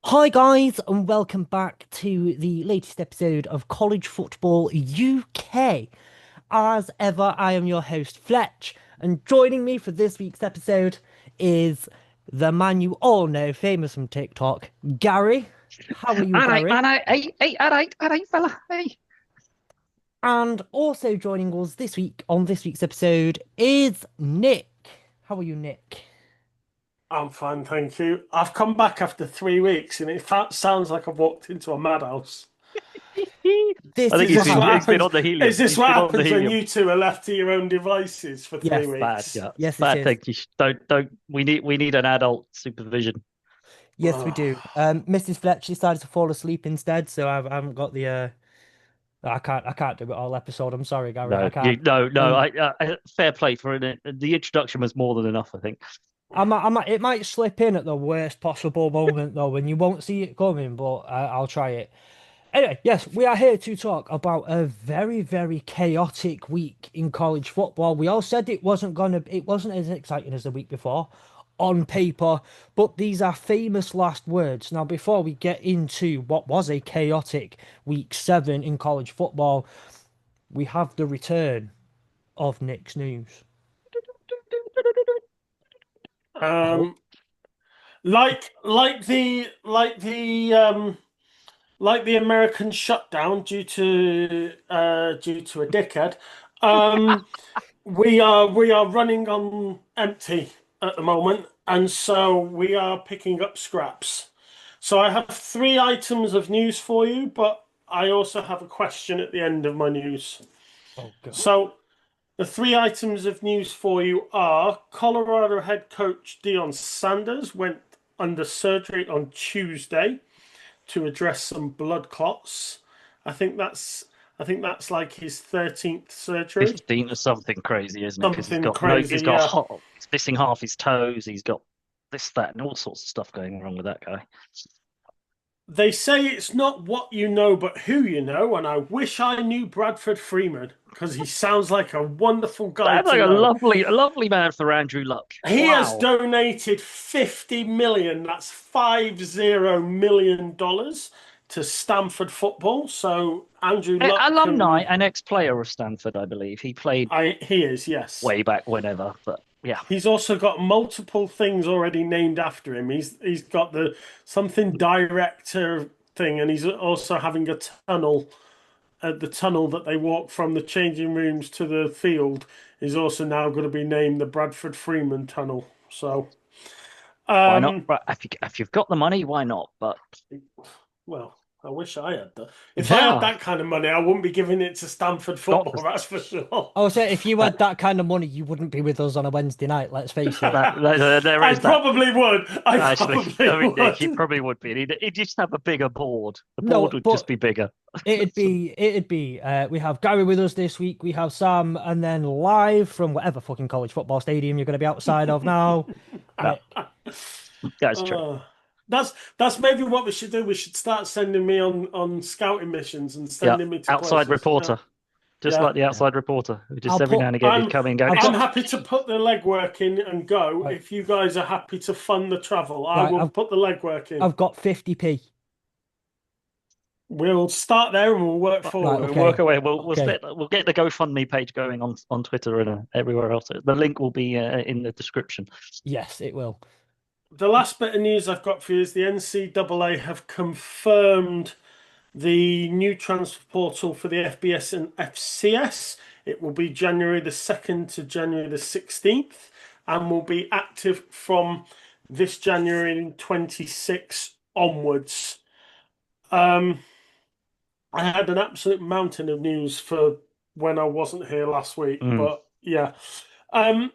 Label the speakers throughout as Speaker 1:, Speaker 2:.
Speaker 1: Hi guys, and welcome back to the latest episode of College Football UK. As ever, I am your host Fletch, and joining me for this week's episode is the man you all know, famous from TikTok, Gary. How are you,
Speaker 2: All right,
Speaker 1: Gary?
Speaker 2: man. All right, fella. Hey.
Speaker 1: And also joining us this week on this week's episode is Nick. How are you, Nick?
Speaker 3: I'm fine, thank you. I've come back after 3 weeks, and sounds like I've walked into a madhouse.
Speaker 2: I
Speaker 1: This
Speaker 2: think
Speaker 1: is
Speaker 3: Is
Speaker 1: what
Speaker 3: this what
Speaker 2: he's been
Speaker 1: happens.
Speaker 3: happens?
Speaker 2: on the
Speaker 3: Is
Speaker 2: helium.
Speaker 3: this
Speaker 2: He's
Speaker 3: what
Speaker 2: been on the
Speaker 3: happens when
Speaker 2: helium.
Speaker 3: you two are left to your own devices for three
Speaker 1: Yes,
Speaker 2: Bad,
Speaker 3: weeks?
Speaker 2: yeah.
Speaker 1: yes, this
Speaker 2: Bad
Speaker 1: is.
Speaker 2: thing. You don't. We need an adult supervision.
Speaker 1: Yes, we
Speaker 3: Oh,
Speaker 1: do. Mrs. Fletcher decided to fall asleep instead, so I haven't got the I can't do it all episode. I'm sorry, Gary, I
Speaker 2: No,
Speaker 1: can't.
Speaker 2: no.
Speaker 1: Um,
Speaker 2: Fair play for it. The introduction was more than enough, I think.
Speaker 1: it might slip in at the worst possible moment though, when you won't see it coming, but I'll try it. Anyway, yes, we are here to talk about a very, very chaotic week in college football. We all said it wasn't as exciting as the week before on paper, but these are famous last words. Now, before we get into what was a chaotic week 7 in college football, we have the return of Nick's news. Oh,
Speaker 3: um, like the American shutdown due to a dickhead. Um, we are running on empty at the moment, and so we are picking up scraps. So I have three items of news for you, but I also have a question at the end of my news.
Speaker 1: oh God.
Speaker 3: So the three items of news for you are Colorado head coach Deion Sanders went under surgery on Tuesday to address some blood clots. I think that's I think that's like his 13th surgery.
Speaker 2: 15 or something crazy, isn't it? Because he's
Speaker 3: Something
Speaker 2: got no,
Speaker 3: crazy, yeah.
Speaker 2: he's missing half his toes. He's got this, that, and all sorts of stuff going wrong with that guy.
Speaker 3: They say it's not what you know, but who you know, and I wish I knew Bradford Freeman because he sounds like a wonderful guy
Speaker 2: Sounds
Speaker 3: to
Speaker 2: like
Speaker 3: know.
Speaker 2: a lovely man for Andrew Luck.
Speaker 3: He has
Speaker 2: Wow.
Speaker 3: donated 50 million, that's $50 million to Stanford football. So Andrew Luck
Speaker 2: Alumni
Speaker 3: can
Speaker 2: and ex-player of Stanford, I believe. He played
Speaker 3: he is, yes.
Speaker 2: way back whenever, but yeah.
Speaker 3: He's also got multiple things already named after him. He's got the something director thing, and he's also having a tunnel. The tunnel that they walk from the changing rooms to the field is also now going to be named the Bradford Freeman Tunnel. So,
Speaker 2: Why not?
Speaker 3: um,
Speaker 2: But if you've got the money, why not? But
Speaker 3: well, I wish I had that. If I had
Speaker 2: yeah,
Speaker 3: that kind of money, I wouldn't be giving it to Stanford
Speaker 2: got
Speaker 3: football, that's for sure.
Speaker 1: I would say if you
Speaker 2: that,
Speaker 1: had that kind of money, you wouldn't be with us on a Wednesday night. Let's face it.
Speaker 2: there
Speaker 3: I
Speaker 2: is that.
Speaker 3: probably would. I
Speaker 2: Actually,
Speaker 3: probably
Speaker 2: I mean, he
Speaker 3: would.
Speaker 2: probably would be. He'd just have a bigger board. The
Speaker 1: No,
Speaker 2: board would just
Speaker 1: but
Speaker 2: be bigger.
Speaker 1: we have Gary with us this week, we have Sam, and then live from whatever fucking college football stadium you're going to be outside of now, Nick.
Speaker 2: That's true.
Speaker 3: Oh, that's maybe what we should do. We should start sending me on scouting missions and
Speaker 2: Yeah,
Speaker 3: sending me to
Speaker 2: outside
Speaker 3: places. Yeah,
Speaker 2: reporter, just
Speaker 3: yeah.
Speaker 2: like the
Speaker 1: Yeah.
Speaker 2: outside reporter, who just
Speaker 1: I'll
Speaker 2: every
Speaker 1: put
Speaker 2: now and again he'd
Speaker 3: I'm
Speaker 2: come in and go,
Speaker 1: I've
Speaker 3: I'm
Speaker 1: got
Speaker 3: happy to put the legwork in and go
Speaker 1: right,
Speaker 3: if you guys are happy to fund the travel. I
Speaker 1: right,
Speaker 3: will put the legwork in.
Speaker 1: I've got 50p.
Speaker 3: We'll start there and we'll work
Speaker 1: Right,
Speaker 3: forward.
Speaker 2: we'll work
Speaker 1: okay.
Speaker 2: away.
Speaker 1: Okay.
Speaker 2: We'll get the GoFundMe page going on Twitter and everywhere else. The link will be in the description.
Speaker 1: Yes, it will.
Speaker 3: The last bit of news I've got for you is the NCAA have confirmed the new transfer portal for the FBS and FCS. It will be January the 2nd to January the 16th and will be active from this January 26 onwards. Um, I had an absolute mountain of news for when I wasn't here last week,
Speaker 2: Mm.
Speaker 3: but yeah. Um,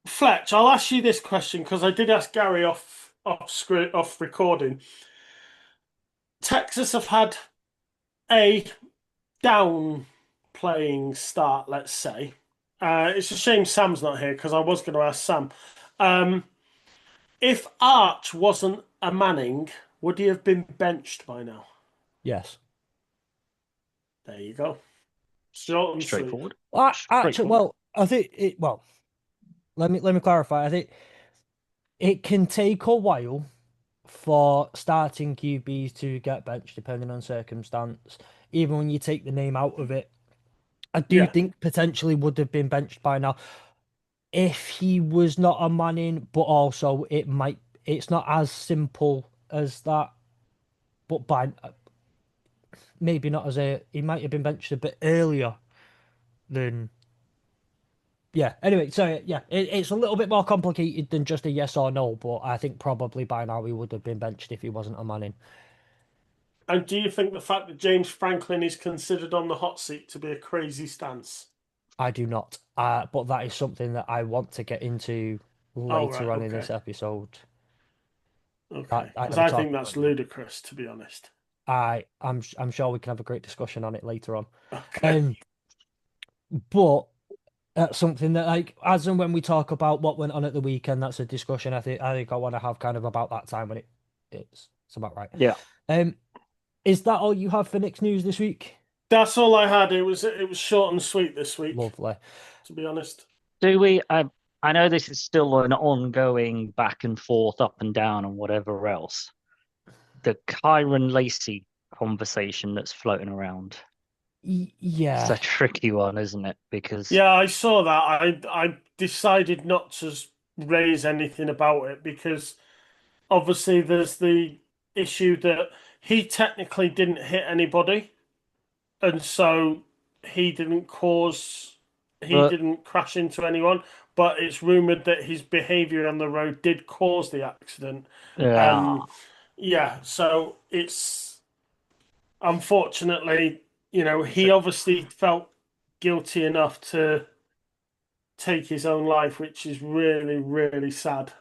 Speaker 3: Fletch, I'll ask you this question because I did ask Gary off recording. Texas have had a down playing start, let's say. It's a shame Sam's not here because I was going to ask Sam. Um, if Arch wasn't a Manning, would he have been benched by now?
Speaker 1: Yes.
Speaker 3: There you go. Short and sweet.
Speaker 2: Straightforward.
Speaker 1: Actually,
Speaker 2: Straightforward.
Speaker 1: well, I think it. Well, let me clarify. I think it can take a while for starting QBs to get benched depending on circumstance, even when you take the name out of it. I do
Speaker 3: Yeah.
Speaker 1: think potentially would have been benched by now if he was not a man in, but also it's not as simple as that. But by maybe not as he might have been benched a bit earlier than yeah. Anyway, so yeah, it's a little bit more complicated than just a yes or no, but I think probably by now he would have been benched if he wasn't a man in.
Speaker 3: And do you think the fact that James Franklin is considered on the hot seat to be a crazy stance?
Speaker 1: I do not, but that is something that I want to get into
Speaker 3: Oh, right.
Speaker 1: later on in this
Speaker 3: Okay.
Speaker 1: episode.
Speaker 3: Okay.
Speaker 1: I
Speaker 3: Because
Speaker 1: never
Speaker 3: I think
Speaker 1: talked about
Speaker 3: that's
Speaker 1: it.
Speaker 3: ludicrous, to be honest.
Speaker 1: I'm sure we can have a great discussion on it later on.
Speaker 3: Okay.
Speaker 1: Um, but that's something that like as and when we talk about what went on at the weekend, that's a discussion I think I want to have kind of about that time when it's about right.
Speaker 2: Yeah.
Speaker 1: Um, is that all you have for Nick's news this week?
Speaker 3: That's all I had. It was short and sweet this week,
Speaker 1: Lovely.
Speaker 3: to be honest.
Speaker 2: Do we? I know this is still an ongoing back and forth, up and down, and whatever else. The Kyron Lacey conversation that's floating around. It's
Speaker 1: Yeah,
Speaker 2: a tricky one, isn't it? Because
Speaker 3: Yeah, I saw that. I decided not to raise anything about it because obviously there's the issue that he technically didn't hit anybody, and so he didn't cause he
Speaker 2: but
Speaker 3: didn't crash into anyone, but it's rumored that his behavior on the road did cause the accident.
Speaker 2: yeah,
Speaker 3: And yeah, so it's unfortunately,
Speaker 2: it's
Speaker 3: he obviously felt guilty enough to take his own life, which is really, really sad.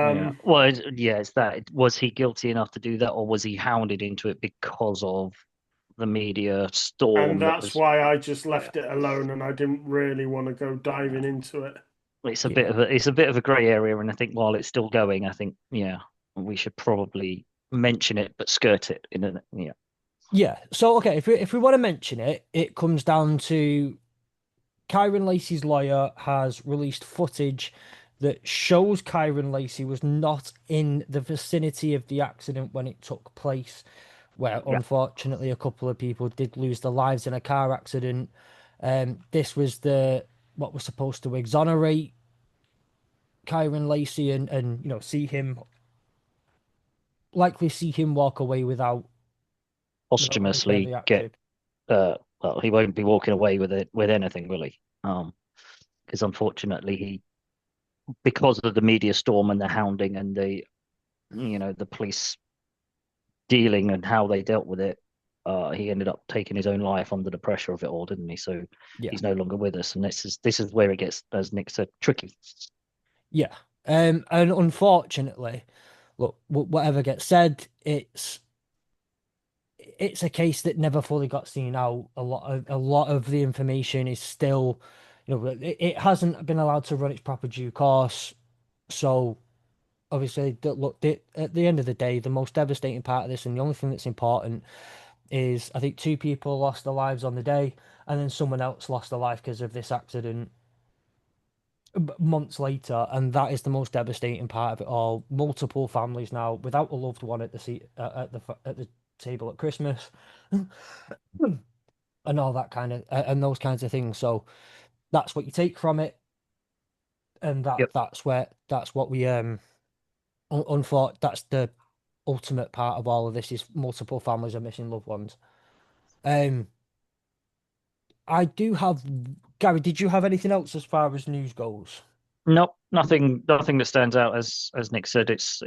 Speaker 2: yeah. Well, yeah, it's that. Was he guilty enough to do that, or was he hounded into it because of the media
Speaker 3: And
Speaker 2: storm that
Speaker 3: that's
Speaker 2: was?
Speaker 3: why I just
Speaker 2: Yeah,
Speaker 3: left it alone and I didn't really want to go diving
Speaker 2: yeah.
Speaker 3: into it.
Speaker 1: yeah,
Speaker 2: It's a bit of a grey area, and I think while it's still going, I think we should probably mention it but skirt it in a yeah.
Speaker 1: yeah. So okay, if we want to mention it, it comes down to Kyron Lacey's lawyer has released footage that shows Kyron Lacey was not in the vicinity of the accident when it took place, where
Speaker 2: Yeah.
Speaker 1: unfortunately a couple of people did lose their lives in a car accident. This was the what was supposed to exonerate Kyron Lacey and likely see him walk away without any
Speaker 2: Posthumously
Speaker 1: further
Speaker 2: get
Speaker 1: action.
Speaker 2: well, he won't be walking away with it with anything really. Because unfortunately because of the media storm and the hounding and the police dealing and how they dealt with it, he ended up taking his own life under the pressure of it all, didn't he? So
Speaker 1: Yeah,
Speaker 2: he's no longer with us, and this is where it gets, as Nick said, tricky.
Speaker 1: yeah. And unfortunately, look, whatever gets said, it's a case that never fully got seen out. A lot of the information is still, it hasn't been allowed to run its proper due course. So obviously, at the end of the day, the most devastating part of this, and the only thing that's important, is I think two people lost their lives on the day, and then someone else lost their life because of this accident months later, and that is the most devastating part of it all. Multiple families now without a loved one at the seat at the table at Christmas, and all that kind of and those kinds of things. So that's what you take from it, and
Speaker 2: Yep.
Speaker 1: that's what we unfortunately that's the ultimate part of all of this is multiple families are missing loved ones. Um, I do have Gary. Did you have anything else as far as news goes?
Speaker 2: Nope, nothing that stands out. As Nick said, it's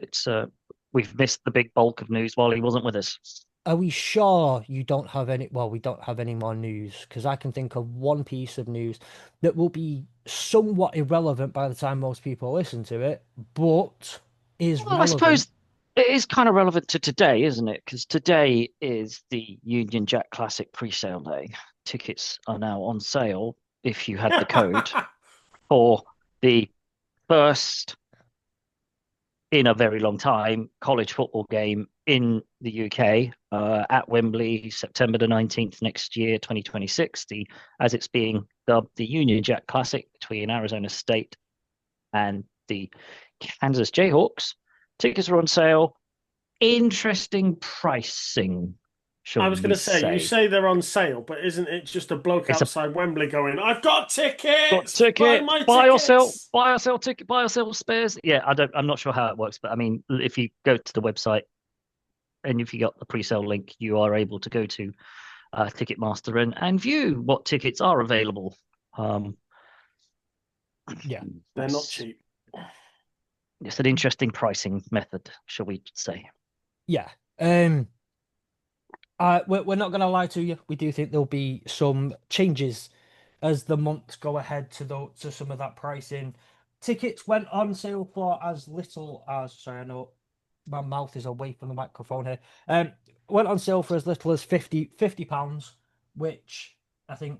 Speaker 2: we've missed the big bulk of news while he wasn't with us.
Speaker 1: Are we sure you don't have any? Well, we don't have any more news because I can think of one piece of news that will be somewhat irrelevant by the time most people listen to it, but is
Speaker 2: Well, I
Speaker 1: relevant.
Speaker 2: suppose it is kind of relevant to today, isn't it? Because today is the Union Jack Classic pre-sale day. Tickets are now on sale if you had the code for the first in a very long time college football game in the UK at Wembley, September the 19th next year, 2026. As it's being dubbed, the Union Jack Classic between Arizona State and the Kansas Jayhawks. Tickets are on sale. interesting pricing,
Speaker 3: I
Speaker 2: shall
Speaker 3: was going
Speaker 2: we
Speaker 3: to say, you
Speaker 2: say?
Speaker 3: say they're on sale, but isn't it just a bloke
Speaker 2: It's a
Speaker 3: outside Wembley going, "I've got
Speaker 2: got
Speaker 3: tickets, buy
Speaker 2: ticket,
Speaker 3: my
Speaker 2: buy or sell,
Speaker 3: tickets"?
Speaker 2: buy or sell ticket, buy or sell spares. Yeah, I'm not sure how it works, but I mean, if you go to the website and if you got the pre-sale link, you are able to go to Ticketmaster and view what tickets are available. Um,
Speaker 1: Yeah.
Speaker 3: They're not
Speaker 2: it's,
Speaker 3: cheap.
Speaker 2: it's an interesting pricing method, shall we say?
Speaker 1: Yeah. We're not going to lie to you. We do think there'll be some changes as the months go ahead to some of that pricing. Tickets went on sale for as little as, sorry, I know my mouth is away from the microphone here. Went on sale for as little as £50, which I think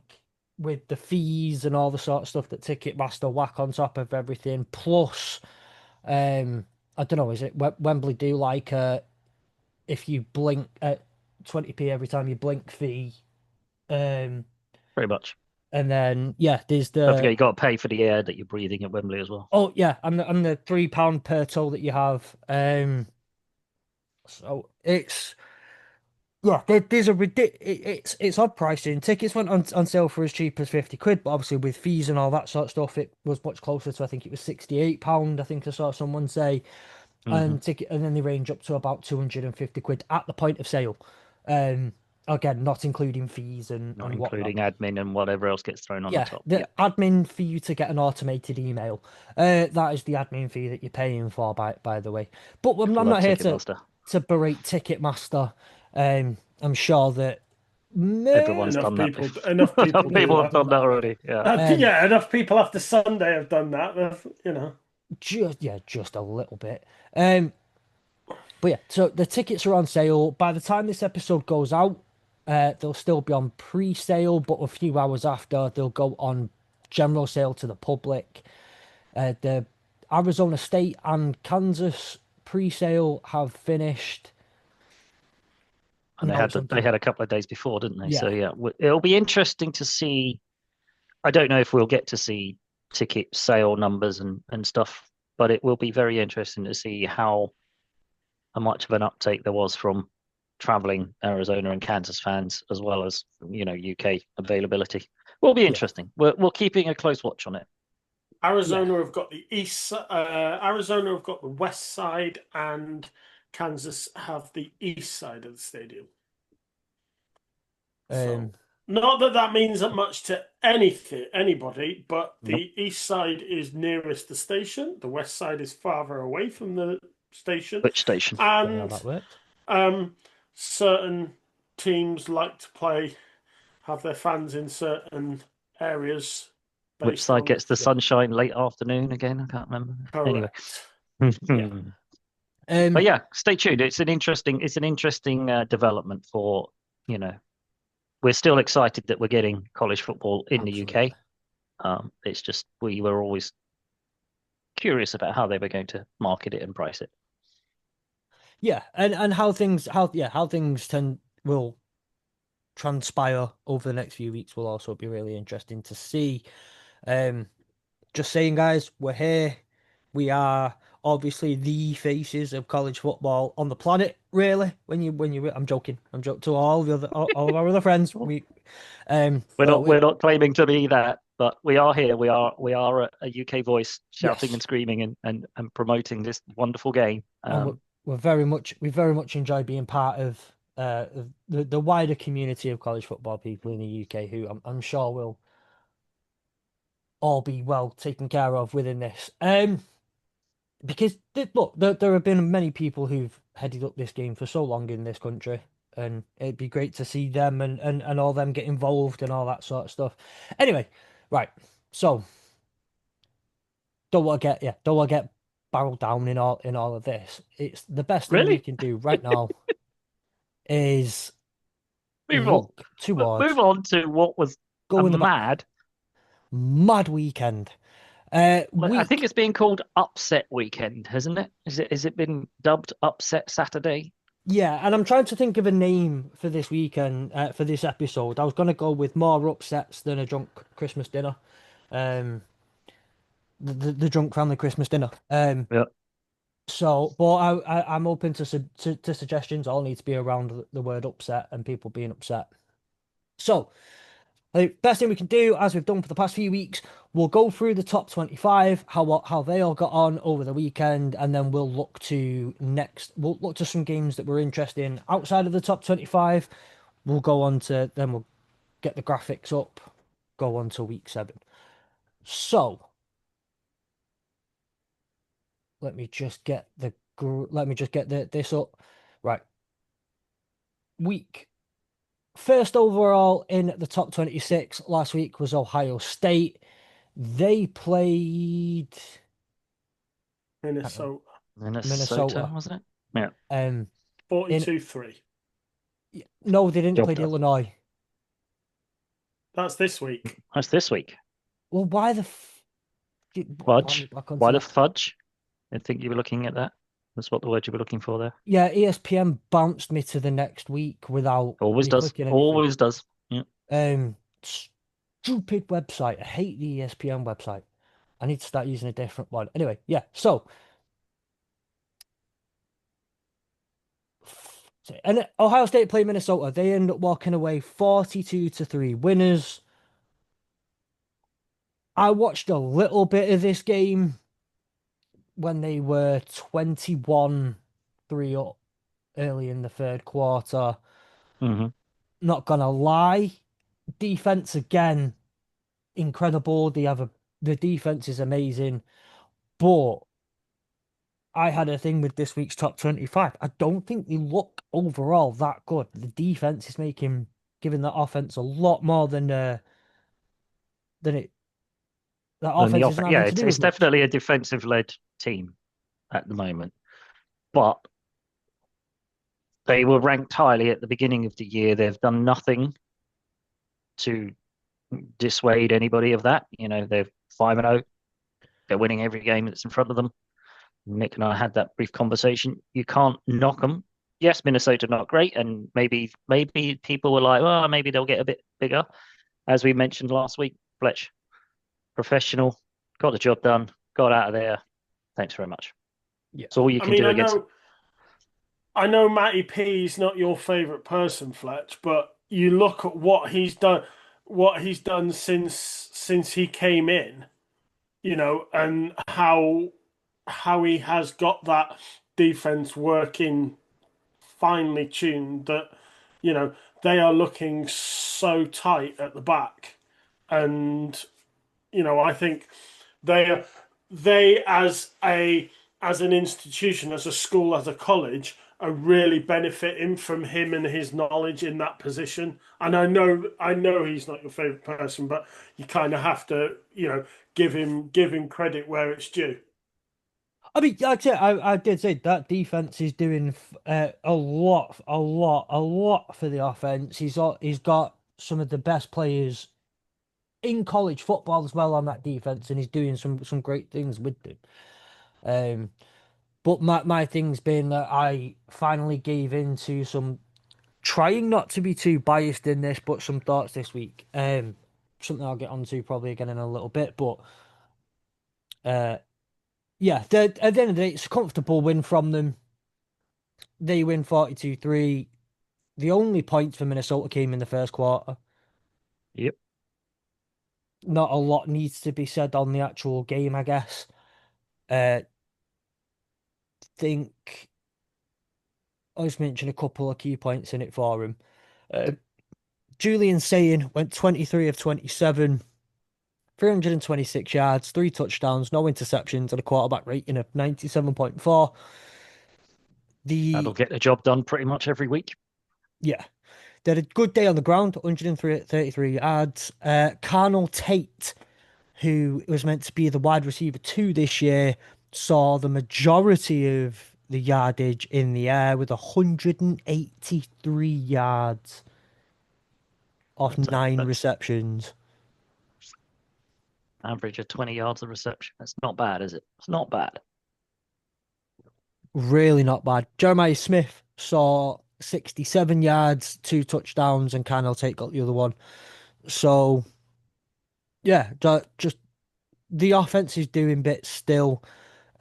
Speaker 1: with the fees and all the sort of stuff that Ticketmaster whack on top of everything, plus I don't know, is it Wembley do like if you blink at 20p every time you blink fee. Um,
Speaker 2: Very much.
Speaker 1: and then yeah, there's
Speaker 2: Don't forget,
Speaker 1: the
Speaker 2: you got to pay for the air that you're breathing at Wembley as well.
Speaker 1: oh yeah, and the £3 per toll that you have. So it's yeah, there's a it's odd pricing. Tickets went on sale for as cheap as £50, but obviously with fees and all that sort of stuff, it was much closer to I think it was £68. I think I saw someone say,
Speaker 2: Hmm.
Speaker 1: and then they range up to about £250 at the point of sale. Um, Again, not including fees
Speaker 2: Not
Speaker 1: and whatnot.
Speaker 2: including admin and whatever else gets thrown on the
Speaker 1: Yeah,
Speaker 2: top.
Speaker 1: the
Speaker 2: Yeah,
Speaker 1: admin for you to get an automated email. That is the admin fee that you're paying for, by the way. But I'm
Speaker 2: love
Speaker 1: not here
Speaker 2: Ticketmaster.
Speaker 1: to berate Ticketmaster. I'm sure that
Speaker 2: Everyone's
Speaker 3: Enough
Speaker 2: done that
Speaker 3: people,
Speaker 2: before.
Speaker 3: enough people do
Speaker 2: People have
Speaker 3: that.
Speaker 2: done that already. Yeah.
Speaker 1: um
Speaker 3: Yeah, enough people after Sunday have done that.
Speaker 1: just a little bit. But yeah, so the tickets are on sale. By the time this episode goes out, they'll still be on pre-sale, but a few hours after, they'll go on general sale to the public. The Arizona State and Kansas pre-sale have finished.
Speaker 2: And
Speaker 1: Now it's on
Speaker 2: they
Speaker 1: to
Speaker 2: had a couple of days before, didn't they? So
Speaker 1: yeah,
Speaker 2: yeah, it'll be interesting to see. I don't know if we'll get to see ticket sale numbers and stuff, but it will be very interesting to see how much of an uptake there was from traveling Arizona and Kansas fans, as well as UK availability. Will be
Speaker 1: yeah.
Speaker 2: interesting. We're keeping a close watch on it.
Speaker 1: Yeah.
Speaker 3: Arizona have got the Arizona have got the west side, and Kansas have the east side of the stadium. So,
Speaker 1: Um,
Speaker 3: not that that means that much to anybody, but
Speaker 2: Nope.
Speaker 3: the east side is nearest the station. The west side is farther away from the station,
Speaker 2: Which station?
Speaker 1: funny how
Speaker 3: and
Speaker 1: that worked.
Speaker 3: um, certain teams like to have their fans in certain areas
Speaker 2: Which
Speaker 3: based
Speaker 2: side
Speaker 3: on
Speaker 2: gets the
Speaker 1: Yeah.
Speaker 2: sunshine late afternoon again? I can't remember. Anyway.
Speaker 3: correct. Yeah.
Speaker 2: But
Speaker 1: Um,
Speaker 2: yeah, stay tuned. It's an interesting development for, you know, we're still excited that we're getting college football in the
Speaker 1: Absolutely.
Speaker 2: UK. It's just we were always curious about how they were going to market it and price it.
Speaker 1: Yeah, and how things tend will transpire over the next few weeks will also be really interesting to see. Um, just saying, guys, we're here. We are obviously the faces of college football on the planet. Really, I'm joking. I'm joking to all the other all of our other friends.
Speaker 2: We're
Speaker 1: Well,
Speaker 2: not we're not claiming to be that, but we are here. We are a UK voice shouting and
Speaker 1: yes,
Speaker 2: screaming and promoting this wonderful game.
Speaker 1: and we very much enjoy being part of the wider community of college football people in the UK who I'm sure will all be well taken care of within this. Because look, there have been many people who've headed up this game for so long in this country, and it'd be great to see them and all them get involved and all that sort of stuff. Anyway, right, so don't want to get barreled down in all of this. It's the best thing we
Speaker 2: Really
Speaker 1: can do right now is
Speaker 2: move on.
Speaker 1: look toward
Speaker 2: Move on to what was a
Speaker 1: go in the back mad weekend.
Speaker 2: I think
Speaker 1: Week
Speaker 2: it's being called Upset Weekend, hasn't it? Is it been dubbed Upset Saturday?
Speaker 1: Yeah, and I'm trying to think of a name for this weekend, for this episode. I was gonna go with more upsets than a drunk Christmas dinner. Um, the drunk family Christmas dinner.
Speaker 2: Yeah.
Speaker 1: So, but I'm open to suggestions. All need to be around the word upset and people being upset. So, the best thing we can do, as we've done for the past few weeks, we'll go through the top 25, how they all got on over the weekend, and then we'll look to some games that we're interested in outside of the top 25. We'll get the graphics up, go on to week 7. So, let me just get this up. Right. Week First overall in the top 26 last week was Ohio State. They played, hang on,
Speaker 3: Minnesota.
Speaker 2: Minnesota,
Speaker 1: Minnesota.
Speaker 2: wasn't it? Yeah.
Speaker 1: Um, in
Speaker 3: 42-3.
Speaker 1: no, they didn't
Speaker 2: Job
Speaker 1: play
Speaker 2: done.
Speaker 1: Illinois.
Speaker 3: That's this week.
Speaker 2: That's this week.
Speaker 1: Well, why am I
Speaker 2: Fudge.
Speaker 1: back onto
Speaker 2: Why the
Speaker 1: that?
Speaker 2: fudge? I think you were looking at that. That's what the word you were looking for there.
Speaker 1: Yeah, ESPN bounced me to the next week without
Speaker 2: Always
Speaker 1: me
Speaker 2: does.
Speaker 1: clicking anything.
Speaker 2: Always does. Yeah.
Speaker 1: Um, Stupid website. I hate the ESPN website. I need to start using a different one. Anyway, yeah. And Ohio State played Minnesota. They end up walking away 42-3 winners. I watched a little bit of this game when they were 21-3 up early in the third quarter.
Speaker 2: hmm
Speaker 1: Not gonna lie, defense again, incredible. The defense is amazing, but I had a thing with this week's top 25. I don't think they look overall that good. The defense is giving the offense a lot more than it that
Speaker 2: And the
Speaker 1: offense isn't
Speaker 2: yeah,
Speaker 1: having to do
Speaker 2: it's
Speaker 1: as much.
Speaker 2: definitely a defensive-led team at the moment. But they were ranked highly at the beginning of the year. They've done nothing to dissuade anybody of that. They're 5-0. They're winning every game that's in front of them. Nick and I had that brief conversation. You can't knock them. Yes, Minnesota not great, and maybe people were like, well, maybe they'll get a bit bigger. As we mentioned last week, Fletch, professional, got the job done, got out of there. Thanks very much.
Speaker 1: Yeah.
Speaker 2: It's all you
Speaker 3: I
Speaker 2: can
Speaker 3: mean,
Speaker 2: do against them.
Speaker 3: I know Matty P is not your favorite person, Fletch, but you look at what he's done since he came in, and how he has got that defense working finely tuned that, you know, they are looking so tight at the back. And, I think they they as an institution, as a school, as a college, are really benefiting from him and his knowledge in that position. And I know he's not your favorite person, but you kind of have to, give him credit where it's due.
Speaker 1: I mean, like I said, I did say that defense is doing a lot for the offense. He's got some of the best players in college football as well on that defense, and he's doing some great things with them. Um, but my thing's been that I finally gave in to some trying not to be too biased in this, but some thoughts this week. Something I'll get onto probably again in a little bit, but uh, yeah, at the end of the day, it's a comfortable win from them. They win 42-3. The only points for Minnesota came in the first quarter.
Speaker 2: Yep.
Speaker 1: Not a lot needs to be said on the actual game, I guess. Uh, think I'll just mention a couple of key points in it for him. Uh, Julian Sayin went 23 of 27, 326 yards, 3 touchdowns, no interceptions, and a quarterback rating of 97.4.
Speaker 2: That'll
Speaker 1: The
Speaker 2: get the job done pretty much every week.
Speaker 1: Yeah, they had a good day on the ground, 133 yards. Carnell Tate, who was meant to be the wide receiver 2 this year, saw the majority of the yardage in the air with 183 yards off nine
Speaker 2: That's
Speaker 1: receptions.
Speaker 2: average of 20 yards of reception. That's not bad, is it? It's not bad.
Speaker 1: Really not bad. Jeremiah Smith saw 67 yards, 2 touchdowns, and Carnell Tate got the other one. So, yeah, just the offense is doing bits still.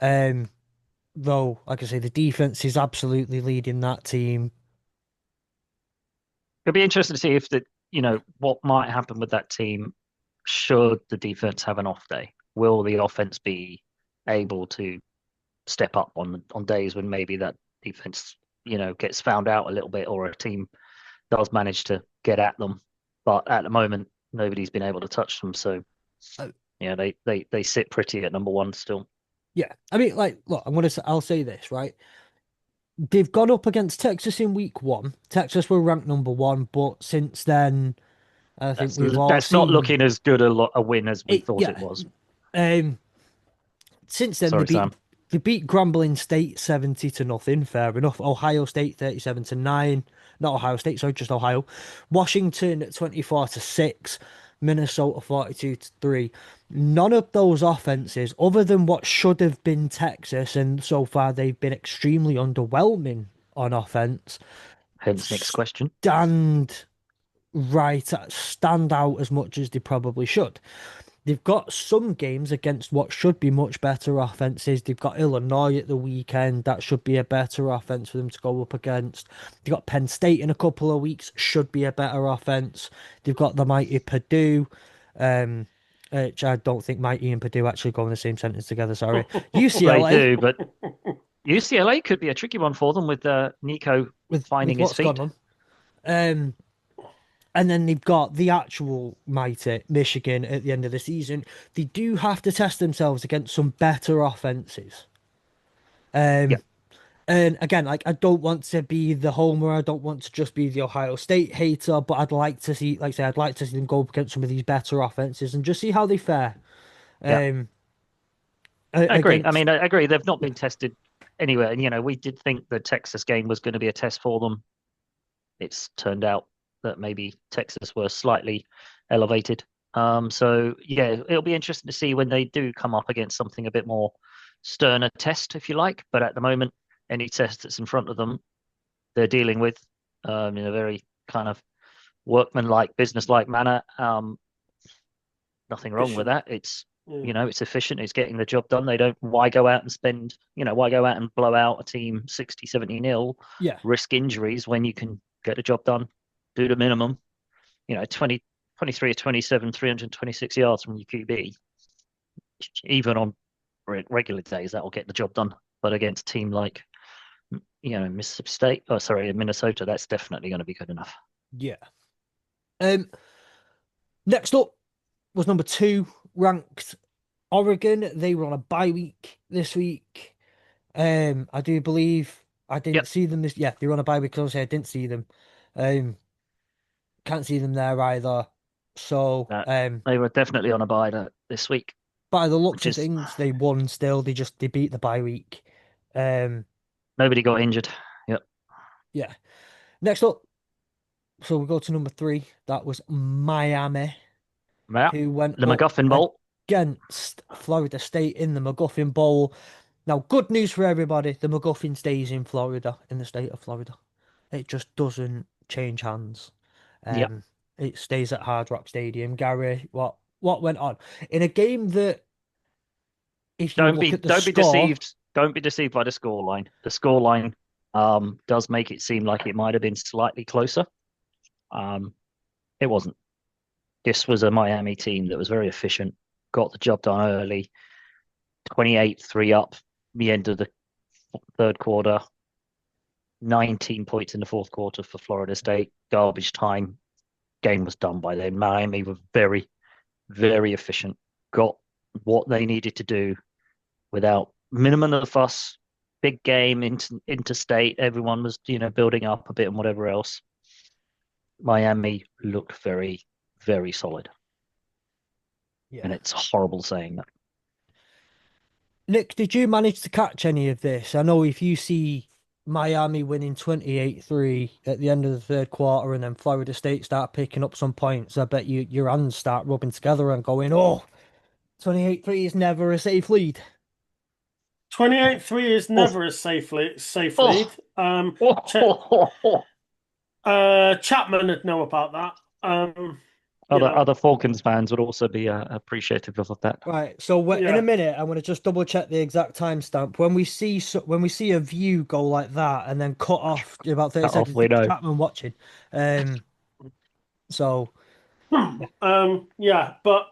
Speaker 1: Um, though, like I say, the defense is absolutely leading that team.
Speaker 2: It'll be interesting to see if what might happen with that team should the defense have an off day. Will the offense be able to step up on days when maybe that defense, gets found out a little bit, or a team does manage to get at them? But at the moment, nobody's been able to touch them. So
Speaker 1: Uh,
Speaker 2: yeah, they sit pretty at number one still.
Speaker 1: yeah, I mean, like, look, I'll say this, right? They've gone up against Texas in week one. Texas were ranked number one, but since then, I think
Speaker 2: That's
Speaker 1: we've all
Speaker 2: that's not
Speaker 1: seen
Speaker 2: looking as good a win as we
Speaker 1: it.
Speaker 2: thought it
Speaker 1: Yeah.
Speaker 2: was.
Speaker 1: Um, since then
Speaker 2: Sorry, Sam.
Speaker 1: they beat Grambling State 70 to nothing. Fair enough. Ohio State 37 to 9. Not Ohio State, sorry, just Ohio. Washington 24 to 6. Minnesota 42 to 3. None of those offenses, other than what should have been Texas, and so far they've been extremely underwhelming on offense,
Speaker 2: Hence Nick's question.
Speaker 1: stand stand out as much as they probably should. They've got some games against what should be much better offenses. They've got Illinois at the weekend. That should be a better offense for them to go up against. They've got Penn State in a couple of weeks. Should be a better offense. They've got the mighty Purdue, um, which I don't think mighty and Purdue actually go in the same sentence together. Sorry.
Speaker 2: They
Speaker 1: UCLA
Speaker 2: do, but UCLA could be a tricky one for them with Nico
Speaker 1: with
Speaker 2: finding his
Speaker 1: what's gone
Speaker 2: feet.
Speaker 1: on. Um, And then they've got the actual mighty Michigan at the end of the season. They do have to test themselves against some better offenses.
Speaker 2: Yeah,
Speaker 1: Um, and again, like I don't want to be the homer. I don't want to just be the Ohio State hater. But I'd like to see, like I say, I'd like to see them go up against some of these better offenses and just see how they fare.
Speaker 2: yeah.
Speaker 1: Um,
Speaker 2: I agree. I
Speaker 1: against
Speaker 2: mean, I agree. They've not
Speaker 1: yeah,
Speaker 2: been tested anywhere. And, we did think the Texas game was going to be a test for them. It's turned out that maybe Texas were slightly elevated. So yeah, it'll be interesting to see when they do come up against something a bit more sterner test, if you like. But at the moment, any test that's in front of them, they're dealing with in a very kind of workmanlike, business-like manner. Nothing wrong with
Speaker 3: efficient.
Speaker 2: that. It's
Speaker 3: Yeah.
Speaker 2: it's efficient. It's getting the job done. They don't. Why go out and spend? Why go out and blow out a team 60, 70 nil,
Speaker 1: yeah,
Speaker 2: risk injuries when you can get the job done, do the minimum. 20, 23 or 27, 326 yards from your QB. Even on regular days, that will get the job done. But against a team like Mississippi State, oh sorry, Minnesota, that's definitely going to be good enough.
Speaker 1: yeah. Um, next up was number two ranked Oregon. They were on a bye week this week. I do believe I didn't
Speaker 2: Yep,
Speaker 1: see them this. Yeah, they were on a bye week. Obviously, I didn't see them. Um, can't see them there either. So,
Speaker 2: uh, they were definitely on a bye this week,
Speaker 1: by the looks
Speaker 2: which
Speaker 1: of
Speaker 2: is
Speaker 1: things, they won still. They beat the bye week. Um,
Speaker 2: nobody got injured. Yep,
Speaker 1: yeah. Next up, so we go to number three. That was Miami,
Speaker 2: yeah,
Speaker 1: who went
Speaker 2: the
Speaker 1: up
Speaker 2: McGuffin Bowl.
Speaker 1: against Florida State in the McGuffin Bowl. Now, good news for everybody: the McGuffin stays in Florida, in the state of Florida. It just doesn't change hands.
Speaker 2: Yep.
Speaker 1: Um, it stays at Hard Rock Stadium. Gary, what went on in a game that, if you
Speaker 2: Don't
Speaker 1: look
Speaker 2: be
Speaker 1: at the
Speaker 2: don't be
Speaker 1: score,
Speaker 2: deceived. Don't be deceived by the scoreline. The scoreline does make it seem like it might have been slightly closer. Um, it wasn't. This was a Miami team that was very efficient, got the job done early, 28-3 up the end of the third quarter, 19 points in the fourth quarter for Florida State, garbage time. Game was done by then. Miami were very, very efficient, got what they needed to do without minimum of fuss. Big game interstate. Everyone was, building up a bit and whatever else. Miami looked very, very solid,
Speaker 1: yeah.
Speaker 2: and it's horrible saying that.
Speaker 1: Nick, did you manage to catch any of this? I know if you see Miami winning 28-3 at the end of the third quarter and then Florida State start picking up some points, I bet your hands start rubbing together and going, oh, 28-3 is never a safe lead.
Speaker 3: 28-3 is
Speaker 2: Oh,
Speaker 3: never a safe lead.
Speaker 2: oh, oh, oh, oh, oh.
Speaker 3: Chapman would know about that.
Speaker 2: other Falcons fans would also be appreciative of that.
Speaker 1: Right. So in a
Speaker 3: yeah.
Speaker 1: minute, I'm going to just double check the exact timestamp. When we see a view go like that and then cut off in about 30
Speaker 2: Cut off,
Speaker 1: seconds,
Speaker 2: we
Speaker 1: it's
Speaker 2: know.
Speaker 1: Chapman watching. Um. So yeah.
Speaker 3: Yeah, but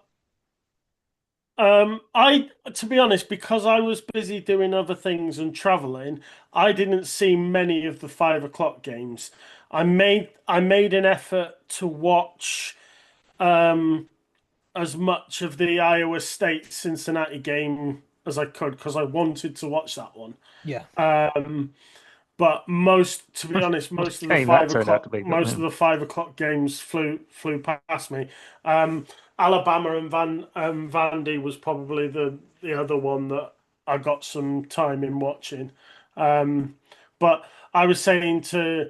Speaker 3: I, to be honest, because I was busy doing other things and traveling, I didn't see many of the 5 o'clock games. I made an effort to watch as much of the Iowa State Cincinnati game as I could because I wanted to watch that one.
Speaker 1: Yeah.
Speaker 3: But to be honest, most of the
Speaker 2: Game that
Speaker 3: five
Speaker 2: turned out to
Speaker 3: o'clock,
Speaker 2: be.
Speaker 3: most of the 5 o'clock games flew past me. Um, Alabama and Vandy was probably the other one that I got some time in watching. But I was saying to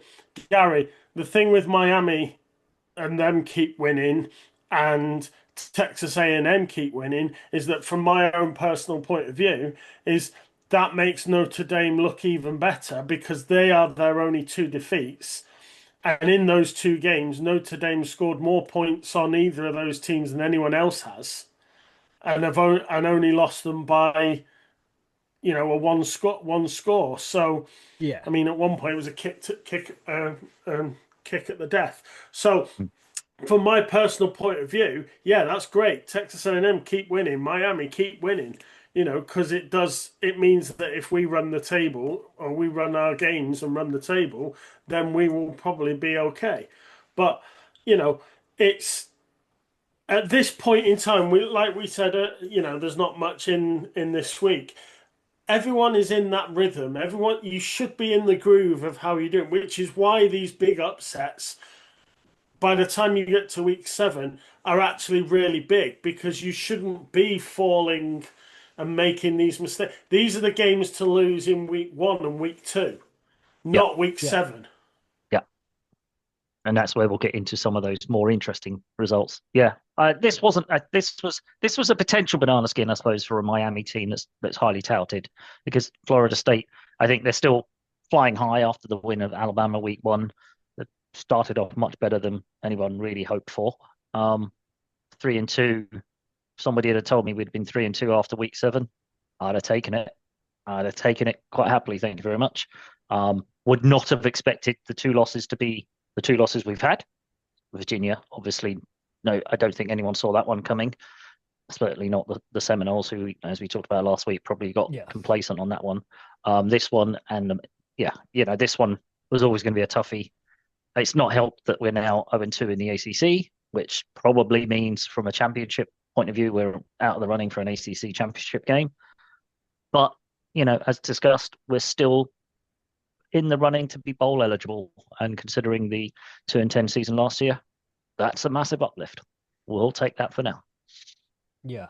Speaker 3: Gary, the thing with Miami and them keep winning, and Texas A&M keep winning, is that from my own personal point of view, is that makes Notre Dame look even better because they are their only two defeats. And in those two games, Notre Dame scored more points on either of those teams than anyone else has, and and only lost them by a one score. So
Speaker 1: Yeah.
Speaker 3: I mean, at one point it was a kick at the death. So from my personal point of view, yeah, that's great. Texas A&M keep winning, Miami keep winning. Because it means that if we run the table or we run our games and run the table, then we will probably be okay. But, it's at this point in time, like we said, there's not much in this week. Everyone is in that rhythm. You should be in the groove of how you're doing, which is why these big upsets, by the time you get to week 7, are actually really big because you shouldn't be falling and making these mistakes. These are the games to lose in week 1 and week 2,
Speaker 2: Yeah,
Speaker 3: not week
Speaker 1: Yeah.
Speaker 3: 7.
Speaker 2: yeah, and that's where we'll get into some of those more interesting results. Yeah, this wasn't. This was a potential banana skin, I suppose, for a Miami team that's highly touted because Florida State. I think they're still flying high after the win of Alabama week 1. That started off much better than anyone really hoped for. 3-2. Somebody had told me we'd been 3-2 after week 7. I'd have taken it. I'd have taken it quite happily. Thank you very much. Would not have expected the two losses to be the two losses we've had. Virginia, obviously, no, I don't think anyone saw that one coming. Certainly not the Seminoles, who, as we talked about last week, probably got
Speaker 1: Yeah.
Speaker 2: complacent on that one. This one, and this one was always going to be a toughie. It's not helped that we're now 0-2 in the ACC, which probably means from a championship point of view, we're out of the running for an ACC championship game. But, as discussed, we're still in the running to be bowl eligible. And considering the 2-10 season last year, that's a massive uplift. We'll take that for now.
Speaker 1: Yeah.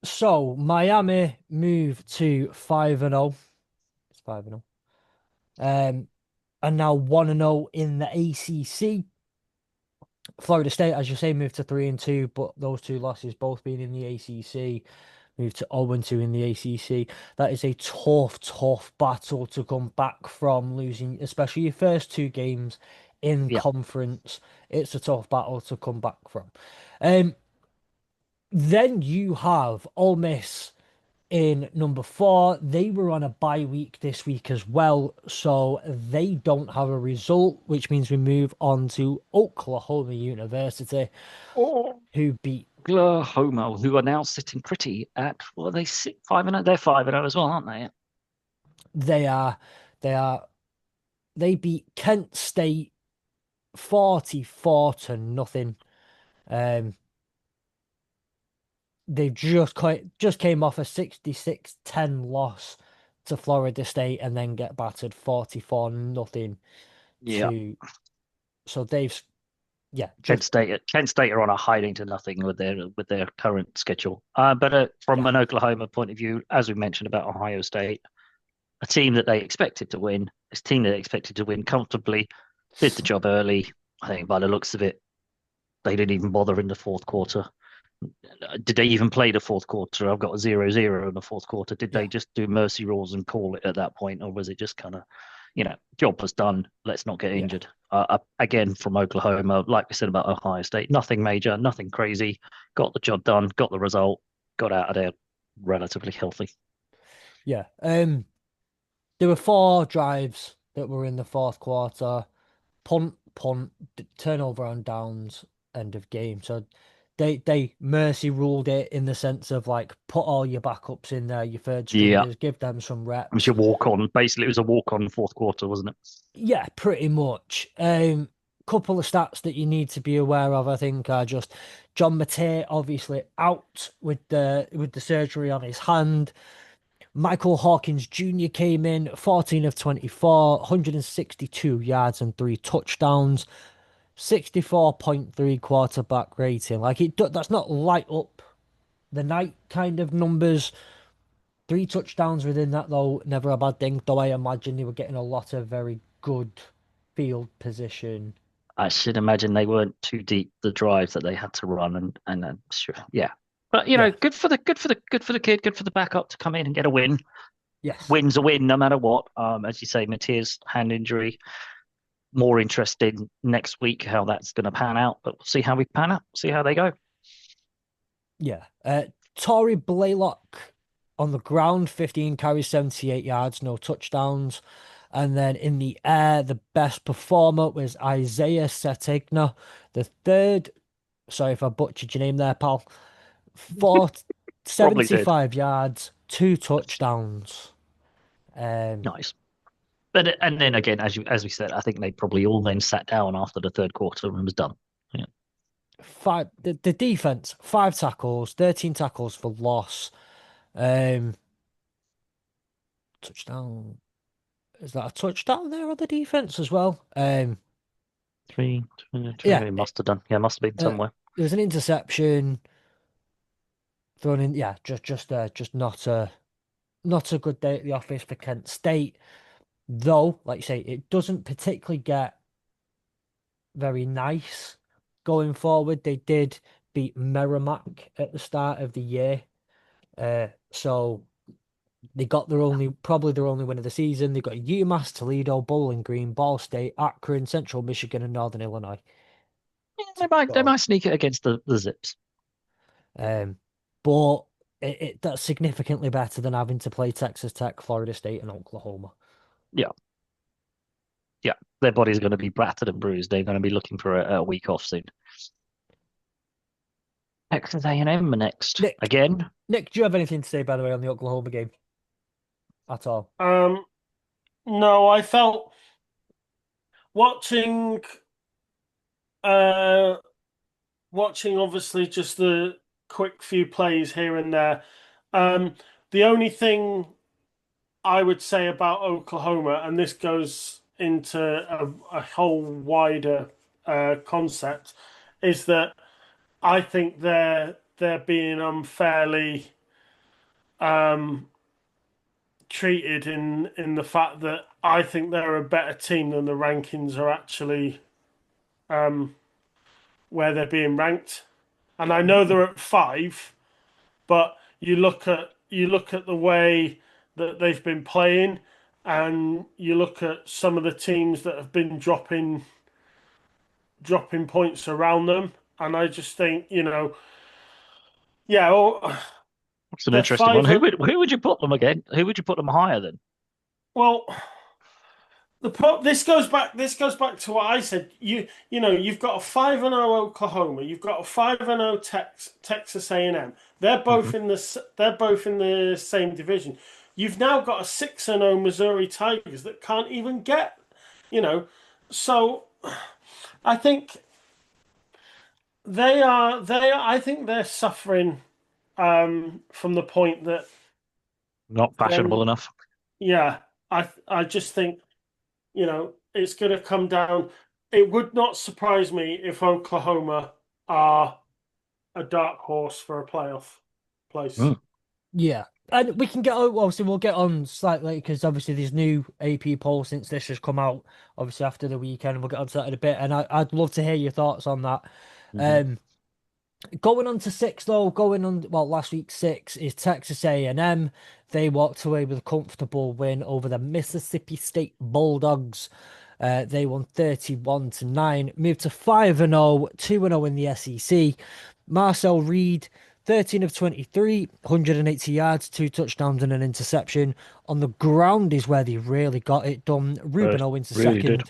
Speaker 1: So Miami moved to 5-0. It's 5-0. And now 1-0 in the ACC. Florida State, as you say, moved to 3-2, but those two losses both being in the ACC, moved to 0-2 in the ACC. That is a tough battle to come back from losing, especially your first two games in
Speaker 2: Yeah.
Speaker 1: conference. It's a tough battle to come back from. Then you have Ole Miss in number 4. They were on a bye week this week as well, so they don't have a result, which means we move on to Oklahoma University, who beat
Speaker 2: Oklahoma, who are now sitting pretty at, what are they, 5-0? They're 5-0 as well, aren't they?
Speaker 1: they are they beat Kent State 44-0. They just came off a 66-10 loss to Florida State and then get battered 44-0
Speaker 2: Yeah.
Speaker 1: to. So they've
Speaker 2: Kent State are on a hiding to nothing with their current schedule. But from an Oklahoma point of view, as we mentioned about Ohio State, a team that they expected to win, this team that they expected to win comfortably, did the job early. I think by the looks of it, they didn't even bother in the fourth quarter. Did they even play the fourth quarter? I've got a 0-0 in the fourth quarter. Did they just do mercy rules and call it at that point, or was it just kind of, job was done. Let's not get
Speaker 1: Yeah.
Speaker 2: injured. Again, from Oklahoma, like we said about Ohio State, nothing major, nothing crazy. Got the job done, got the result, got out of there relatively healthy.
Speaker 1: Yeah. There were four drives that were in the fourth quarter. Punt, punt, turnover on downs, end of game. So they mercy ruled it in the sense of like put all your backups in there, your third
Speaker 2: Yeah,
Speaker 1: stringers, give them some
Speaker 2: it was
Speaker 1: reps.
Speaker 2: your walk on. Basically, it was a walk on fourth quarter, wasn't it?
Speaker 1: Yeah, pretty much. Couple of stats that you need to be aware of, I think, are just John Matei obviously out with the surgery on his hand. Michael Hawkins Jr. came in 14 of 24, 162 yards and three touchdowns, 64.3 quarterback rating. Like that's not light up the night kind of numbers. Three touchdowns within that though, never a bad thing. Though I imagine they were getting a lot of very good field position.
Speaker 2: I should imagine they weren't too deep the drives that they had to run, and then sure, yeah. But
Speaker 1: Yeah.
Speaker 2: good for the kid, good for the backup to come in and get a win.
Speaker 1: Yes.
Speaker 2: Win's a win, no matter what. As you say, Matea's hand injury. More interested next week how that's going to pan out, but we'll see how we pan out. See how they go.
Speaker 1: Yeah. Tory Blaylock on the ground, 15 carries, 78 yards, no touchdowns. And then in the air, the best performer was Isaiah Setigna, the third. Sorry if I butchered your name there, pal. For
Speaker 2: Probably did.
Speaker 1: 75 yards, two touchdowns. Um,
Speaker 2: Nice. But and then again, as we said, I think they probably all then sat down after the third quarter and was done. Yeah.
Speaker 1: the defense, five tackles, 13 tackles for loss. Um, touchdown. Is that a touchdown there on the defense as well?
Speaker 2: Three,
Speaker 1: Yeah,
Speaker 2: it must have done. Yeah, must have been
Speaker 1: uh,
Speaker 2: somewhere.
Speaker 1: there was an interception thrown in. Yeah, just not a good day at the office for Kent State. Though, like you say, it doesn't particularly get very nice going forward. They did beat Merrimack at the start of the year. So they got probably their only win of the season. They got UMass, Toledo, Bowling Green, Ball State, Akron, Central Michigan, and Northern Illinois.
Speaker 2: Yeah, they might
Speaker 1: So,
Speaker 2: sneak it against the Zips.
Speaker 1: um, but that's significantly better than having to play Texas Tech, Florida State, and Oklahoma.
Speaker 2: Yeah, yeah. Their body's going to be battered and bruised. They're going to be looking for a week off soon. Texas A&M next
Speaker 1: Nick,
Speaker 2: again.
Speaker 1: Nick, do you have anything to say, by the way, on the Oklahoma game at all?
Speaker 3: No, I felt watching uh watching obviously just the quick few plays here and there. Um, the only thing I would say about Oklahoma, and this goes into a whole wider concept, is that I think they're being unfairly um, treated in the fact that I think they're a better team than the rankings are actually um, where they're being ranked. And I know they're at five, but you look at the way that they've been playing, and you look at some of the teams that have been dropping points around them, and I just think, yeah, well,
Speaker 2: It's an
Speaker 3: they're
Speaker 2: interesting one.
Speaker 3: five.
Speaker 2: Who would you put them again? Who would you put them higher than?
Speaker 3: Well, this goes back to what I said. You've got a 5-0 Oklahoma, you've got a 5-0 Texas A&M.
Speaker 2: Mhm.
Speaker 3: They're both in the same division. You've now got a 6-0 Missouri Tigers that can't even get, you know. So I think I think they're suffering from the point that
Speaker 2: Not fashionable
Speaker 3: them
Speaker 2: enough.
Speaker 3: yeah, I just think it's going to come down. It would not surprise me if Oklahoma are a dark horse for a playoff place.
Speaker 2: Mm.
Speaker 1: Yeah. And we can get on, obviously, we'll get on slightly because obviously there's new AP poll since this has come out, obviously after the weekend. We'll get onto that in a bit. And I'd love to hear your thoughts on that.
Speaker 2: Mhm.
Speaker 1: Um, Going on to six though, going on well, last week six is Texas A&M. They walked away with a comfortable win over the Mississippi State Bulldogs. They won 31-9, moved to 5-0, 2-0 in the SEC. Marcel Reed, 13 of 23, 180 yards, two touchdowns and an interception. On the ground is where they really got it done. Ruben Owens the
Speaker 2: Really did.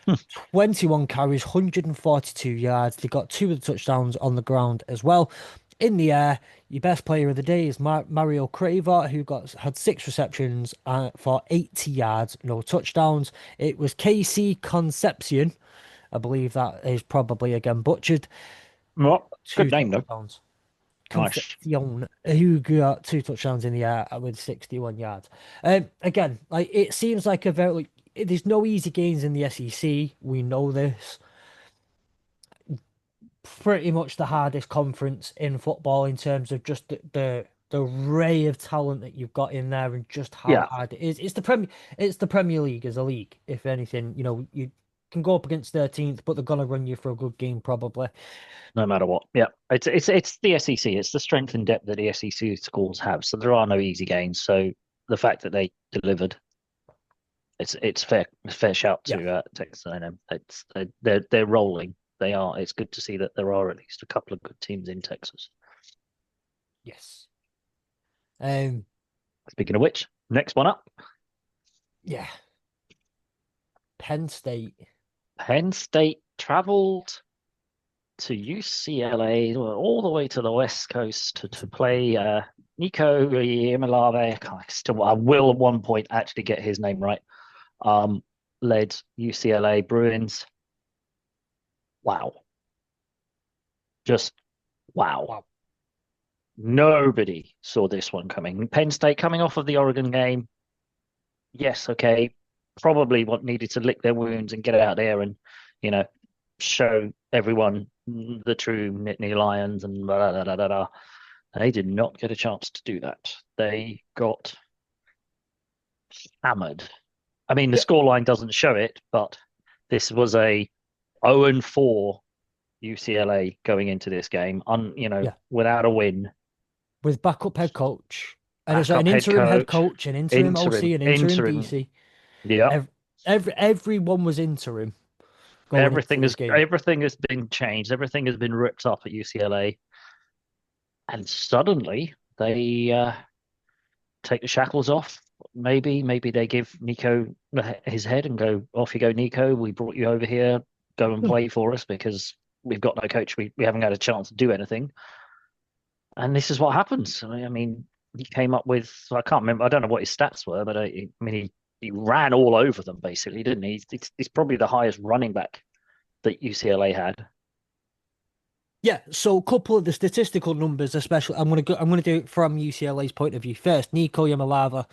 Speaker 1: second, 21 carries, 142 yards. They got two of the touchdowns on the ground as well. In the air, your best player of the day is Mario Craver, who had six receptions for 80 yards, no touchdowns. It was Casey Concepcion, I believe that is probably again butchered,
Speaker 2: Well,
Speaker 1: two
Speaker 2: good name though.
Speaker 1: touchdowns.
Speaker 2: Nice.
Speaker 1: Concepcion, who got two touchdowns in the air with 61 yards. Again, like it seems like a very there's no easy games in the SEC. We know this. Pretty much the hardest conference in football in terms of just the array of talent that you've got in there and just how
Speaker 2: Yeah,
Speaker 1: hard it is. It's the Premier League as a league, if anything. You know, you can go up against 13th, but they're gonna run you for a good game probably.
Speaker 2: no matter what. Yeah, it's the SEC. It's the strength and depth that the SEC schools have. So there are no easy games. So the fact that they delivered, it's fair shout
Speaker 1: Yeah.
Speaker 2: to Texas A&M. It's they're rolling. They are. It's good to see that there are at least a couple of good teams in Texas.
Speaker 1: Yes. Um,
Speaker 2: Speaking of which, next one up,
Speaker 1: yeah. Penn State.
Speaker 2: Penn State traveled to UCLA all the way to the West Coast to play Nico Iamaleava. I will at one point actually get his name right. Led UCLA Bruins. Wow. Just wow.
Speaker 1: Wow.
Speaker 2: Nobody saw this one coming. Penn State coming off of the Oregon game. Yes, okay. Probably what needed to lick their wounds and get out there and, you know, show everyone the true Nittany Lions and da da da da da. They did not get a chance to do that. They got hammered. I mean, the
Speaker 1: Yeah.
Speaker 2: scoreline doesn't show it, but this was a 0-4 UCLA going into this game,
Speaker 1: Yeah.
Speaker 2: without a win.
Speaker 1: With backup head coach. And it's like an
Speaker 2: Backup head
Speaker 1: interim head
Speaker 2: coach,
Speaker 1: coach, an interim OC, an interim
Speaker 2: interim.
Speaker 1: DC.
Speaker 2: Yeah,
Speaker 1: Everyone was interim going into this game.
Speaker 2: everything has been changed. Everything has been ripped up at UCLA, and suddenly they take the shackles off. Maybe they give Nico his head and go, off you go, Nico. We brought you over here. Go and play for us because we've got no coach. We haven't had a chance to do anything. And this is what happens. I mean, he came up with, I can't remember, I don't know what his stats were, but I mean, he ran all over them basically, didn't he? He's probably the highest running back that UCLA had.
Speaker 1: Yeah, so a couple of the statistical numbers, especially I'm gonna do it from UCLA's point of view first. Nico Yamalava,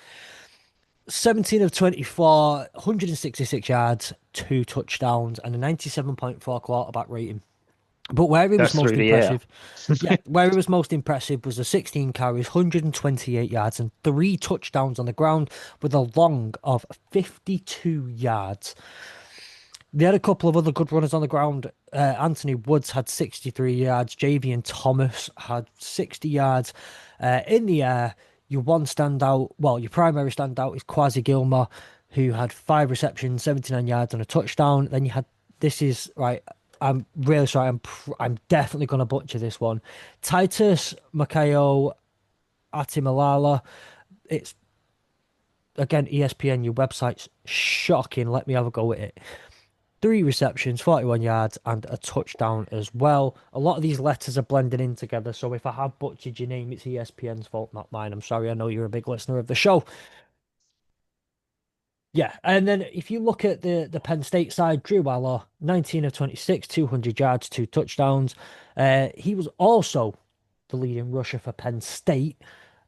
Speaker 1: 17 of 24, 166 yards, two touchdowns, and a 97.4 quarterback rating. But where he was
Speaker 2: That's
Speaker 1: most
Speaker 2: through the air.
Speaker 1: impressive, yeah, where he was most impressive was the 16 carries, 128 yards, and three touchdowns on the ground with a long of 52 yards. They had a couple of other good runners on the ground. Anthony Woods had 63 yards. Javian Thomas had 60 yards. In the air, your one standout, well, your primary standout is Quasi Gilmore, who had five receptions, 79 yards, and a touchdown. Then you had, this is right. I'm really sorry. I'm definitely going to butcher this one. Titus Makayo Atimalala. It's again ESPN. Your website's shocking. Let me have a go at it. Three receptions, 41 yards, and a touchdown as well. A lot of these letters are blending in together, so if I have butchered your name, it's ESPN's fault, not mine. I'm sorry, I know you're a big listener of the show. Yeah, and then if you look at the Penn State side, Drew Aller, 19 of 26, 200 yards, two touchdowns. He was also the leading rusher for Penn State,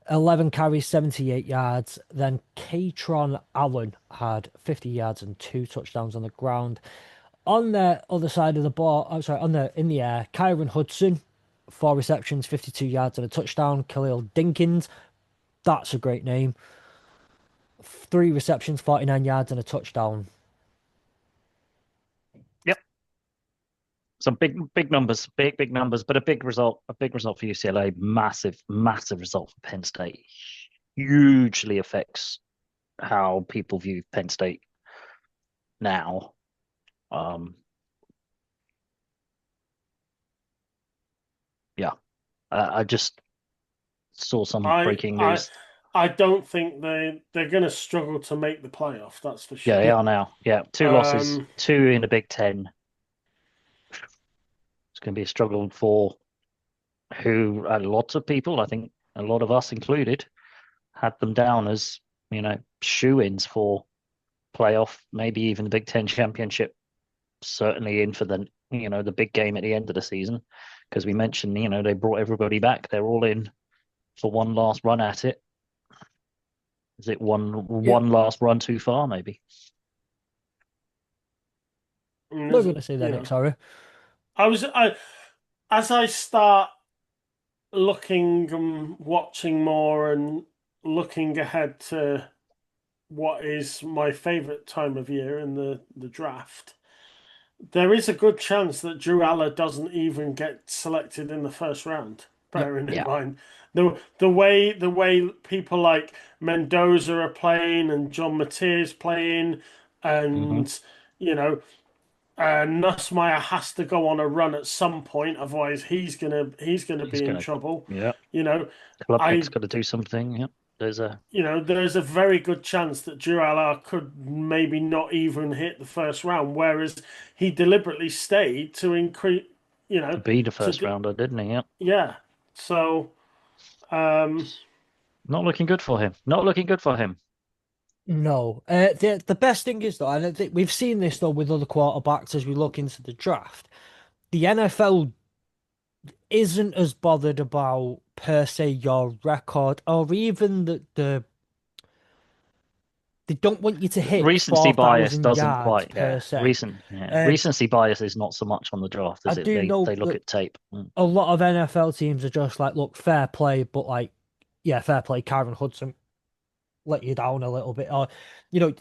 Speaker 1: 11 carries, 78 yards. Then Katron Allen had 50 yards and two touchdowns on the ground. On the other side of the ball, I'm sorry, in the air, Kyron Hudson, four receptions, 52 yards and a touchdown. Khalil Dinkins, that's a great name. Three receptions, 49 yards and a touchdown.
Speaker 2: Yep. some big numbers, big numbers, but a big result for UCLA, massive result for Penn State. Hugely affects how people view Penn State now. Um, yeah, I just saw some
Speaker 3: I
Speaker 2: breaking
Speaker 3: I
Speaker 2: news.
Speaker 3: I don't think they're going to struggle to make the playoff. That's for
Speaker 2: Yeah, they
Speaker 3: sure.
Speaker 1: Yeah,
Speaker 2: are now. Yeah, two losses,
Speaker 3: Um,
Speaker 2: two in the Big Ten. It's going to be a struggle for who lots of people, I think a lot of us included, had them down as, shoe-ins for playoff, maybe even the Big Ten championship, certainly in for the big game at the end of the season. Because we mentioned, they brought everybody back. They're all in for one last run at it. Is it
Speaker 1: yeah.
Speaker 2: one last run too far, maybe?
Speaker 3: and
Speaker 1: What are
Speaker 3: there's,
Speaker 1: you going to say
Speaker 3: you
Speaker 1: then, Nick?
Speaker 3: know,
Speaker 1: Sorry.
Speaker 3: I as I start looking and watching more and looking ahead to what is my favorite time of year in the draft, there is a good chance that Drew Aller doesn't even get selected in the first round.
Speaker 1: Yep.
Speaker 3: Bearing in
Speaker 2: Yeah.
Speaker 3: mind the way people like Mendoza are playing and John Mateer's playing,
Speaker 2: Hmm.
Speaker 3: and you know Nussmeier has to go on a run at some point, otherwise he's gonna
Speaker 2: He's
Speaker 3: be in
Speaker 2: gonna,
Speaker 3: trouble.
Speaker 2: yeah.
Speaker 3: You know,
Speaker 2: Club Nick's
Speaker 3: I
Speaker 2: got to do something. Yeah. There's a
Speaker 3: there's a very good chance that Durala could maybe not even hit the first round, whereas he deliberately stayed to increase, you
Speaker 2: to
Speaker 3: know,
Speaker 2: be the
Speaker 3: to
Speaker 2: first rounder, didn't he? Yeah.
Speaker 3: yeah. So, um,
Speaker 2: Not looking good for him. Not looking good for him.
Speaker 1: No. The best thing is though, and I think we've seen this though with other quarterbacks as we look into the draft. The NFL isn't as bothered about per se your record or even the they don't want you to hit
Speaker 2: Recency bias
Speaker 1: 4,000
Speaker 2: doesn't
Speaker 1: yards
Speaker 2: quite,
Speaker 1: per
Speaker 2: yeah.
Speaker 1: se. Um,
Speaker 2: Recency bias is not so much on the draft,
Speaker 1: I
Speaker 2: is it?
Speaker 1: do
Speaker 2: They
Speaker 1: know
Speaker 2: look
Speaker 1: that
Speaker 2: at tape. Mm.
Speaker 1: a lot of NFL teams are just like, look, fair play, but like, yeah, fair play, Kyron Hudson let you down a little bit, or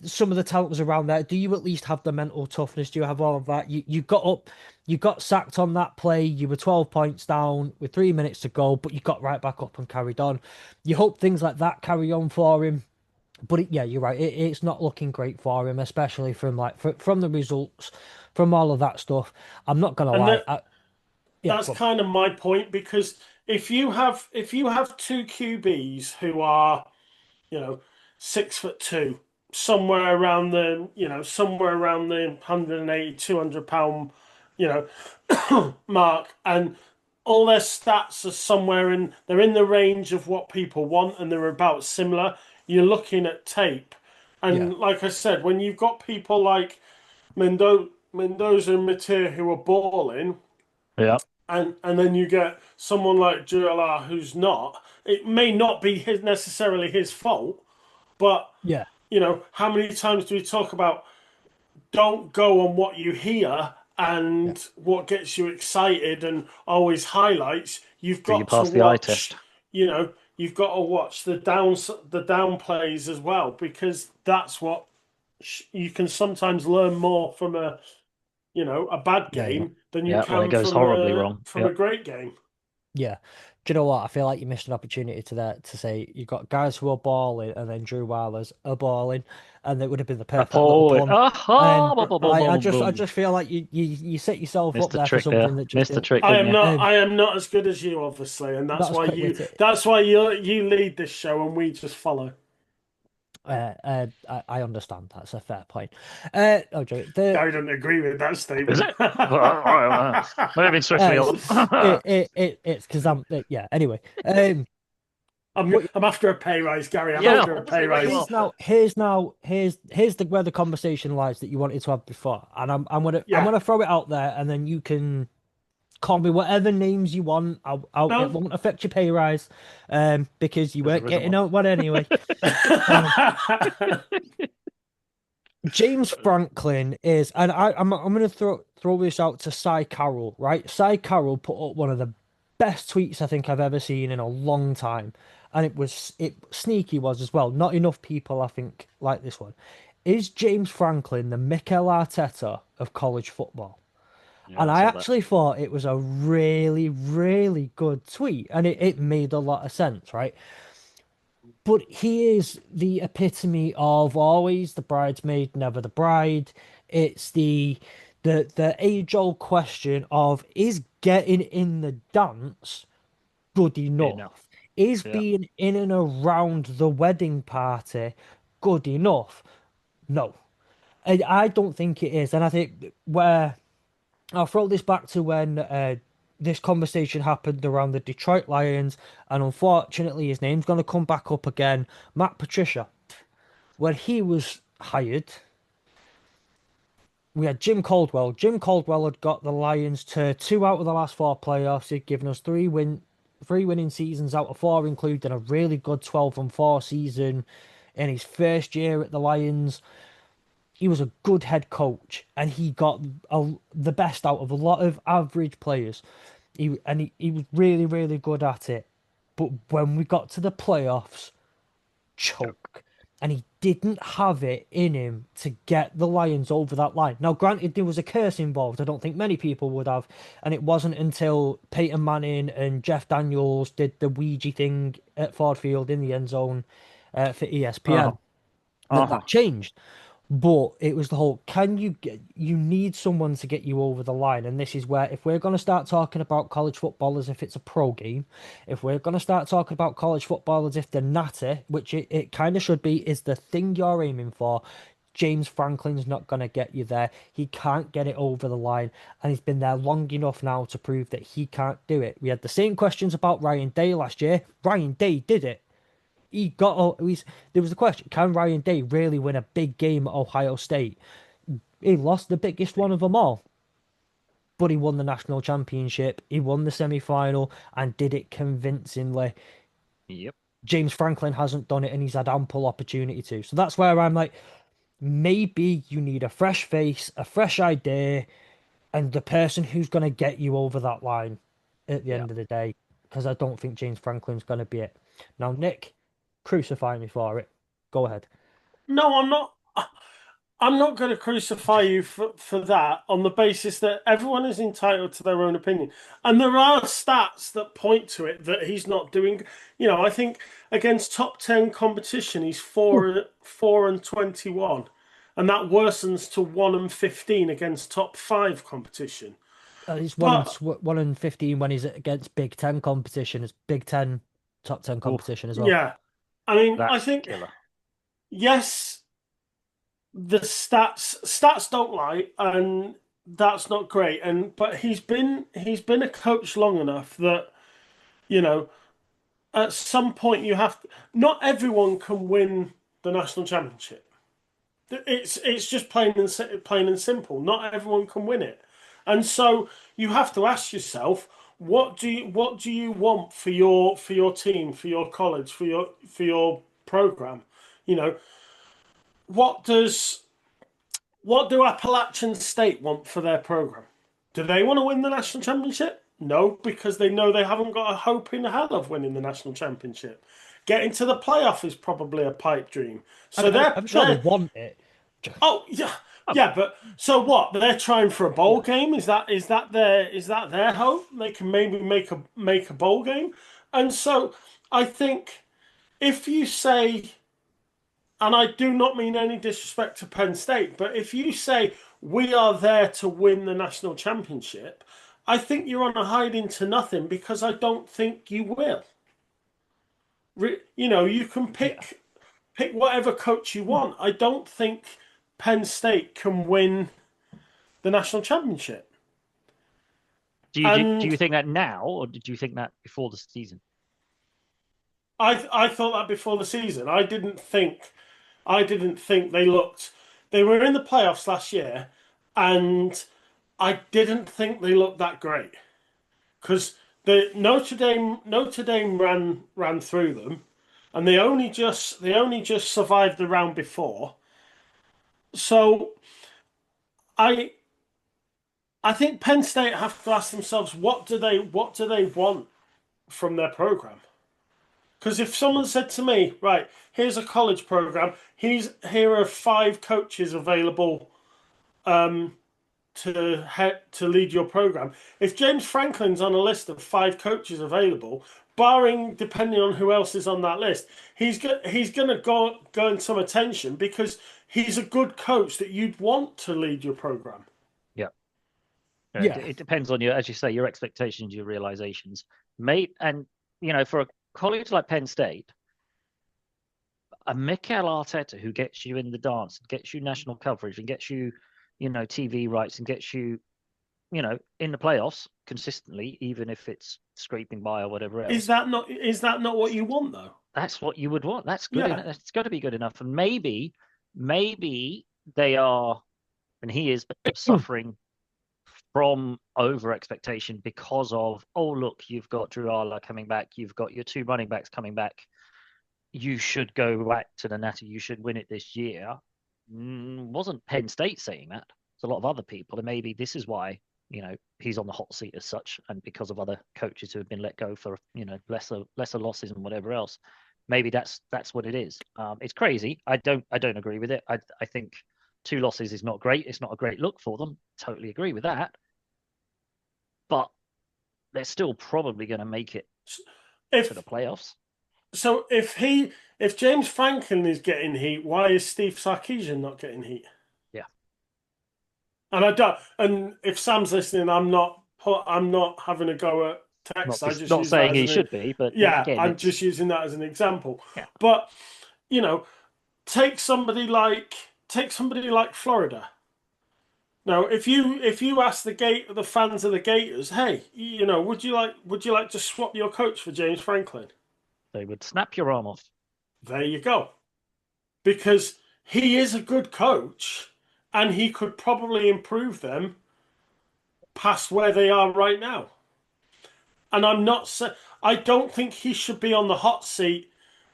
Speaker 1: some of the talent was around there. Do you at least have the mental toughness? Do you have all of that? You got up, you got sacked on that play. You were 12 points down with 3 minutes to go, but you got right back up and carried on. You hope things like that carry on for him. But yeah, you're right. It's not looking great for him, especially from from the results, from all of that stuff. I'm not gonna
Speaker 3: and
Speaker 1: lie.
Speaker 3: that
Speaker 1: Yeah,
Speaker 3: that's
Speaker 1: go on.
Speaker 3: kind of my point, because if you have two QBs who are, you know 6'2", somewhere around the 180, 200 pound, you know mark, and all their stats are they're in the range of what people want, and they're about similar. You're looking at tape,
Speaker 1: Yeah,
Speaker 3: and like I said, when you've got people like Mendoza and Mateer who are balling,
Speaker 2: Yeah.
Speaker 3: and then you get someone like JLR who's not. It may not be necessarily his fault, but
Speaker 1: yeah,
Speaker 3: how many times do we talk about don't go on what you hear
Speaker 1: yeah,
Speaker 3: and what gets you excited and always highlights? You've
Speaker 2: Do you
Speaker 3: got to
Speaker 2: pass the eye test?
Speaker 3: watch, you've got to watch the down plays as well, because that's what you can sometimes learn more from a bad
Speaker 1: yeah, yeah.
Speaker 3: game than you
Speaker 2: Yeah, when it
Speaker 3: can
Speaker 2: goes
Speaker 3: from
Speaker 2: horribly
Speaker 3: a
Speaker 2: wrong.
Speaker 3: from
Speaker 2: Yeah.
Speaker 3: a great game.
Speaker 1: Yeah. Do you know what? I feel like you missed an opportunity to say you got guys who are balling and then Drew Wilder's are balling, and it would have been the perfect little
Speaker 2: Appalling.
Speaker 1: pun.
Speaker 2: Aha!
Speaker 1: And
Speaker 2: Boom, boom, boom,
Speaker 1: I
Speaker 2: boom,
Speaker 1: just I
Speaker 2: boom.
Speaker 1: just feel like you set yourself up
Speaker 2: Missed the
Speaker 1: there for
Speaker 2: trick
Speaker 1: something
Speaker 2: there.
Speaker 1: that just
Speaker 2: Missed the
Speaker 1: didn't
Speaker 2: trick,
Speaker 3: I
Speaker 2: didn't
Speaker 3: am
Speaker 2: you?
Speaker 3: not.
Speaker 1: um
Speaker 3: I am not as good as you, obviously, and
Speaker 1: not
Speaker 3: that's
Speaker 1: as
Speaker 3: why
Speaker 1: quick
Speaker 3: you.
Speaker 1: witted.
Speaker 3: That's why you lead this show, and we just follow.
Speaker 1: I understand. That's a fair point. No, joke.
Speaker 3: I don't agree with that
Speaker 2: Is
Speaker 3: statement.
Speaker 2: it? Moving swiftly
Speaker 1: It's
Speaker 2: on.
Speaker 1: it's because yeah. Anyway,
Speaker 3: I'm
Speaker 1: but
Speaker 3: I'm after a pay rise, Gary. I'm
Speaker 2: Yeah,
Speaker 1: so
Speaker 3: after a
Speaker 2: obviously,
Speaker 3: pay
Speaker 2: well, you
Speaker 3: rise.
Speaker 2: are.
Speaker 1: here's the where the conversation lies that you wanted to have before, and I'm
Speaker 3: Yeah.
Speaker 1: gonna throw it out there, and then you can call me whatever names you want. It
Speaker 3: No.
Speaker 1: won't affect your pay rise, because you
Speaker 2: Because
Speaker 1: weren't
Speaker 2: there isn't
Speaker 1: getting
Speaker 2: one.
Speaker 1: out one anyway. Um, James Franklin is, and I'm gonna throw this out to Cy Carroll, right? Cy Carroll put up one of the best tweets I think I've ever seen in a long time, and it sneaky was as well. Not enough people I think like this one. Is James Franklin the Mikel Arteta of college football? And
Speaker 2: I
Speaker 1: I
Speaker 2: saw that.
Speaker 1: actually thought it was a really, really good tweet, and it made a lot of sense, right? But he is the epitome of always the bridesmaid, never the bride. It's the age-old question of, is getting in the dance good
Speaker 2: Enough.
Speaker 1: enough? Is
Speaker 2: Yeah.
Speaker 1: being in and around the wedding party good enough? No. I don't think it is. And I think where I'll throw this back to when this conversation happened around the Detroit Lions, and unfortunately, his name's going to come back up again. Matt Patricia. When he was hired, we had Jim Caldwell. Jim Caldwell had got the Lions to 2 out of the last 4 playoffs. He'd given us three winning seasons out of 4, including a really good 12-4 season in his first year at the Lions. He was a good head coach, and he got the best out of a lot of average players. He was really, really good at it. But when we got to the playoffs, choke. And he didn't have it in him to get the Lions over that line. Now, granted, there was a curse involved. I don't think many people would have. And it wasn't until Peyton Manning and Jeff Daniels did the Ouija thing at Ford Field in the end zone for
Speaker 2: Uh-huh.
Speaker 1: ESPN that
Speaker 2: Uh-huh.
Speaker 1: that changed. But it was the whole, you need someone to get you over the line. And this is where, if we're going to start talking about college football as if it's a pro game, if we're going to start talking about college football as if the natter, which it kind of should be, is the thing you're aiming for, James Franklin's not going to get you there. He can't get it over the line. And he's been there long enough now to prove that he can't do it. We had the same questions about Ryan Day last year. Ryan Day did it. There was the question, can Ryan Day really win a big game at Ohio State? He lost the biggest one of them all, but he won the national championship, he won the semi-final, and did it convincingly.
Speaker 2: Yep.
Speaker 1: James Franklin hasn't done it, and he's had ample opportunity to. So that's where I'm like, maybe you need a fresh face, a fresh idea, and the person who's going to get you over that line at the
Speaker 2: Yeah.
Speaker 1: end of the day, because I don't think James Franklin's going to be it. Now, Nick, crucify me for it. Go ahead.
Speaker 3: No, I'm not. I'm not going to crucify you for that on the basis that everyone is entitled to their own opinion. And there are stats that point to it that he's not doing. I think against top 10 competition, he's 4-21. And that worsens to 1-15 against top 5 competition.
Speaker 1: He's
Speaker 3: But
Speaker 1: 1-15 when he's against Big Ten competition. It's Big Ten top 10
Speaker 2: Oof,
Speaker 1: competition as well.
Speaker 3: yeah, I mean, I
Speaker 2: that's
Speaker 3: think,
Speaker 2: killer.
Speaker 3: yes, the stats don't lie, and that's not great. But he's been a coach long enough that, you know, at some point you have to, not everyone can win the national championship. It's just plain and simple. Not everyone can win it, and so you have to ask yourself, what do you want for your team, for your college, for your program? You know, what does what do Appalachian State want for their program? Do they want to win the national championship? No, because they know they haven't got a hope in hell of winning the national championship. Getting to the playoff is probably a pipe dream. So
Speaker 1: I'm sure they want it.
Speaker 3: oh yeah,
Speaker 2: Oh,
Speaker 3: yeah, but so what? They're trying for a bowl game. Is that their hope? They can maybe make a bowl game. And so I think if you say, and I do not mean any disrespect to Penn State, but if you say we are there to win the national championship, I think you're on a hiding to nothing because I don't think you will. You can pick whatever coach you want. I don't think Penn State can win the national championship.
Speaker 2: do you
Speaker 3: And
Speaker 2: think that now, or did you think that before the season?
Speaker 3: I thought that before the season. I didn't think they were in the playoffs last year, and I didn't think they looked that great because the Notre Dame ran through them, and they only just survived the round before. So I I think Penn State have to ask themselves what do they want from their program? Because if someone said to me, right, here's a college program, here are 5 coaches available to lead your program. If James Franklin's on a list of 5 coaches available, barring depending on who else is on that list, he's going to go in some attention because he's a good coach that you'd want to lead your program.
Speaker 2: Yeah.
Speaker 1: Yeah.
Speaker 2: It depends on as you say, your expectations, your realizations. And for a college like Penn State, a Mikel Arteta who gets you in the dance, gets you national coverage, and gets you, TV rights, and gets you, in the playoffs consistently, even if it's scraping by or whatever else.
Speaker 3: Is that not what you want though?
Speaker 2: That's what you would want. That's good.
Speaker 3: Yeah.
Speaker 2: It's got to be good enough. And maybe they are, and he is suffering from over expectation because of, oh look, you've got Drew Arla coming back, you've got your 2 running backs coming back. You should go back to the Natty. You should win it this year. Wasn't Penn State saying that? It's a lot of other people, and maybe this is why he's on the hot seat as such, and because of other coaches who have been let go for lesser losses and whatever else. Maybe that's what it is. It's crazy. I don't agree with it. I think 2 losses is not great. It's not a great look for them. Totally agree with that. But they're still probably going to make it to the playoffs.
Speaker 3: So if James Franklin is getting heat, why is Steve Sarkisian not getting heat?
Speaker 2: Yeah.
Speaker 3: And I don't. And if Sam's listening, I'm not having a go at Tex. I just
Speaker 2: not saying he should be, but
Speaker 3: yeah,
Speaker 2: again,
Speaker 3: I'm just using that as an example.
Speaker 2: Yeah.
Speaker 3: But take somebody like Florida. Now, if you ask the fans of the Gators, hey, would you like to swap your coach for James Franklin?
Speaker 2: They would snap your arm off.
Speaker 3: There you go. Because he is a good coach and he could probably improve them past where they are right now. And I don't think he should be on the hot seat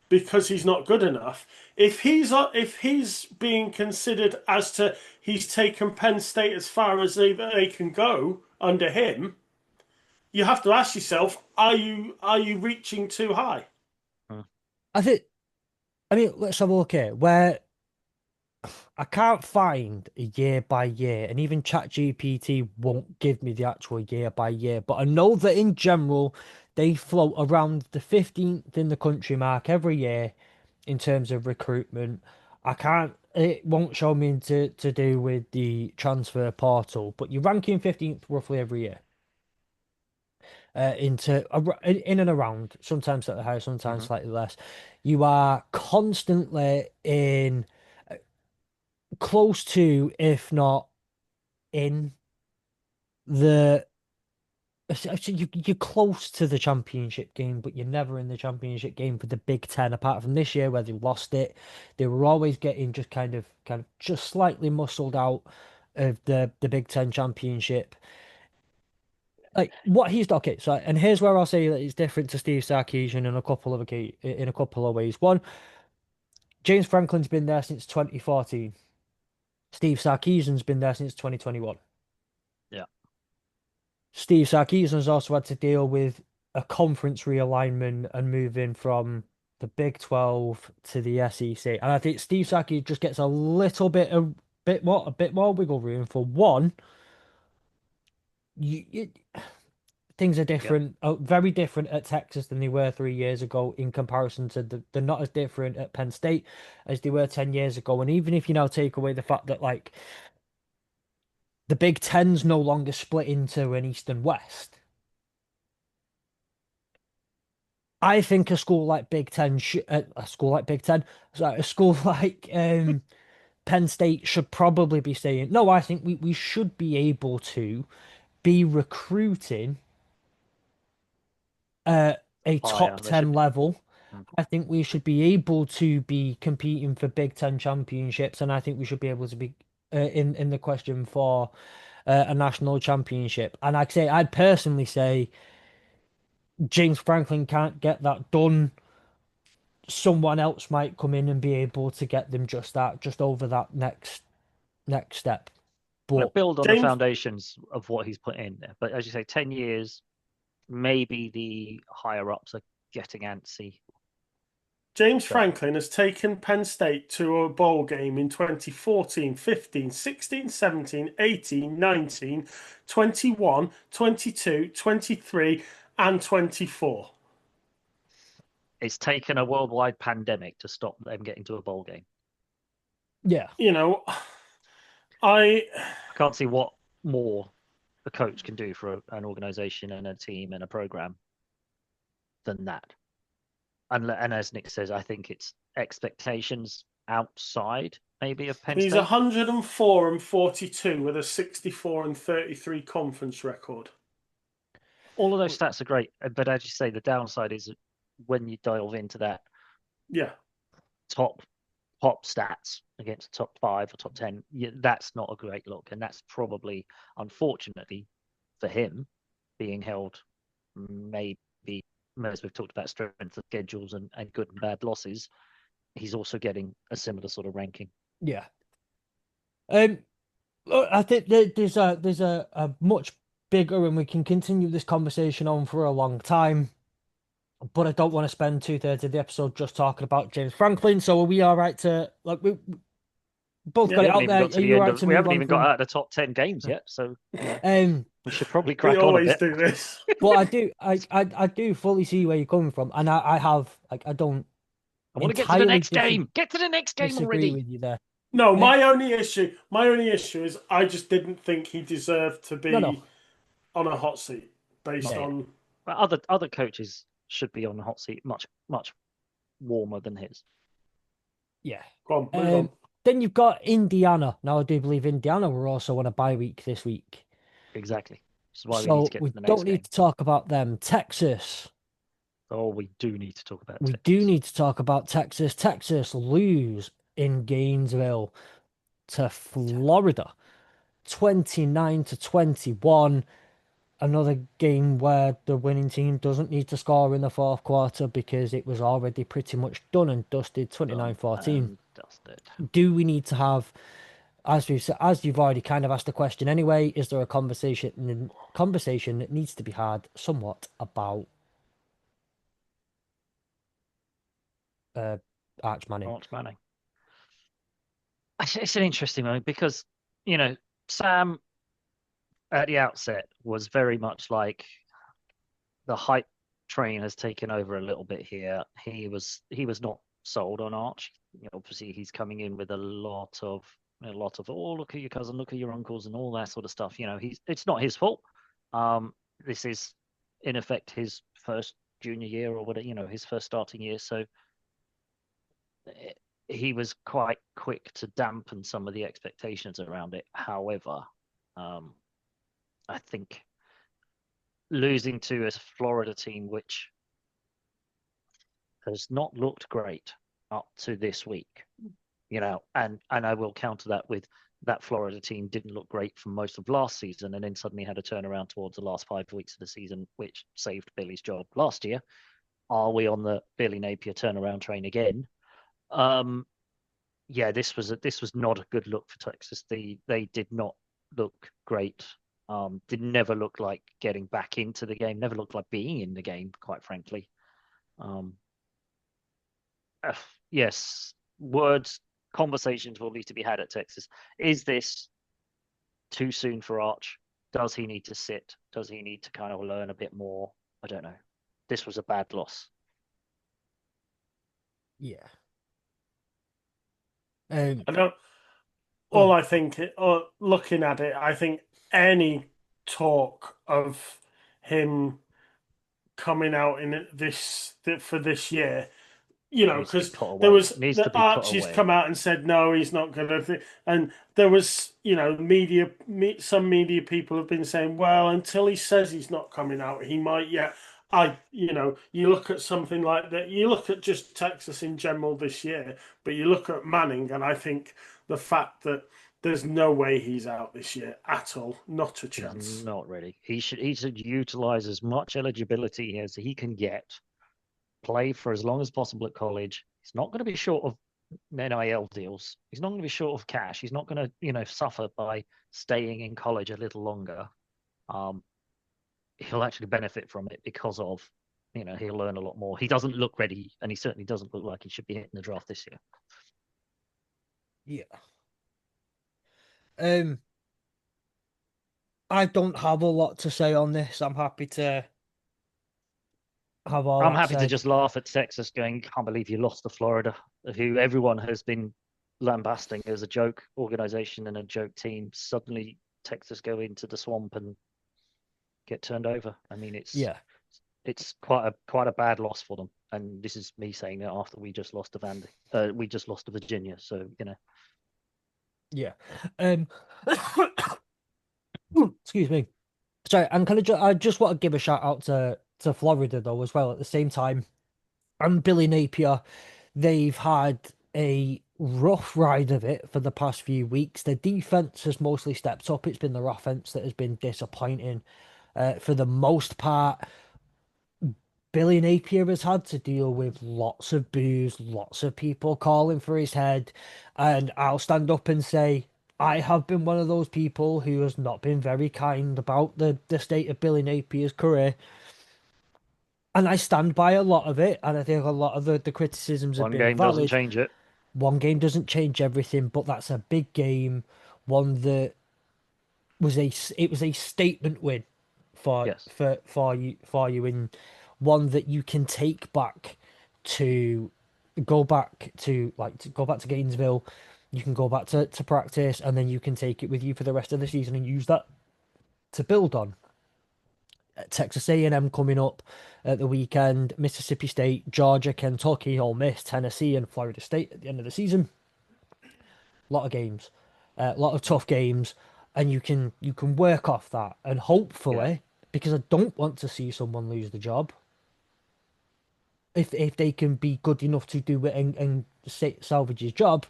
Speaker 3: because he's not good enough. If he's being considered as to he's taken Penn State as far as they can go under him, you have to ask yourself, are you reaching too high?
Speaker 1: Let's have a look here. Where I can't find a year by year, and even ChatGPT won't give me the actual year by year. But I know that in general, they float around the 15th in the country mark every year in terms of recruitment. It won't show me to do with the transfer portal, but you're ranking 15th roughly every year. In and around, sometimes slightly higher, sometimes slightly less. You are constantly in close to, if not in the. You're close to the championship game, but you're never in the championship game for the Big Ten. Apart from this year where they lost it, they were always getting just kind of just slightly muscled out of the Big Ten championship. Like what he's okay, so and here's where I'll say that it's different to Steve Sarkisian in a couple of ways. One, James Franklin's been there since 2014. Steve Sarkisian's been there since 2021.
Speaker 2: Yeah.
Speaker 1: Steve Sarkisian's also had to deal with a conference realignment and moving from the Big 12 to the SEC. And I think Steve Sarkisian just gets a bit more wiggle room for one. Things are different, very different at Texas than they were 3 years ago in comparison to they're not as different at Penn State as they were 10 years ago. And even if you now take away the fact that like the Big Ten's no longer split into an East and West, I think a school like Big Ten, a school like Penn State should probably be saying, no, I think we should be able to be recruiting a top 10 level. I think we should be able to be competing for Big Ten championships, and I think we should be able to be in the question for a national championship. And I'd personally say James Franklin can't get that done. Someone else might come in and be able to get them just over that next step.
Speaker 2: But build on the foundations of what he's put in there. But as you say, 10 years, maybe the higher ups are getting antsy.
Speaker 3: James
Speaker 2: Go on.
Speaker 3: Franklin has taken Penn State to a bowl game in 2014, 15, 16, 17, 18, 19, 21, 22, 23, and 24.
Speaker 2: It's taken a worldwide pandemic to stop them getting to a bowl game.
Speaker 1: Yeah.
Speaker 3: You know, I
Speaker 2: I can't see what more a coach can do for an organization and a team and a program than that. And as Nick says, I think it's expectations outside maybe of Penn
Speaker 3: he's
Speaker 2: State.
Speaker 3: 104 and 42 with a 64 and 33 conference record.
Speaker 2: All of those stats are great, but as you say, the downside is when you delve into that
Speaker 3: Yeah.
Speaker 2: top stats against top 5 or top 10, that's not a great look, and that's probably, unfortunately for him, being held maybe, as we've talked about strength of schedules and good and bad losses, he's also getting a similar sort of ranking.
Speaker 1: Yeah. Look, I think there's a much bigger, and we can continue this conversation on for a long time. But I don't want to spend 2/3 of the episode just talking about James Franklin. So are we all right to we both
Speaker 3: Yeah.
Speaker 1: got
Speaker 2: We
Speaker 1: it
Speaker 2: haven't
Speaker 1: out
Speaker 2: even
Speaker 1: there?
Speaker 2: got to
Speaker 1: Are
Speaker 2: the
Speaker 1: you all
Speaker 2: end
Speaker 1: right
Speaker 2: of.
Speaker 1: to
Speaker 2: We
Speaker 1: move
Speaker 2: haven't
Speaker 1: on
Speaker 2: even got
Speaker 1: from?
Speaker 2: out of the top 10 games yet, so we should probably
Speaker 3: We
Speaker 2: crack on a
Speaker 3: always
Speaker 2: bit.
Speaker 3: do this.
Speaker 1: But I do fully see where you're coming from, and I have I don't
Speaker 2: I want to get to the
Speaker 1: entirely
Speaker 2: next game. Get to the next game
Speaker 1: disagree
Speaker 2: already.
Speaker 1: with you there.
Speaker 3: No, my only issue is I just didn't think he deserved to
Speaker 1: No.
Speaker 3: be on a hot seat based
Speaker 1: No.
Speaker 3: on.
Speaker 2: But other coaches should be on the hot seat much warmer than his.
Speaker 1: Yeah.
Speaker 3: Go on, move on.
Speaker 1: Then you've got Indiana. Now I do believe Indiana were also on a bye week this week.
Speaker 2: Exactly. This is why we need
Speaker 1: So
Speaker 2: to get
Speaker 1: we
Speaker 2: to the next
Speaker 1: don't
Speaker 2: game.
Speaker 1: need to talk about them. Texas.
Speaker 2: Oh, we do need to talk about
Speaker 1: We
Speaker 2: Texas.
Speaker 1: do need to talk about Texas. Texas lose in Gainesville to Florida, 29-21. Another game where the winning team doesn't need to score in the fourth quarter because it was already pretty much done and dusted, 29-14.
Speaker 2: And dusted.
Speaker 1: Do we need to have, as we've said, as you've already kind of asked the question anyway, is there a conversation that needs to be had somewhat about Arch Manning?
Speaker 2: Arch Manning. It's an interesting one because, Sam at the outset was very much like the hype train has taken over a little bit here. He was not sold on Arch. Obviously he's coming in with a lot of oh, look at your cousin, look at your uncles and all that sort of stuff. It's not his fault. This is in effect his first junior year or whatever, his first starting year. So he was quite quick to dampen some of the expectations around it. However, I think losing to a Florida team which has not looked great up to this week, and I will counter that with that Florida team didn't look great for most of last season and then suddenly had a turnaround towards the last 5 weeks of the season, which saved Billy's job last year. Are we on the Billy Napier turnaround train again? Yeah, this was not a good look for Texas. They did not look great. Did never look like getting back into the game. Never looked like being in the game, quite frankly. Yes, conversations will need to be had at Texas. Is this too soon for Arch? Does he need to sit? Does he need to kind of learn a bit more? I don't know. This was a bad loss.
Speaker 1: Yeah.
Speaker 3: I don't. All I think, looking at it, I think any talk of him coming out in for this year, because there was the Archie's come out and said no, he's not going to, and there was, some media people have been saying, well, until he says he's not coming out, he might yet. You look at something like that, you look at just Texas in general this year, but you look at Manning, and I think the fact that there's no way he's out this year at all, not a chance.
Speaker 2: Not really. He should utilize as much eligibility as he can get, play for as long as possible at college. He's not going to be short of NIL deals. He's not going to be short of cash. He's not going to, suffer by staying in college a little longer. He'll actually benefit from it because of he'll learn a lot more. He doesn't look ready, and he certainly doesn't look like he should be hitting the draft this year.
Speaker 1: Yeah. I don't have a lot to say on this. I'm happy to have all
Speaker 2: I'm
Speaker 1: that
Speaker 2: happy to
Speaker 1: said.
Speaker 2: just laugh at Texas going, can't believe you lost to Florida, who everyone has been lambasting as a joke organization and a joke team. Suddenly, Texas go into the swamp and get turned over. I mean,
Speaker 1: Yeah.
Speaker 2: it's quite a bad loss for them. And this is me saying that after we just lost to Vandy. We just lost to Virginia. So,
Speaker 1: Yeah. Excuse me. Sorry, and I just want to give a shout out to Florida though as well at the same time. And Billy Napier, they've had a rough ride of it for the past few weeks. The defense has mostly stepped up. It's been their offense that has been disappointing. For the most part, Billy Napier has had to deal with lots of boos, lots of people calling for his head. And I'll stand up and say, I have been one of those people who has not been very kind about the state of Billy Napier's career. And I stand by a lot of it. And I think a lot of the criticisms have
Speaker 2: one
Speaker 1: been
Speaker 2: game doesn't
Speaker 1: valid.
Speaker 2: change it.
Speaker 1: One game doesn't change everything, but that's a big game. One that it was a statement win for
Speaker 2: Yes.
Speaker 1: you in one that you can take back to go back to Gainesville. You can go back to practice, and then you can take it with you for the rest of the season and use that to build on. Texas A&M coming up at the weekend, Mississippi State, Georgia, Kentucky, Ole Miss, Tennessee, and Florida State at the end of the season. A lot of games, a lot of tough games, and you can work off that, and
Speaker 2: Yeah.
Speaker 1: hopefully, because I don't want to see someone lose the job. If they can be good enough to do it and salvage his job,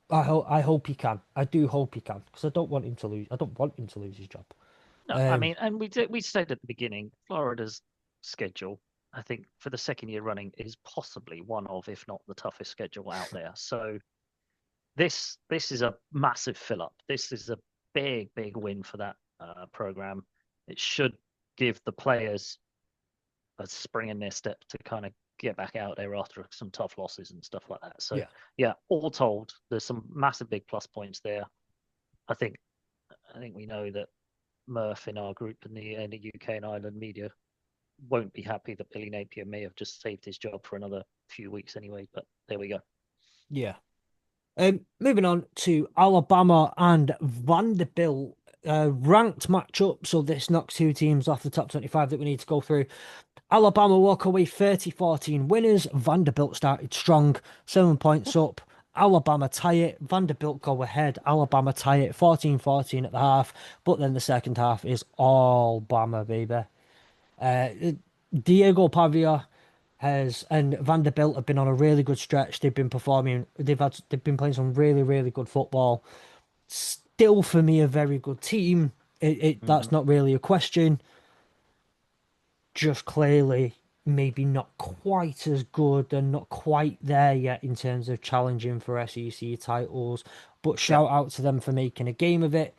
Speaker 1: I hope he can. I do hope he can because I don't want him to lose. I don't want him to lose his job.
Speaker 2: No, I
Speaker 1: Um,
Speaker 2: mean, and we said at the beginning, Florida's schedule, I think, for the second year running, is possibly one of, if not the toughest schedule out there. So this is a massive fill up. This is a big win for that program. It should give the players a spring in their step to kind of get back out there after some tough losses and stuff like that. So
Speaker 1: yeah,
Speaker 2: all told, there's some massive big plus points there. I think we know that Murph in our group and the UK and Ireland media won't be happy that Billy Napier may have just saved his job for another few weeks anyway. But there we go.
Speaker 1: yeah. Moving on to Alabama and Vanderbilt, ranked matchup. So this knocks two teams off the top 25 that we need to go through. Alabama walk away 30-14 winners. Vanderbilt started strong, 7 points up. Alabama tie it. Vanderbilt go ahead. Alabama tie it 14-14 at the half. But then the second half is all Bama, baby. Diego Pavia and Vanderbilt have been on a really good stretch. They've been performing. They've been playing some really good football. Still, for me, a very good team. That's not really a question. Just clearly, maybe not quite as good and not quite there yet in terms of challenging for SEC titles. But
Speaker 2: Yeah,
Speaker 1: shout out to them for making a game of it.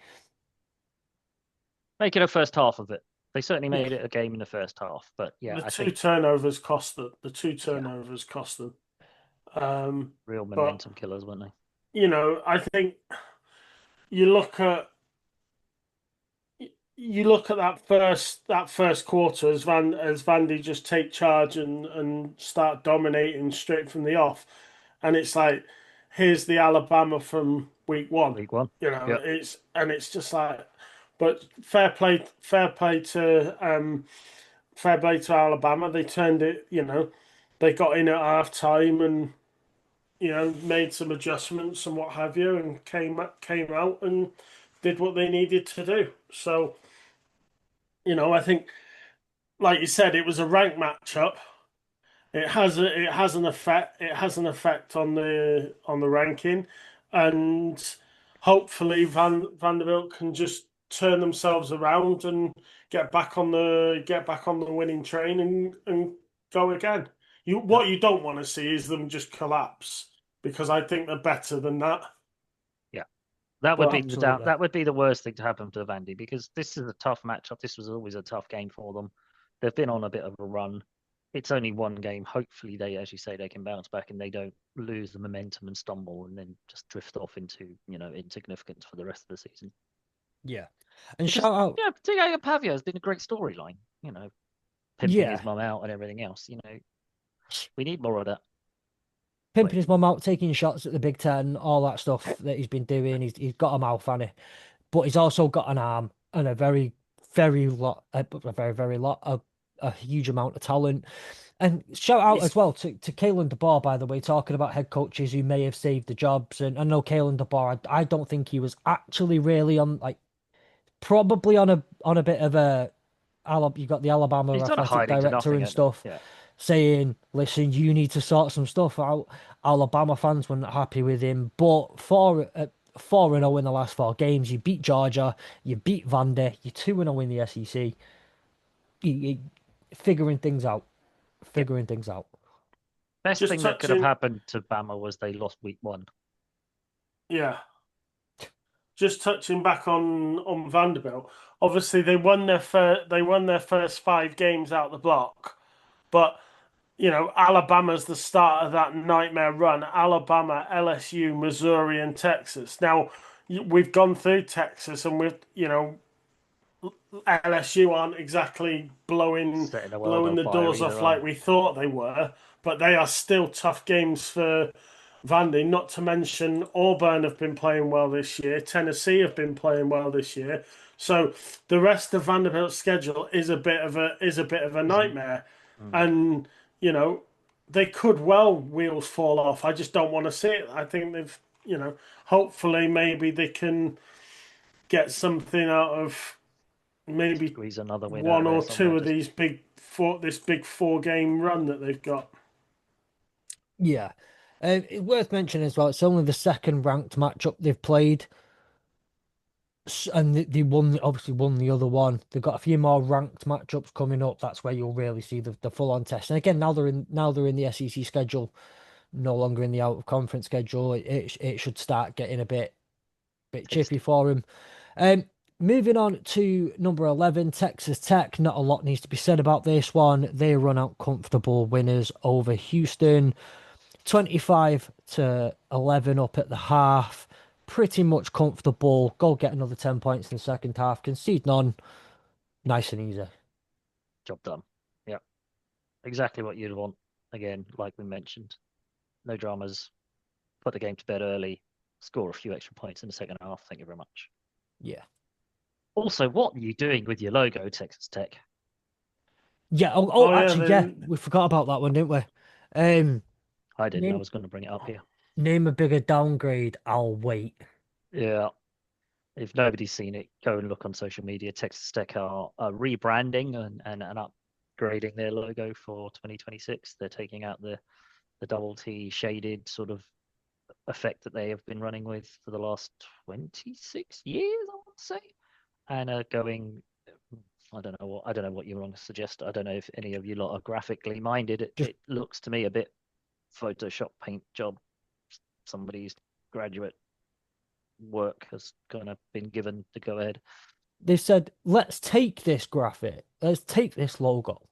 Speaker 2: make it a first half of it. They certainly
Speaker 3: Yeah.
Speaker 2: made it a game in the first half. But yeah,
Speaker 3: The
Speaker 2: I
Speaker 3: two
Speaker 2: think
Speaker 3: turnovers cost them. The two
Speaker 2: yeah,
Speaker 3: turnovers cost them.
Speaker 2: real
Speaker 3: But
Speaker 2: momentum killers, weren't they?
Speaker 3: I think you look at that first quarter as Vandy just take charge and start dominating straight from the off, and it's like here's the Alabama from week one.
Speaker 2: Week one. Yeah.
Speaker 3: It's just like, but fair play to Alabama. They turned it. They got in at half time and made some adjustments and what have you, and came out and did what they needed to do. So, I think, like you said, it was a ranked matchup. It has an effect. It has an effect on the ranking, and hopefully Vanderbilt can just turn themselves around and get back on the winning train and go again. What you don't want to see is them just collapse, because I think they're better than that.
Speaker 2: Yeah. That would
Speaker 3: But
Speaker 2: be
Speaker 1: Absolutely.
Speaker 2: that would be the worst thing to happen to Vandy, because this is a tough matchup. This was always a tough game for them. they've been on a bit of a run. It's only one game. Hopefully, they, as you say, they can bounce back and they don't lose the momentum and stumble and then just drift off into insignificance for the rest of the season.
Speaker 1: Yeah. And
Speaker 2: Because
Speaker 1: shout out,
Speaker 2: Diego Pavia has been a great storyline. Pimping
Speaker 1: yeah,
Speaker 2: his mum out and everything else. We need more of that.
Speaker 1: pimping his mum out, taking shots at the Big Ten, all that stuff that he's been doing. He's got a mouth on it, but he's also got an arm and a very, very lot, a very, very lot, a huge amount of talent. And shout out as
Speaker 3: He's
Speaker 1: well to Kalen DeBoer, by the way, talking about head coaches who may have saved the jobs. And I know Kalen DeBoer, I don't think he was actually really on, like, probably on a bit of a you got the Alabama
Speaker 2: He's done a
Speaker 1: athletic
Speaker 2: hiding to
Speaker 1: director
Speaker 2: nothing,
Speaker 1: and
Speaker 2: hasn't
Speaker 1: stuff
Speaker 2: he? Yeah.
Speaker 1: saying, "Listen, you need to sort some stuff out." Alabama fans weren't happy with him, but 4-0 in the last 4 games. You beat Georgia, you beat Vandy, you're 2-0 in the SEC. You figuring things out,
Speaker 2: Yeah.
Speaker 1: figuring things out.
Speaker 2: Best
Speaker 3: just
Speaker 2: thing that could have
Speaker 3: touching,
Speaker 2: happened to Bama was they lost week 1.
Speaker 3: yeah. Just touching back on Vanderbilt. Obviously, they won their first 5 games out the block, but Alabama's the start of that nightmare run. Alabama, LSU, Missouri, and Texas. Now, we've gone through Texas, and LSU aren't exactly blowing
Speaker 2: Setting the world
Speaker 3: blowing
Speaker 2: on
Speaker 3: the
Speaker 2: fire
Speaker 3: doors
Speaker 2: either,
Speaker 3: off
Speaker 2: are
Speaker 3: like
Speaker 2: they?
Speaker 3: we thought they were, but they are still tough games for Vandy. Not to mention Auburn have been playing well this year. Tennessee have been playing well this year. So the rest of Vanderbilt's schedule is a bit of a
Speaker 2: Isn't
Speaker 3: nightmare,
Speaker 2: mm.
Speaker 3: and you know they could well wheels fall off. I just don't want to see it. I think hopefully maybe they can get something out of maybe
Speaker 2: Squeeze another win out
Speaker 3: one
Speaker 2: of there
Speaker 3: or
Speaker 2: somewhere.
Speaker 3: two of
Speaker 2: Just
Speaker 3: these this big 4 game run that they've got.
Speaker 1: Yeah. It's worth mentioning as well, it's only the second ranked matchup they've played. And they obviously won the other one. They've got a few more ranked matchups coming up. That's where you'll really see the full on test. And again, now they're in the SEC schedule, no longer in the out of conference schedule. It should start getting a bit chippy
Speaker 2: tasty.
Speaker 1: for them. Moving on to number 11, Texas Tech. Not a lot needs to be said about this one. They run out comfortable winners over Houston. 25-11 up at the half. Pretty much comfortable. Go get another 10 points in the second half. Concede none. Nice and easy.
Speaker 2: Job done. Yeah. Exactly what you'd want. Again, like we mentioned. No dramas. Put the game to bed early. Score a few extra points in the second half. Thank you very much.
Speaker 1: Yeah.
Speaker 2: Also, what are you doing with your logo, Texas Tech?
Speaker 1: Yeah.
Speaker 3: Oh yeah,
Speaker 1: Actually, yeah. We forgot about that one, didn't we?
Speaker 2: I didn't. I
Speaker 1: Name,
Speaker 2: was going to bring it up here.
Speaker 1: name a bigger downgrade. I'll wait.
Speaker 2: Yeah. If nobody's seen it, go and look on social media. Texas Tech are rebranding and upgrading their logo for 2026. They're taking out the double T shaded sort of effect that they have been running with for the last 26 years, I want to say, and are going. I don't know what you want to suggest. I don't know if any of you lot are graphically minded.
Speaker 1: Just
Speaker 2: It looks to me a bit Photoshop paint job. Somebody's graduate work has kind of been given to go ahead.
Speaker 1: they said, let's take this graphic. Let's take this logo.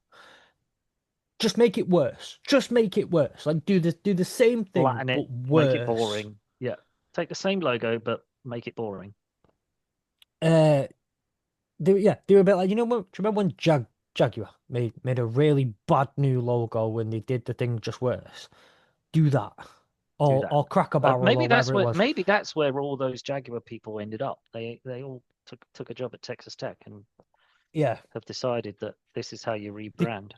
Speaker 1: Just make it worse. Just make it worse. Like do the same thing
Speaker 2: Flatten it,
Speaker 1: but
Speaker 2: make it
Speaker 1: worse.
Speaker 2: boring. Yeah, take the same logo but make it boring.
Speaker 1: Uh, they were a bit like, do you remember when Jaguar made a really bad new logo when they did the thing just worse? Do that.
Speaker 2: Do
Speaker 1: Or
Speaker 2: that.
Speaker 1: or Cracker Barrel or whatever it was.
Speaker 2: Maybe that's where all those Jaguar people ended up. They all took a job at Texas Tech and
Speaker 1: Yeah.
Speaker 2: have decided that this is how you
Speaker 1: They
Speaker 2: rebrand.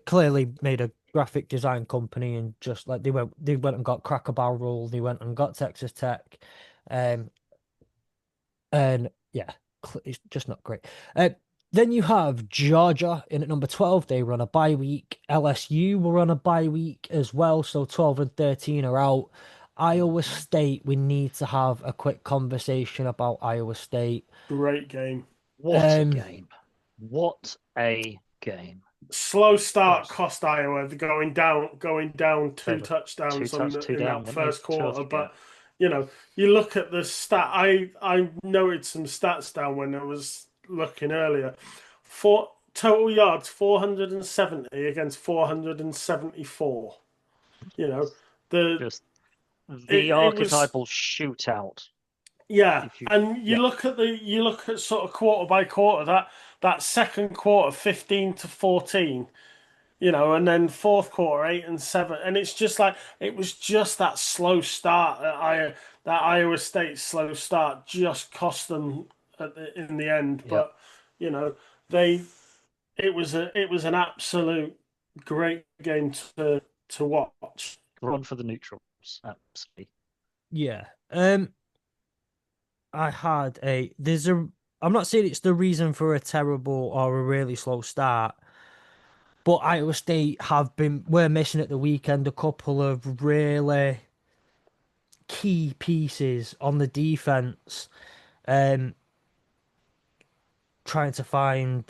Speaker 1: clearly made a graphic design company and just like they went and got Cracker Barrel, they went and got Texas Tech. Um and yeah, it's just not great. Then you have Georgia in at number 12. They run a bye week. LSU will run a bye week as well. So 12 and 13 are out. Iowa State, we need to have a quick conversation about Iowa State.
Speaker 3: Great game.
Speaker 2: What a game. What a game.
Speaker 3: Slow start
Speaker 2: Gosh.
Speaker 3: cost Iowa going down two touchdowns
Speaker 2: Two
Speaker 3: in
Speaker 2: down,
Speaker 3: that
Speaker 2: didn't they?
Speaker 3: first quarter.
Speaker 2: Yeah.
Speaker 3: But you look at the stat. I noted some stats down when I was looking earlier. total yards 470 against 474. You know, the
Speaker 2: Just the
Speaker 3: it was
Speaker 2: archetypal shootout.
Speaker 3: yeah,
Speaker 2: If you,
Speaker 3: and
Speaker 2: yeah,
Speaker 3: you look at sort of quarter by quarter that second quarter 15 to 14, and then fourth quarter 8 and 7, and it's just like it was just that slow start that Iowa State slow start just cost them in the end.
Speaker 2: yeah,
Speaker 3: But you know they it was an absolute great game to watch.
Speaker 2: run for the neutrals. Absolutely.
Speaker 1: Yeah. I had a there's a I'm not saying it's the reason for a terrible or a really slow start, but Iowa State were missing at the weekend a couple of really key pieces on the defense. Um, trying to find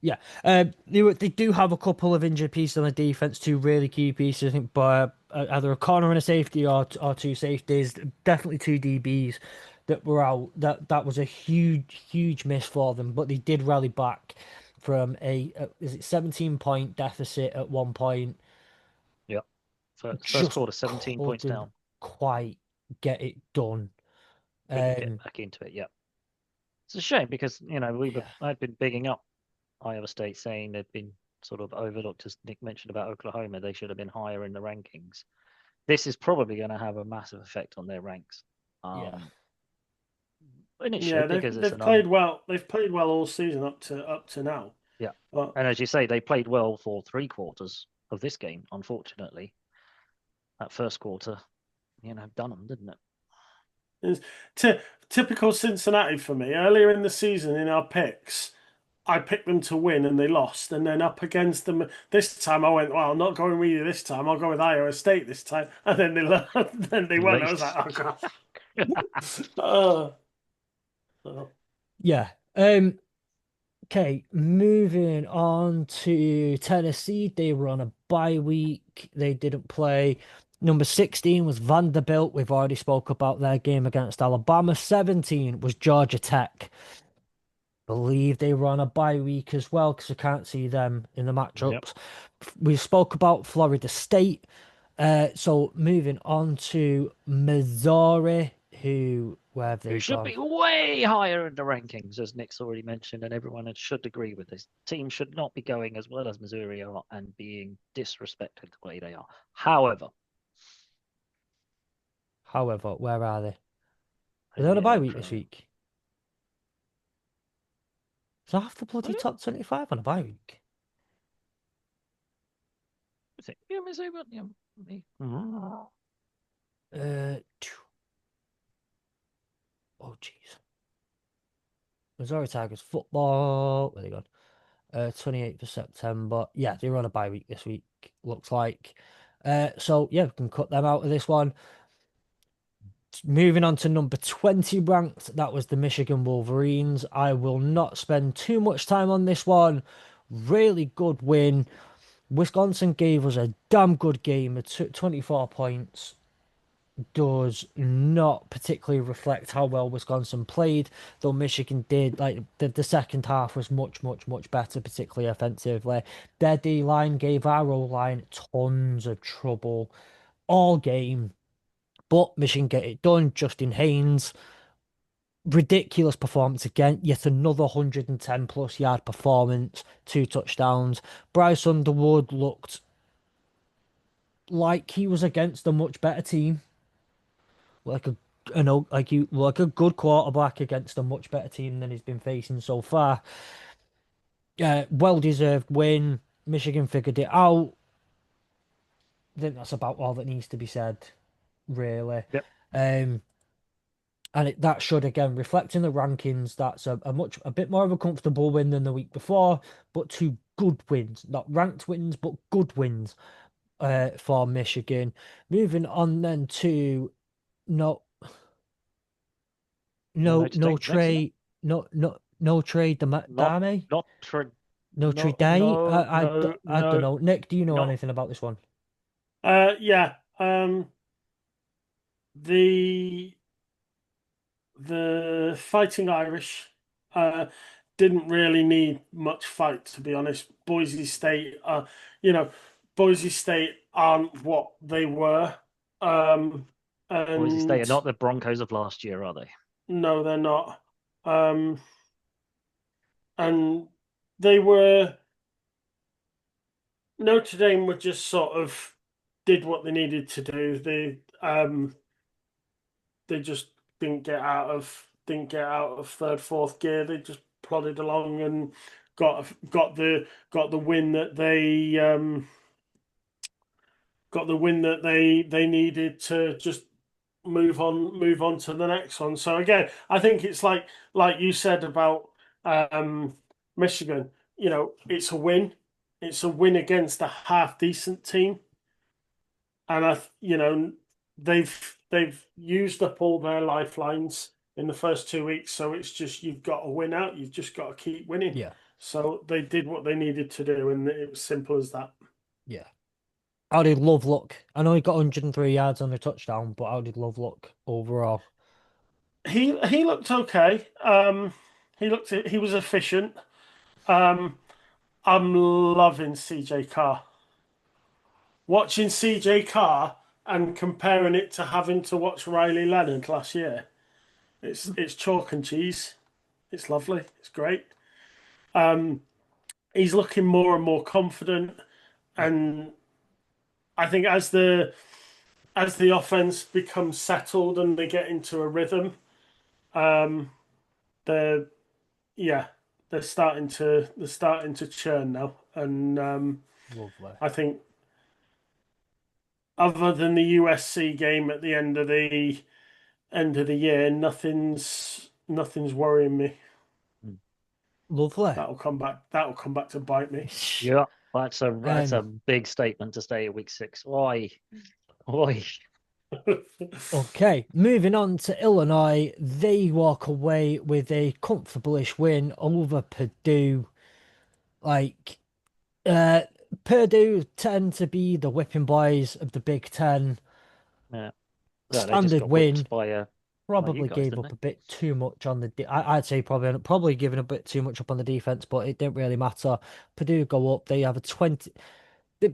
Speaker 1: Yeah, they do have a couple of injured pieces on the defense, two really key pieces. I think, but either a corner and a safety, or two safeties. Definitely two DBs that were out. That was a huge miss for them, but they did rally back from a is it 17-point deficit at one point.
Speaker 2: Yeah. First
Speaker 1: Just
Speaker 2: quarter, 17 points
Speaker 1: couldn't
Speaker 2: down.
Speaker 1: quite get it done.
Speaker 2: Couldn't get
Speaker 1: Um,
Speaker 2: back into it. Yeah. It's a shame because,
Speaker 1: yeah,
Speaker 2: I'd been bigging up Iowa State, saying they'd been sort of overlooked, as Nick mentioned about Oklahoma. They should have been higher in the rankings. This is probably going to have a massive effect on their ranks.
Speaker 1: yeah,
Speaker 2: And it
Speaker 3: Yeah,
Speaker 2: should, because it's
Speaker 3: they've
Speaker 2: an
Speaker 3: played well. They've played well all season up to now.
Speaker 2: yeah.
Speaker 3: But
Speaker 2: And as you say, they played well for 3 quarters of this game. Unfortunately, that first quarter, done them, didn't it?
Speaker 3: it's typical Cincinnati for me. Earlier in the season, in our picks, I picked them to win and they lost. And then up against them this time, I went, "Well, I'm not going with you this time. I'll go with Iowa State this time." And then then they won. I was like,
Speaker 2: Late.
Speaker 3: "Oh god." Oh, oh.
Speaker 1: yeah. Okay, moving on to Tennessee. They were on a bye week. They didn't play. Number 16 was Vanderbilt. We've already spoke about their game against Alabama. 17 was Georgia Tech. Believe they were on a bye week as well because I can't see them in the
Speaker 2: Yep.
Speaker 1: matchups. We spoke about Florida State. So moving on to Missouri, where have
Speaker 2: Who
Speaker 1: they
Speaker 2: should
Speaker 1: gone?
Speaker 2: be way higher in the rankings, as Nick's already mentioned, and everyone should agree with this. Team should not be going as well as Missouri are and being disrespected the way they are. However,
Speaker 1: However, where are they? Are they
Speaker 2: in
Speaker 1: on
Speaker 2: the
Speaker 1: a bye week this
Speaker 2: electoral,
Speaker 1: week? So half the
Speaker 2: I
Speaker 1: bloody
Speaker 2: don't
Speaker 1: top 25 on a bye week.
Speaker 2: think. Yeah, Missouri, yeah, Mhm.
Speaker 1: Phew. Oh jeez. Missouri Tigers football. Where they gone? 28th of September. Yeah, they're on a bye week this week, looks like. So yeah, we can cut them out of this one. Moving on to number 20 ranked, that was the Michigan Wolverines. I will not spend too much time on this one. Really good win. Wisconsin gave us a damn good game at 24 points. Does not particularly reflect how well Wisconsin played, though Michigan did. Like the second half was much better, particularly offensively. Their D line gave our O line tons of trouble all game, but Michigan get it done. Justin Haynes, ridiculous performance again. Yet another 110 plus yard performance, 2 touchdowns. Bryce Underwood looked like he was against a much better team, like like a good quarterback against a much better team than he's been facing so far. Well deserved win. Michigan figured it out. I think that's about all that needs to be said, really.
Speaker 2: Yep.
Speaker 1: Um, and that should again reflect in the rankings. That's a bit more of a comfortable win than the week before, but two good wins, not ranked wins, but good wins for Michigan. Moving on then to no
Speaker 2: Notre
Speaker 1: no
Speaker 2: Dame next, isn't it?
Speaker 1: trade no trade
Speaker 2: Not,
Speaker 1: Dame
Speaker 2: not for,
Speaker 1: Notre
Speaker 2: no,
Speaker 1: Dame.
Speaker 2: no, no,
Speaker 1: I don't
Speaker 2: no,
Speaker 1: know. Nick, do you know
Speaker 2: not.
Speaker 1: anything about this one?
Speaker 3: Yeah. The Fighting Irish. Uh, didn't really need much fight, to be honest. You know, Boise State aren't what they were. Um,
Speaker 2: Boise State are
Speaker 3: and
Speaker 2: not the Broncos of last year, are they?
Speaker 3: no, they're not. Um, and they were Notre Dame were just sort of did what they needed to do. They just didn't get out of third, fourth gear. They just plodded along and got the win that they needed to just move on to the next one. So again, I think it's like you said about Michigan. It's a win. It's a win against a half decent team, and they've used up all their lifelines in the first 2 weeks. So it's just you've got to win out. You've just got to keep winning.
Speaker 1: Yeah,
Speaker 3: So they did what they needed to do, and it was simple as that.
Speaker 1: yeah. How did Love look? I know he got 103 yards on the touchdown, but how did Love look overall?
Speaker 3: He looked okay. He was efficient. Um, I'm loving CJ Carr. Watching CJ Carr and comparing it to having to watch Riley Leonard last year. It's chalk and cheese. It's lovely. It's great. Um, he's looking more and more confident,
Speaker 1: Yeah,
Speaker 3: and I think as the offense becomes settled and they get into a rhythm, um, they're yeah, they're starting to churn now, and
Speaker 1: lovely.
Speaker 3: I think other than the USC game at the end of the year, nothing's worrying me.
Speaker 2: Hmm.
Speaker 1: Lovely.
Speaker 3: That'll come back to bite me.
Speaker 2: Yeah, that's a
Speaker 1: Um,
Speaker 2: big statement to stay at week 6. Why? Why?
Speaker 1: okay, moving on to Illinois. They walk away with a comfortable-ish win over Purdue. Like, uh, Purdue tend to be the whipping boys of the Big Ten.
Speaker 2: Yeah, well, they just
Speaker 1: Standard
Speaker 2: got
Speaker 1: win.
Speaker 2: whipped by you
Speaker 1: Probably
Speaker 2: guys,
Speaker 1: gave
Speaker 2: didn't
Speaker 1: up
Speaker 2: they?
Speaker 1: a bit too much on the. I'd say probably giving a bit too much up on the defense, but it didn't really matter. Purdue go up. They have a 20. The,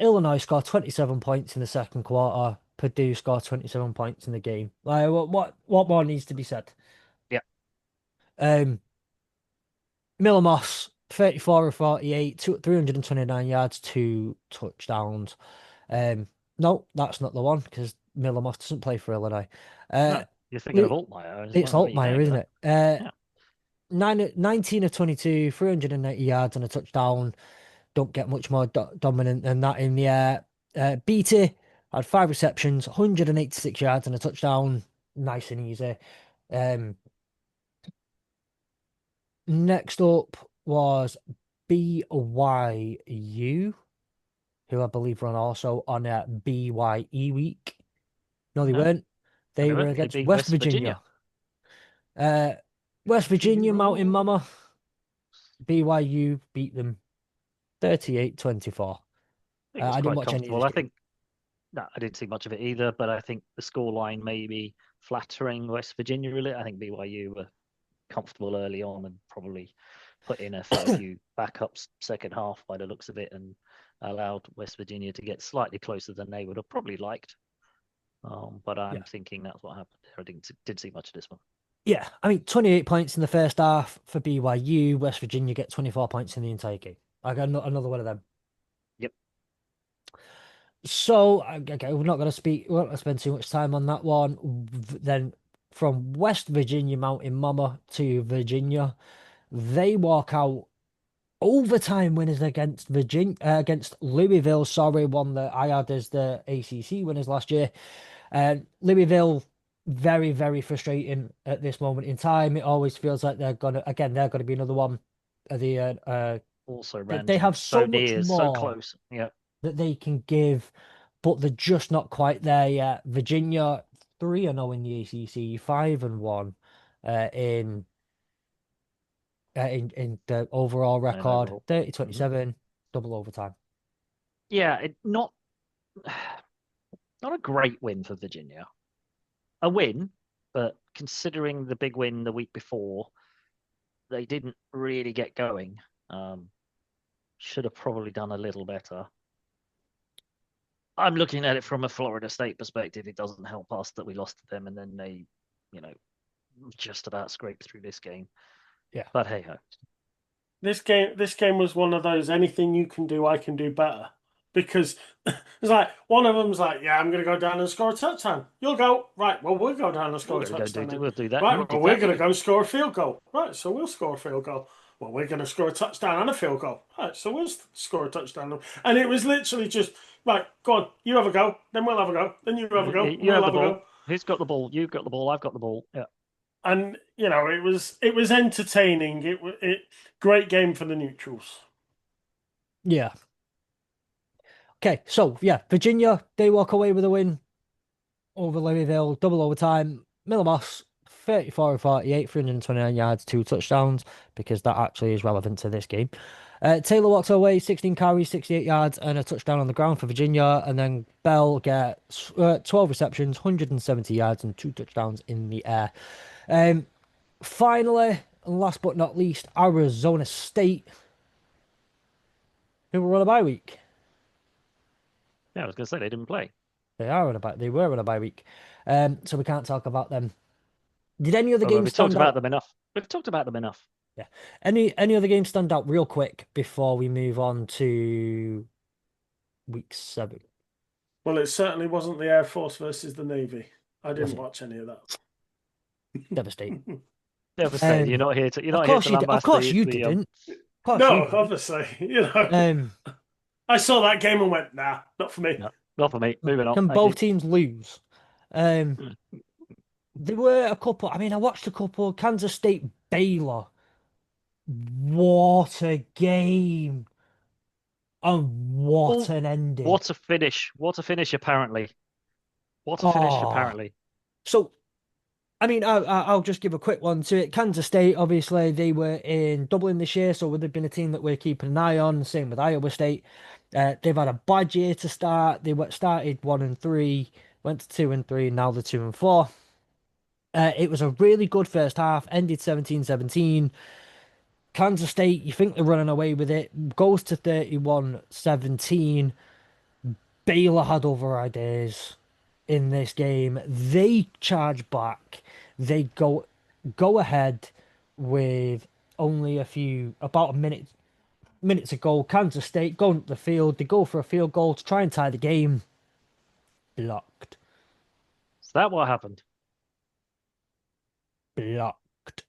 Speaker 1: Illinois score 27 points in the second quarter. Purdue score 27 points in the game. Like what more needs to be said?
Speaker 2: Yeah,
Speaker 1: Um, Miller Moss 34 of 48, 329 yards, 2 touchdowns. No, that's not the one because Miller Moss doesn't play for Illinois. Uh,
Speaker 2: no, you're thinking of
Speaker 1: it-
Speaker 2: Altmaier as
Speaker 1: it's
Speaker 2: well. Where are you
Speaker 1: Altmaier,
Speaker 2: going with
Speaker 1: isn't
Speaker 2: that?
Speaker 1: it?
Speaker 2: Yeah,
Speaker 1: 19 of 22, 390 yards and a touchdown. Don't get much more dominant than that in the air. Beatty had 5 receptions, 186 yards and a touchdown. Nice and easy. Um, Next up was BYU, who I believe run also on a BYE week. No, they
Speaker 2: no,
Speaker 1: weren't.
Speaker 2: no, they
Speaker 1: They were
Speaker 2: weren't. They
Speaker 1: against
Speaker 2: beat
Speaker 1: West
Speaker 2: West
Speaker 1: Virginia.
Speaker 2: Virginia.
Speaker 1: Uh, West Virginia, Mountain
Speaker 3: Hero.
Speaker 1: Mama. BYU beat them 38-24.
Speaker 2: I think it was
Speaker 1: I didn't
Speaker 2: quite
Speaker 1: watch any of
Speaker 2: comfortable.
Speaker 1: this
Speaker 2: I
Speaker 1: game.
Speaker 2: think no, I didn't see much of it either, but I think the scoreline may be flattering West Virginia a little. I think BYU were comfortable early on and probably put in a fair few backups second half by the looks of it and allowed West Virginia to get slightly closer than they would have probably liked. But I'm
Speaker 1: Yeah.
Speaker 2: thinking that's what happened. I didn't see much of this one.
Speaker 1: Yeah, I mean, 28 points in the first half for BYU. West Virginia get 24 points in the entire game. I got another one of them.
Speaker 2: Yep.
Speaker 1: So, okay, we're not going to speak, we're not going to spend too much time on that one. Then from West Virginia Mountain Mama to Virginia, they walk out overtime winners against against Louisville. Sorry, one that I had as the ACC winners last year. Louisville, very, very frustrating at this moment in time. It always feels like they're gonna be another one of the
Speaker 2: Also
Speaker 1: they
Speaker 2: random,
Speaker 1: have so
Speaker 2: so
Speaker 1: much
Speaker 2: near, so
Speaker 1: more
Speaker 2: close. Yeah.
Speaker 1: that they can give, but they're just not quite there yet. Virginia 3-0 in the ACC, 5-1 in in the overall
Speaker 2: And
Speaker 1: record,
Speaker 2: overall. Hmm.
Speaker 1: 30-27, double overtime.
Speaker 2: Yeah, not a great win for Virginia. A win, but considering the big win the week before, they didn't really get going. Should have probably done a little better. I'm looking at it from a Florida State perspective. It doesn't help us that we lost to them, and then they, you know, just about scraped through this game.
Speaker 1: Yeah.
Speaker 2: But hey ho.
Speaker 3: This game was one of those anything you can do, I can do better. Because it's like one of them's like, yeah, I'm going to go down and score a touchdown. You'll go, right, well, we'll go down and score a touchdown.
Speaker 2: We'll do that.
Speaker 3: Right,
Speaker 2: You
Speaker 3: well,
Speaker 2: did
Speaker 3: we're
Speaker 2: that,
Speaker 3: going to
Speaker 2: didn't
Speaker 3: go and score a field goal. Right, so we'll score a field goal. Well, we're going to score a touchdown and a field goal. Right, so we'll score a touchdown. And it was literally just, right, go on, you have a go, then we'll have a go, then you have a go,
Speaker 2: you
Speaker 3: we'll
Speaker 2: have the
Speaker 3: have a
Speaker 2: ball.
Speaker 3: go.
Speaker 2: Who's got the ball? You've got the ball. I've got the ball. Yeah.
Speaker 3: And it was entertaining. It great game for the neutrals.
Speaker 1: Yeah. Okay, so yeah, Virginia, they walk away with a win over Louisville, double overtime. Miller Moss, 34 of 48, 329 yards, 2 touchdowns, because that actually is relevant to this game. Taylor walks away, 16 carries, 68 yards, and a touchdown on the ground for Virginia. And then Bell gets 12 receptions, 170 yards, and 2 touchdowns in the air. Finally, and last but not least, Arizona State, who were on a bye week.
Speaker 2: Yeah, I was going to say they didn't play.
Speaker 1: They were on a bye week. So we can't talk about them. Did any other games stand out?
Speaker 2: We've talked about them enough. We've talked about them enough.
Speaker 1: Yeah. Any other games stand out real quick before we move on to week 7?
Speaker 3: Well, it certainly wasn't the Air Force versus the Navy. I didn't watch any of that.
Speaker 1: Devastating.
Speaker 2: Devastating. You're not here to. You're not
Speaker 1: Of
Speaker 2: here
Speaker 1: course
Speaker 2: to
Speaker 1: you did. Of
Speaker 2: lambast
Speaker 1: course
Speaker 2: the,
Speaker 1: you
Speaker 2: the,
Speaker 1: didn't. Of course you
Speaker 3: No,
Speaker 1: didn't.
Speaker 3: obviously, I saw that game and went, nah, not for me.
Speaker 2: No, not for me. Moving on.
Speaker 1: Can
Speaker 2: Thank
Speaker 1: both
Speaker 2: you.
Speaker 1: teams lose? There were a couple. I mean, I watched a couple. Kansas State, Baylor. What a game. And what an ending.
Speaker 2: What a finish. What a finish, apparently. What a finish, apparently.
Speaker 1: So, I mean, I'll just give a quick one to it. Kansas State, obviously, they were in Dublin this year, so they've been a team that we're keeping an eye on. Same with Iowa State. They've had a bad year to start. They started 1-3, went to 2-3, now they're 2-4. It was a really good first half, ended 17-17. Kansas State, you think they're running away with it, goes to 31-17. Baylor had other ideas in this game. They charge back. They go ahead with only about a minute to go. Kansas State going up the field. They go for a field goal to try and tie the game. Blocked.
Speaker 2: Is that what happened?
Speaker 1: Blocked.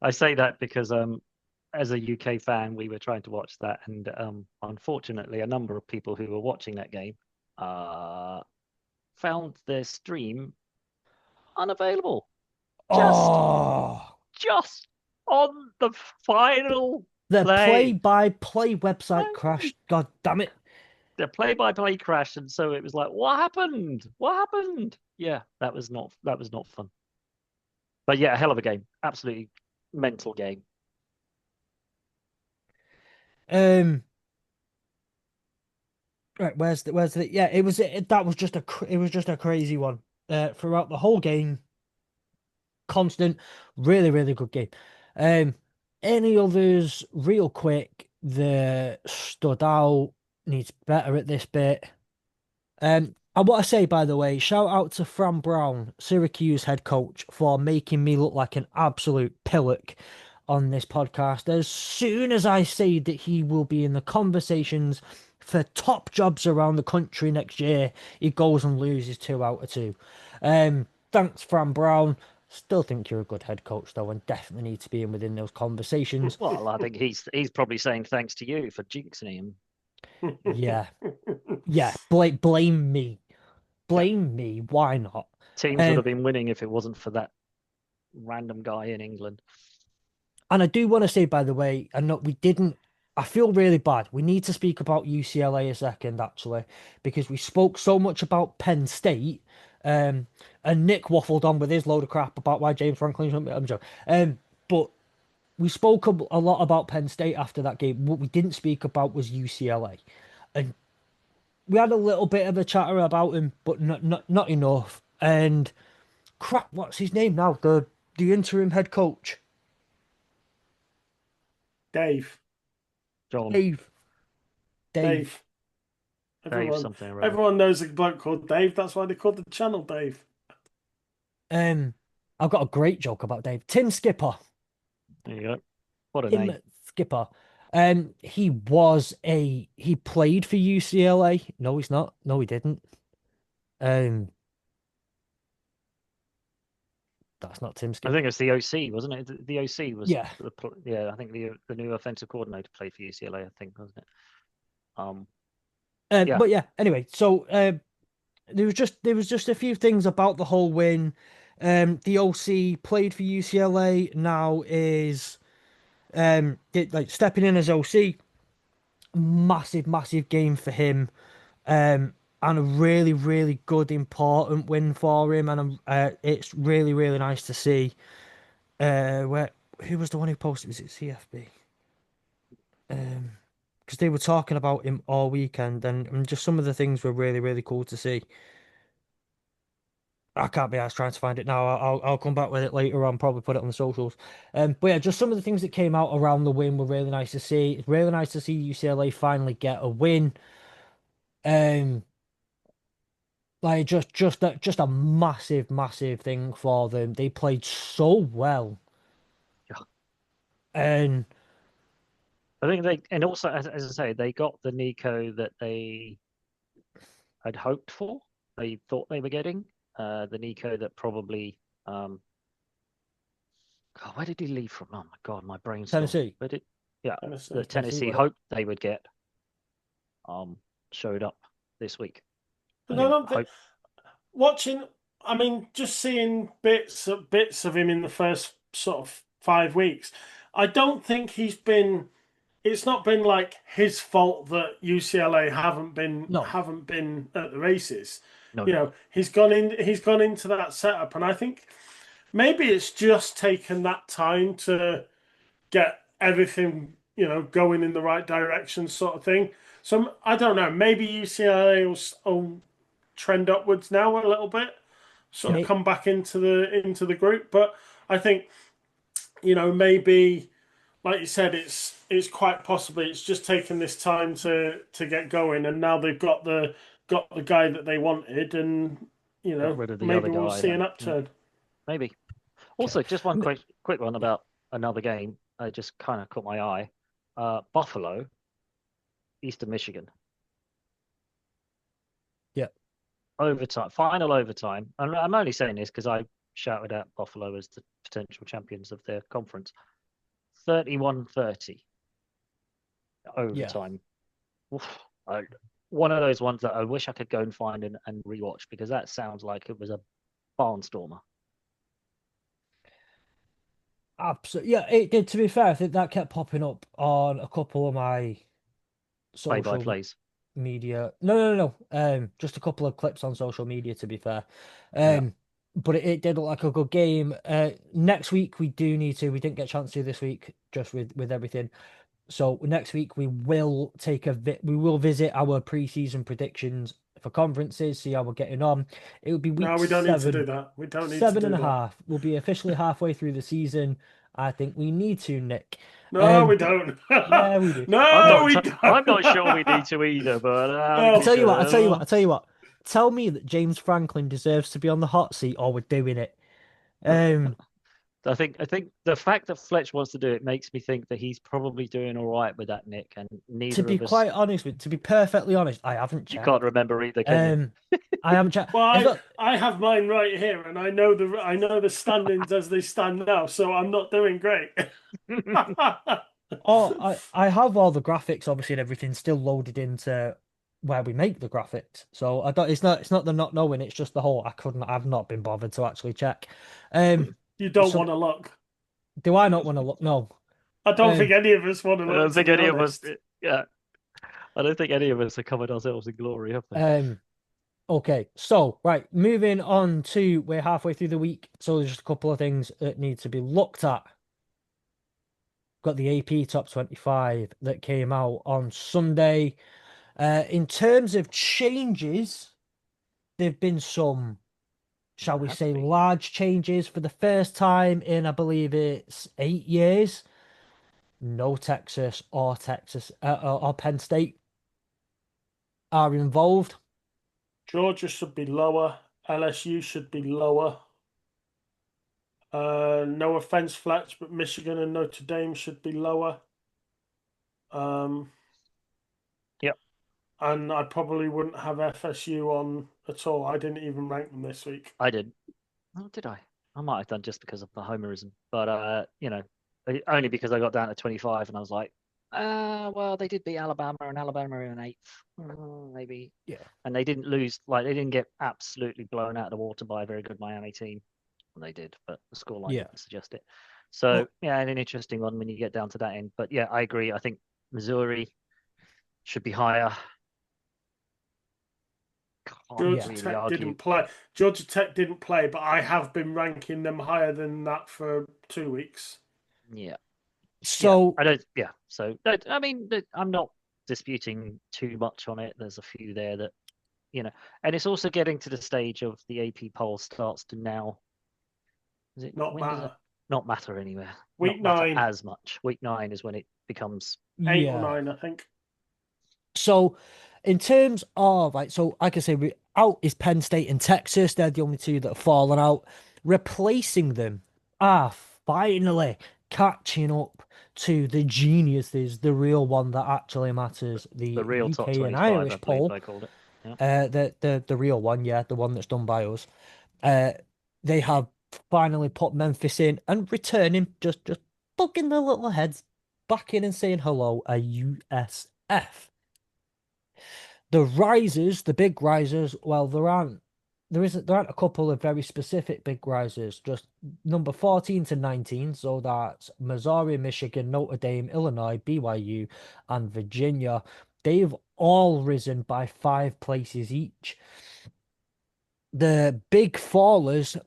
Speaker 2: I say that because as a UK fan, we were trying to watch that, and unfortunately, a number of people who were watching that game found their stream unavailable. Just on the final
Speaker 1: The
Speaker 2: play.
Speaker 1: play-by-play website crashed. God damn it.
Speaker 2: The play-by-play crashed, and so it was like, what happened? What happened? Yeah, that was not fun. But yeah, a hell of a game. Absolutely mental game.
Speaker 1: Right, where's the yeah, that was just a crazy one. Throughout the whole game. Constant, really, really good game. Any others real quick that stood out, needs better at this bit. I want to say, by the way, shout out to Fran Brown, Syracuse head coach, for making me look like an absolute pillock on this podcast. As soon as I say that he will be in the conversations for top jobs around the country next year, he goes and loses 2 out of 2. Thanks, Fran Brown. Still think you're a good head coach, though, and definitely need to be in within those conversations.
Speaker 2: Well, I think he's probably saying thanks to you for jinxing him.
Speaker 1: Yeah. Blame me. Blame me. Why not?
Speaker 2: Teams would have been winning if it wasn't for that random guy in England.
Speaker 1: And I do want to say, by the way, I feel really bad. We need to speak about UCLA a second, actually, because we spoke so much about Penn State, and Nick waffled on with his load of crap about why James Franklin shouldn't be. I'm joking. But we spoke a lot about Penn State after that game. What we didn't speak about was UCLA, and we had a little bit of a chatter about him, but not enough. And crap, what's his name now? The interim head coach.
Speaker 3: Dave.
Speaker 2: John,
Speaker 1: Dave. Dave.
Speaker 3: Dave.
Speaker 2: Dave,
Speaker 3: Everyone,
Speaker 2: something or other.
Speaker 3: everyone knows a bloke called Dave. That's why they called the channel Dave.
Speaker 1: Um, I've got a great joke about Dave. Tim Skipper.
Speaker 2: There you go. What a
Speaker 1: Tim
Speaker 2: name.
Speaker 1: Skipper. He played for UCLA. No, he's not. No, he didn't. Um, that's not Tim
Speaker 2: I
Speaker 1: Skipper.
Speaker 2: think it's the OC, wasn't it? The OC was
Speaker 1: Yeah.
Speaker 2: yeah. I think the new offensive coordinator played for UCLA. I think, wasn't it? Yeah.
Speaker 1: But yeah. Anyway, so there was just a few things about the whole win. The OC played for UCLA. Now is like stepping in as OC. Massive, massive game for him. And a really, really good, important win for him. And it's really, really nice to see. Who was the one who posted? Was it CFB? Because they were talking about him all weekend, and just some of the things were really, really cool to see. I can't be asked trying to find it now. I'll come back with it later on. Probably put it on the socials. But yeah, just some of the things that came out around the win were really nice to see. It's really nice to see UCLA finally get a win. Um, like just a massive, massive thing for them. They played so well,
Speaker 2: Yeah.
Speaker 1: and
Speaker 2: I think and also as I say, they got the Nico that they had hoped for. They thought they were getting the Nico that probably. God, where did he leave from? Oh my God, my brain's gone.
Speaker 1: Tennessee.
Speaker 2: Where did? Yeah,
Speaker 3: Tennessee.
Speaker 2: the Tennessee
Speaker 1: was it?
Speaker 2: hoped they would get. Showed up this week.
Speaker 3: But I don't think watching. I mean, just seeing bits of him in the first sort of 5 weeks. I don't think he's been. It's not been like his fault that UCLA
Speaker 1: No.
Speaker 3: haven't been at the races.
Speaker 2: No,
Speaker 3: You know, he's gone into that setup, and I think maybe it's just taken that time to get everything, going in the right direction, sort of thing. So I don't know. Maybe UCLA will trend upwards now a little bit, sort of
Speaker 1: Mate,
Speaker 3: come back into the group. But I think maybe like you said, it's quite possibly it's just taken this time to get going, and now they've got the guy that they wanted, and
Speaker 2: got rid of the
Speaker 3: maybe
Speaker 2: other
Speaker 3: we'll
Speaker 2: guy.
Speaker 3: see an
Speaker 2: Then
Speaker 3: upturn.
Speaker 2: maybe. Also, just one
Speaker 1: M-
Speaker 2: quick one about another game. I just kind of caught my eye. Buffalo, Eastern Michigan,
Speaker 1: yeah,
Speaker 2: overtime, final overtime. And I'm only saying this because I shouted out Buffalo as the potential champions of their conference. 31-30
Speaker 1: yeah.
Speaker 2: overtime. Oof. One of those ones that I wish I could go and find and rewatch because that sounds like it was a barnstormer.
Speaker 1: Absolutely. Yeah, it did. To be fair, I think that kept popping up on a couple of my
Speaker 2: Play by
Speaker 1: social
Speaker 2: plays.
Speaker 1: media. No. Just a couple of clips on social media, to be fair.
Speaker 2: Yeah.
Speaker 1: But it did look like a good game. Next week we do need to. We didn't get a chance to this week, just with everything. So next week we will we will visit our preseason predictions for conferences, see how we're getting on. It will be
Speaker 3: No,
Speaker 1: week
Speaker 3: we don't need to do
Speaker 1: seven,
Speaker 3: that. We don't need to
Speaker 1: seven and
Speaker 3: do
Speaker 1: a
Speaker 3: that.
Speaker 1: half. We'll be officially halfway through the season. I think we need to, Nick.
Speaker 3: No, we
Speaker 1: But
Speaker 3: don't.
Speaker 1: yeah, we do.
Speaker 3: No, we
Speaker 2: I'm not sure we
Speaker 3: don't.
Speaker 2: need to either, but we
Speaker 3: Oh,
Speaker 1: I
Speaker 2: can
Speaker 1: tell you
Speaker 2: do
Speaker 1: what, I tell you what,
Speaker 2: it.
Speaker 1: I tell you what. Tell me that James Franklin deserves to be on the hot seat, or we're doing it. Um,
Speaker 2: I think the fact that Fletch wants to do it makes me think that he's probably doing all right with that, Nick, and
Speaker 1: to
Speaker 2: neither
Speaker 1: be
Speaker 2: of us.
Speaker 1: quite honest to be perfectly honest, I haven't
Speaker 2: You can't
Speaker 1: checked.
Speaker 2: remember either, can you?
Speaker 1: Um, I haven't checked.
Speaker 3: well,
Speaker 1: It's not.
Speaker 3: I have mine right here, and I know the standings as they stand now, so I'm not doing great.
Speaker 1: Oh, I have all the graphics, obviously, and everything still loaded into where we make the graphics. So I don't. It's not the not knowing. It's just the whole. I've not been bothered to actually check. Um.
Speaker 3: You don't
Speaker 1: So
Speaker 3: want to look.
Speaker 1: do I not want to look? No.
Speaker 3: I don't think
Speaker 1: Um.
Speaker 3: any of us want to
Speaker 2: I
Speaker 3: look,
Speaker 2: don't
Speaker 3: to
Speaker 2: think
Speaker 3: be
Speaker 2: any of us.
Speaker 3: honest.
Speaker 2: Yeah, I don't think any of us have covered ourselves in glory, have they?
Speaker 1: Um. Okay. So right, moving on to we're halfway through the week. So there's just a couple of things that need to be looked at. Got the AP Top 25 that came out on Sunday. In terms of changes, there've been some, shall we
Speaker 2: Have
Speaker 1: say,
Speaker 2: been.
Speaker 1: large changes for the first time in, I believe it's 8 years. no Texas or Penn State are involved.
Speaker 3: Georgia should be lower. LSU should be lower. No offense, Fletch, but Michigan and Notre Dame should be lower.
Speaker 2: Yep.
Speaker 3: And I probably wouldn't have FSU on at all. I didn't even rank them this week.
Speaker 2: I did. Oh, did I? I might have done just because of the homerism, but only because I got down to 25 and I was like, well, they did beat Alabama and Alabama in an eighth, maybe.
Speaker 1: Yeah.
Speaker 2: And they didn't lose, like they didn't get absolutely blown out of the water by a very good Miami team. And they did, but the scoreline didn't suggest it. So yeah, and an interesting one when you get down to that end. But yeah, I agree. I think Missouri should be higher.
Speaker 3: Georgia Tech didn't play. Georgia Tech didn't play, but I have been ranking them higher than that for 2 weeks.
Speaker 2: Yeah.
Speaker 1: So
Speaker 2: I don't. Yeah. So I mean, I'm not disputing too much on it. There's a few there that, and it's also getting to the stage of the AP poll starts to now.
Speaker 3: Not matter.
Speaker 2: Does it not matter anywhere?
Speaker 3: Week
Speaker 2: not
Speaker 3: 9
Speaker 2: as much. Week 9 is when it becomes
Speaker 3: 8 or 9, I think.
Speaker 1: So, in terms of so like I say, out is Penn State and Texas. They're the only two that have fallen out. Replacing them are finally catching up to the geniuses, the real one that actually matters, the
Speaker 2: real
Speaker 1: UK
Speaker 2: top
Speaker 1: and
Speaker 2: 25,
Speaker 1: Irish
Speaker 2: I believe
Speaker 1: poll.
Speaker 2: they called it. Yeah.
Speaker 1: The real one, the one that's done by us. They have finally put Memphis in and returning, just bugging their little heads back in and saying hello, a USF. The risers, the big risers, well, there aren't a couple of very specific big risers, just number 14 to 19. So that's Missouri, Michigan, Notre Dame, Illinois, BYU, and Virginia. They've all risen by 5 places each. The big fallers,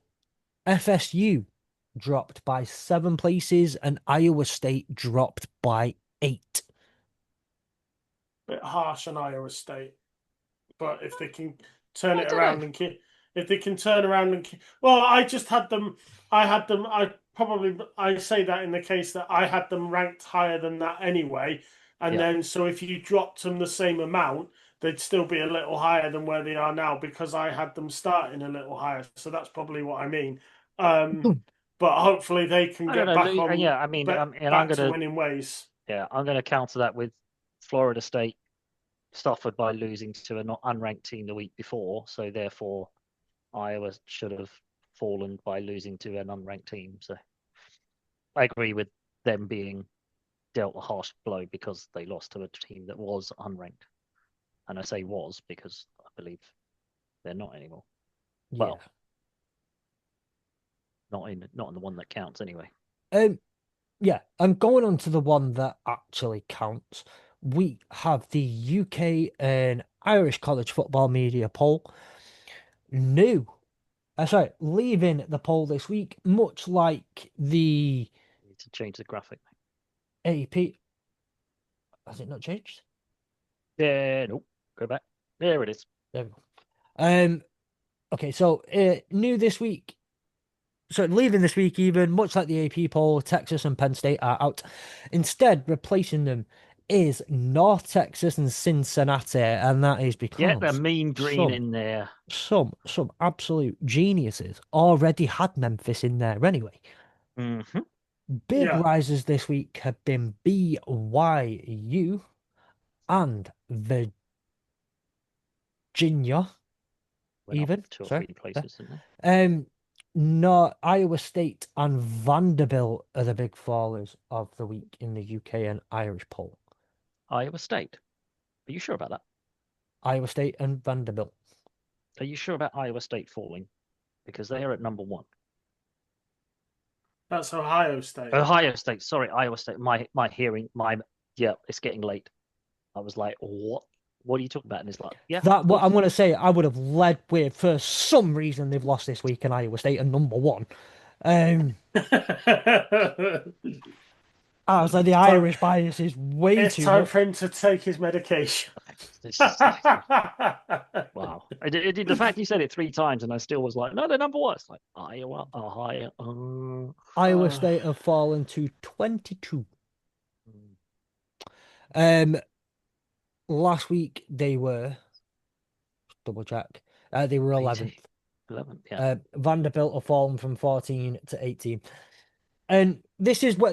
Speaker 1: FSU dropped by 7 places, and Iowa State dropped by 8.
Speaker 3: Bit harsh on Iowa State, but if they can turn it around and if they can turn around and well, I just had them. I say that in the case that I had them ranked higher than that anyway, and then so if you dropped them the same amount, they'd still be a little higher than where they are now because I had them starting a little higher. So that's probably what I mean. But hopefully they can get back on.
Speaker 2: Yeah, I mean,
Speaker 3: back to winning ways.
Speaker 2: Yeah, I'm going to counter that with Florida State suffered by losing to an unranked team the week before, so therefore Iowa should have fallen by losing to an unranked team. So I agree with them being dealt a harsh blow because they lost to a team that was unranked. And I say was because I believe they're not anymore.
Speaker 1: Yeah.
Speaker 2: Well, not in the one that counts anyway.
Speaker 1: Yeah, and going on to the one that actually counts, we have the UK and Irish college football media poll. Leaving the poll this week, much like the
Speaker 2: Need to change the graphic.
Speaker 1: AP. Has it not changed?
Speaker 2: Yeah, nope. Go back. There it is.
Speaker 1: There we go. Okay, so new this week. So leaving this week, even much like the AP poll, Texas and Penn State are out. Instead, replacing them is North Texas and Cincinnati, and that is because
Speaker 2: the mean green in there.
Speaker 1: Some absolute geniuses already had Memphis in there anyway.
Speaker 2: Mm-hmm.
Speaker 1: Big rises this week have been BYU and Virginia. Even
Speaker 2: 2 or 3 places, didn't they?
Speaker 1: No, Iowa State and Vanderbilt are the big fallers of the week in the UK and Irish poll.
Speaker 2: Iowa State. Are you sure about that?
Speaker 1: Iowa State and Vanderbilt.
Speaker 2: Are you sure about Iowa State falling? Because they are at number 1.
Speaker 3: That's Ohio State.
Speaker 2: Ohio State. Sorry, Iowa State. My hearing. It's getting late. I was like, what? What are you talking about? And it's like,
Speaker 1: what I'm going to say, I would have led with, for some reason, they've lost this week in Iowa State and number 1. I was like, the Irish bias is way too much.
Speaker 3: It's time for him to take his medication.
Speaker 2: Wow. The fact you said it 3 times and I still was like, no, they're number 1. It's like, Iowa, Ohio.
Speaker 1: Iowa State have fallen to 22. Um, last week they were double check. They were
Speaker 2: 18,
Speaker 1: 11th.
Speaker 2: 11th, yeah.
Speaker 1: Vanderbilt have fallen from 14 to 18. And this is where,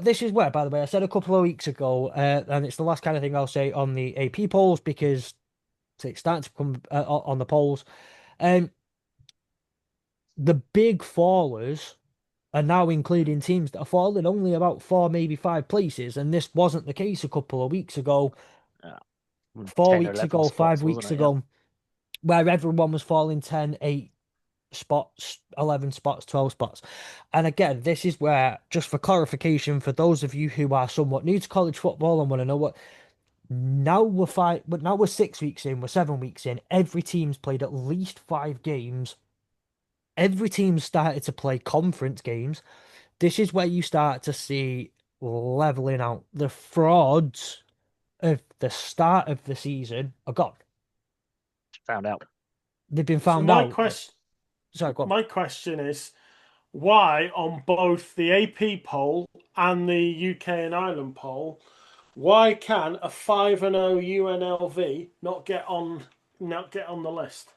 Speaker 1: by the way, I said a couple of weeks ago, and it's the last kind of thing I'll say on the AP polls because it's starting to come on the polls. And the big fallers are now including teams that are falling only about four, maybe five places, and this wasn't the case a couple of weeks ago,
Speaker 2: Yeah. 10 or
Speaker 1: 4 weeks
Speaker 2: 11
Speaker 1: ago,
Speaker 2: spots,
Speaker 1: 5 weeks
Speaker 2: wasn't it? Yeah.
Speaker 1: ago, where everyone was falling 10, 8 spots, 11 spots, 12 spots. And again, this is where, just for clarification, for those of you who are somewhat new to college football and want to know what, but now we're 6 weeks in, we're 7 weeks in. Every team's played at least 5 games. Every team's started to play conference games. This is where you start to see leveling out. The frauds of the start of the season are gone.
Speaker 2: Found out.
Speaker 1: They've been
Speaker 3: So
Speaker 1: found out. Sorry, go on.
Speaker 3: my question is, why on both the AP poll and the UK and Ireland poll, why can a 5-0 UNLV not get on the list?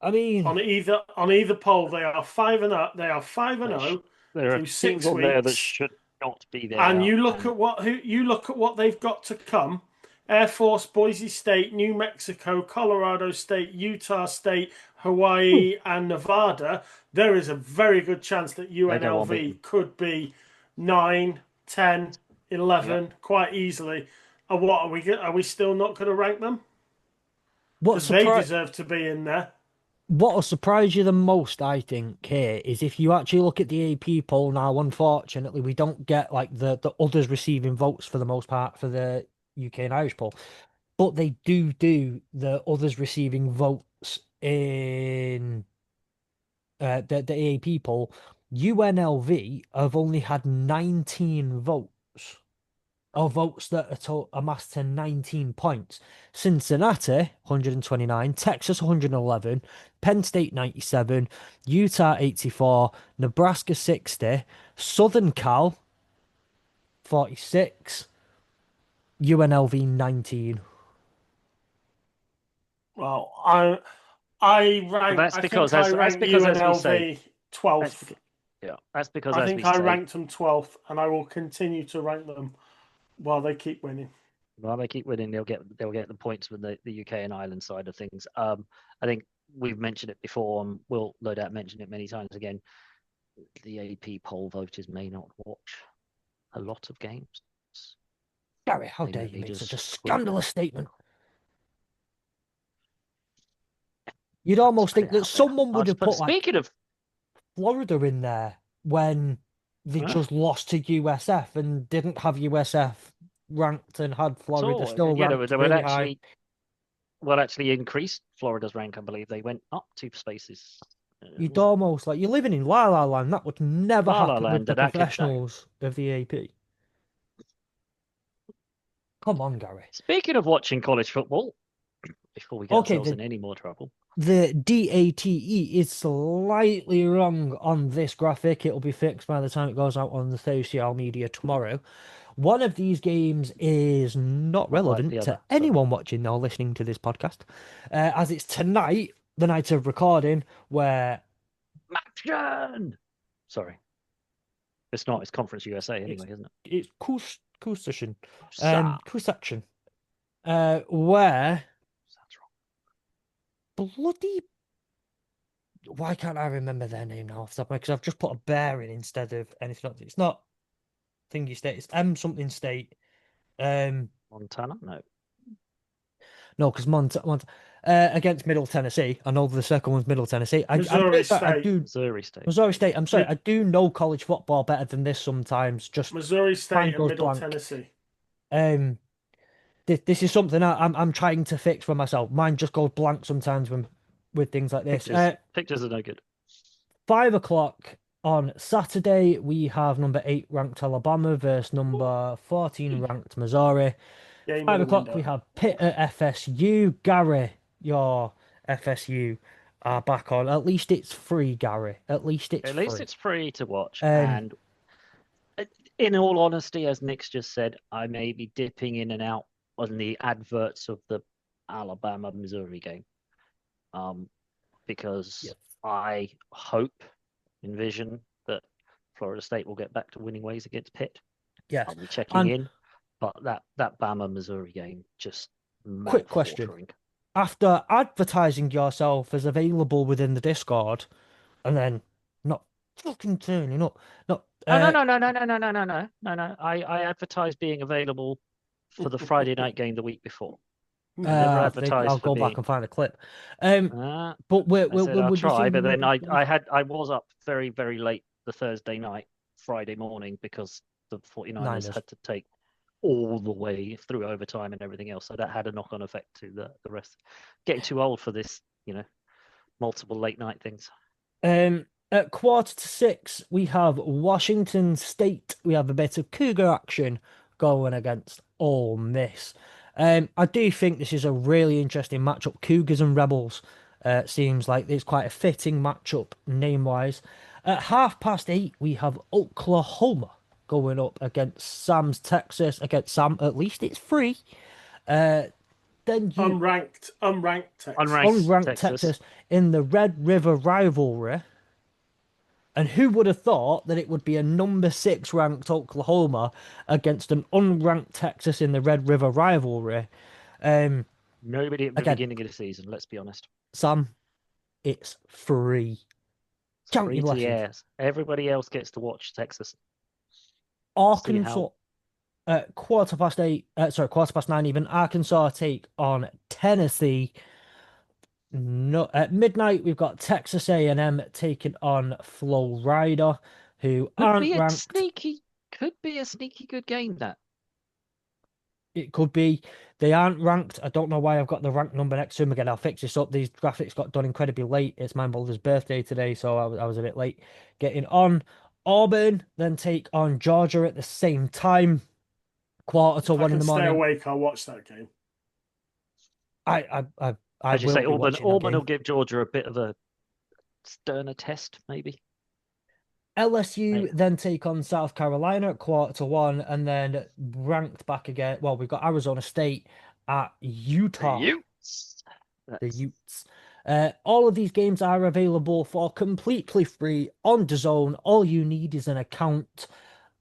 Speaker 1: I mean,
Speaker 3: On either poll, they are 5-0. They are 5-0
Speaker 2: There are
Speaker 3: through
Speaker 2: teams
Speaker 3: 6
Speaker 2: on there that
Speaker 3: weeks.
Speaker 2: should not be there.
Speaker 3: And you look at what they've got to come. Air Force, Boise State, New Mexico, Colorado State, Utah State, Hawaii, and Nevada. There is a very good chance that
Speaker 2: go on
Speaker 3: UNLV could be 9, 10, 11
Speaker 2: Yep.
Speaker 3: quite easily. And what are we? Are we still not going to rank them?
Speaker 1: what
Speaker 3: Because they
Speaker 1: surprise
Speaker 3: deserve to be in there.
Speaker 1: what will surprise you the most, I think, here is if you actually look at the AP poll now, unfortunately, we don't get like the others receiving votes for the most part for the UK and Irish poll. But they do the others receiving votes in the AAP poll. UNLV have only had 19 votes, or votes that are amassed to 19 points. Cincinnati, 129, Texas, 111, Penn State, 97, Utah, 84, Nebraska, 60, Southern Cal, 46, UNLV, 19.
Speaker 3: Well, I rank.
Speaker 2: That's
Speaker 3: I
Speaker 2: because
Speaker 3: think I
Speaker 2: that's
Speaker 3: rank
Speaker 2: because as we say,
Speaker 3: UNLV 12th.
Speaker 2: that's because
Speaker 3: I
Speaker 2: as we
Speaker 3: think I
Speaker 2: say,
Speaker 3: ranked them 12th, and I will continue to rank them while they keep winning.
Speaker 2: while they keep winning, they'll get the points with the UK and Ireland side of things. I think we've mentioned it before, and we'll no doubt mention it many times again. The AP poll voters may not watch a lot of games.
Speaker 1: Gary, how
Speaker 2: They
Speaker 1: dare
Speaker 2: may
Speaker 1: you make
Speaker 2: just
Speaker 1: such a
Speaker 2: squeeze
Speaker 1: scandalous
Speaker 2: it.
Speaker 1: statement? You'd
Speaker 2: Let's
Speaker 1: almost
Speaker 2: put
Speaker 1: think
Speaker 2: it
Speaker 1: that
Speaker 2: out there.
Speaker 1: someone would have put like
Speaker 2: Speaking of,
Speaker 1: Florida in there when they just lost to USF and didn't have USF ranked and had Florida
Speaker 2: so
Speaker 1: still
Speaker 2: yeah,
Speaker 1: ranked
Speaker 2: they would
Speaker 1: really high.
Speaker 2: actually increase Florida's rank. I believe they went up 2 spaces.
Speaker 1: You'd almost like you're living in La La Land. That would never
Speaker 2: La La
Speaker 1: happen with
Speaker 2: Land,
Speaker 1: the
Speaker 2: and that could
Speaker 1: professionals of the AP. Come on, Gary.
Speaker 2: Speaking of watching college football, before we get
Speaker 1: Okay,
Speaker 2: ourselves in any more trouble,
Speaker 1: the DATE is slightly wrong on this graphic. It'll be fixed by the time it goes out on the social media tomorrow. One of these games is not
Speaker 2: not like
Speaker 1: relevant
Speaker 2: the
Speaker 1: to
Speaker 2: other.
Speaker 1: anyone watching or listening to this podcast, as it's tonight, the night of recording, where
Speaker 2: Action! Sorry, it's not. It's Conference USA
Speaker 1: it's
Speaker 2: anyway, isn't it?
Speaker 1: it's Kusachin,
Speaker 2: Sa-
Speaker 1: Kusachin, where
Speaker 2: Sounds
Speaker 1: bloody why can't I remember their name now off the top of my head? Because I've just put a bear in instead of anything else. It's not Thingy State. It's M something State.
Speaker 2: Montana?
Speaker 1: No, because against Middle Tennessee. I know the second one's Middle Tennessee.
Speaker 3: Missouri
Speaker 1: I
Speaker 3: State.
Speaker 1: do
Speaker 2: Missouri State.
Speaker 1: Missouri State. I'm sorry. I do know college football better than this sometimes. Just
Speaker 3: Missouri
Speaker 1: mine
Speaker 3: State and
Speaker 1: goes
Speaker 3: Middle
Speaker 1: blank.
Speaker 3: Tennessee.
Speaker 1: This is something I'm trying to fix for myself. Mine just goes blank sometimes with things like this.
Speaker 2: Pictures are no good.
Speaker 1: 5 o'clock on Saturday, we have number 8 ranked Alabama versus number 14 ranked Missouri.
Speaker 3: Game
Speaker 1: 5
Speaker 3: of the
Speaker 1: o'clock,
Speaker 3: window.
Speaker 1: we have Pitt at FSU. Gary, your FSU are back on. At least it's free, Gary. At least it's free.
Speaker 2: At least it's free to watch.
Speaker 1: Um,
Speaker 2: And in all honesty, as Nick's just said, I may be dipping in and out on the adverts of the Alabama Missouri game, because
Speaker 1: Yes.
Speaker 2: I hope, envision that Florida State will get back to winning ways against Pitt.
Speaker 1: Yes.
Speaker 2: I'll be checking
Speaker 1: And
Speaker 2: in, but that Bama Missouri game just
Speaker 1: quick question.
Speaker 2: mouth-watering.
Speaker 1: After advertising yourself as available within the Discord and then not fucking turning up, not
Speaker 2: Oh, no. I advertised being available for the Friday night game the week before. I never
Speaker 1: I think I'll
Speaker 2: advertised for
Speaker 1: go back
Speaker 2: being.
Speaker 1: and find a clip. Um, but
Speaker 2: I said
Speaker 1: when
Speaker 2: I'll
Speaker 1: would you say
Speaker 2: try,
Speaker 1: you
Speaker 2: but
Speaker 1: would
Speaker 2: then
Speaker 1: be free?
Speaker 2: I was up very, very late the Thursday night, Friday morning, because the 49ers
Speaker 1: Niners.
Speaker 2: had to take all the way through overtime and everything else. So that had a knock-on effect to the rest. Getting too old for this, multiple late night things.
Speaker 1: At 5:45, we have Washington State. We have a bit of Cougar action going against Ole Miss. I do think this is a really interesting matchup. Cougars and Rebels. Seems like it's quite a fitting matchup name-wise. At 8:30, we have Oklahoma going up against Sam's Texas. Against Sam, at least it's free. Then you
Speaker 3: Unranked Texas.
Speaker 2: Unranked
Speaker 1: unranked
Speaker 2: Texas.
Speaker 1: Texas in the Red River rivalry. And who would have thought that it would be a number 6 ranked Oklahoma against an unranked Texas in the Red River rivalry?
Speaker 2: Nobody at the
Speaker 1: Again,
Speaker 2: beginning of the season, let's be honest.
Speaker 1: Sam, it's free.
Speaker 2: It's
Speaker 1: Count
Speaker 2: free
Speaker 1: your
Speaker 2: to the
Speaker 1: blessings.
Speaker 2: airs. Everybody else gets to watch Texas.
Speaker 1: Arkansas, 8:15, 9 even. Arkansas take on Tennessee. No, at midnight we've got Texas A&M taking on Florida, who aren't ranked.
Speaker 2: Could be a sneaky good game, that.
Speaker 1: It could be. They aren't ranked. I don't know why I've got the rank number next to them again. I'll fix this up. These graphics got done incredibly late. It's my mother's birthday today, so I was a bit late getting on. Auburn then take on Georgia at the same time, quarter to
Speaker 3: If I
Speaker 1: 1 in
Speaker 3: can
Speaker 1: the
Speaker 3: stay
Speaker 1: morning.
Speaker 3: awake, I'll watch that game.
Speaker 1: I
Speaker 2: As you
Speaker 1: will
Speaker 2: say,
Speaker 1: be
Speaker 2: Auburn
Speaker 1: watching that
Speaker 2: will
Speaker 1: game.
Speaker 2: give Georgia a bit of a sterner test, maybe.
Speaker 1: LSU then take on South Carolina at quarter to 1, and then ranked back again. Well, we've got Arizona State at Utah. The Utes. All of these games are available for completely free on DAZN. All you need is an account,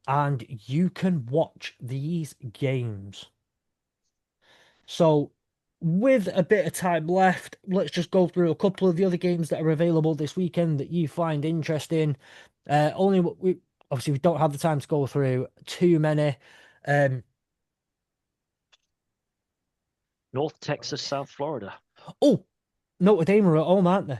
Speaker 1: and you can watch these games. So, with a bit of time left, let's just go through a couple of the other games that are available this weekend that you find interesting. Only we obviously we don't have the time to go through too many.
Speaker 2: North Texas, South Florida.
Speaker 1: Oh, Notre Dame are at home, aren't they?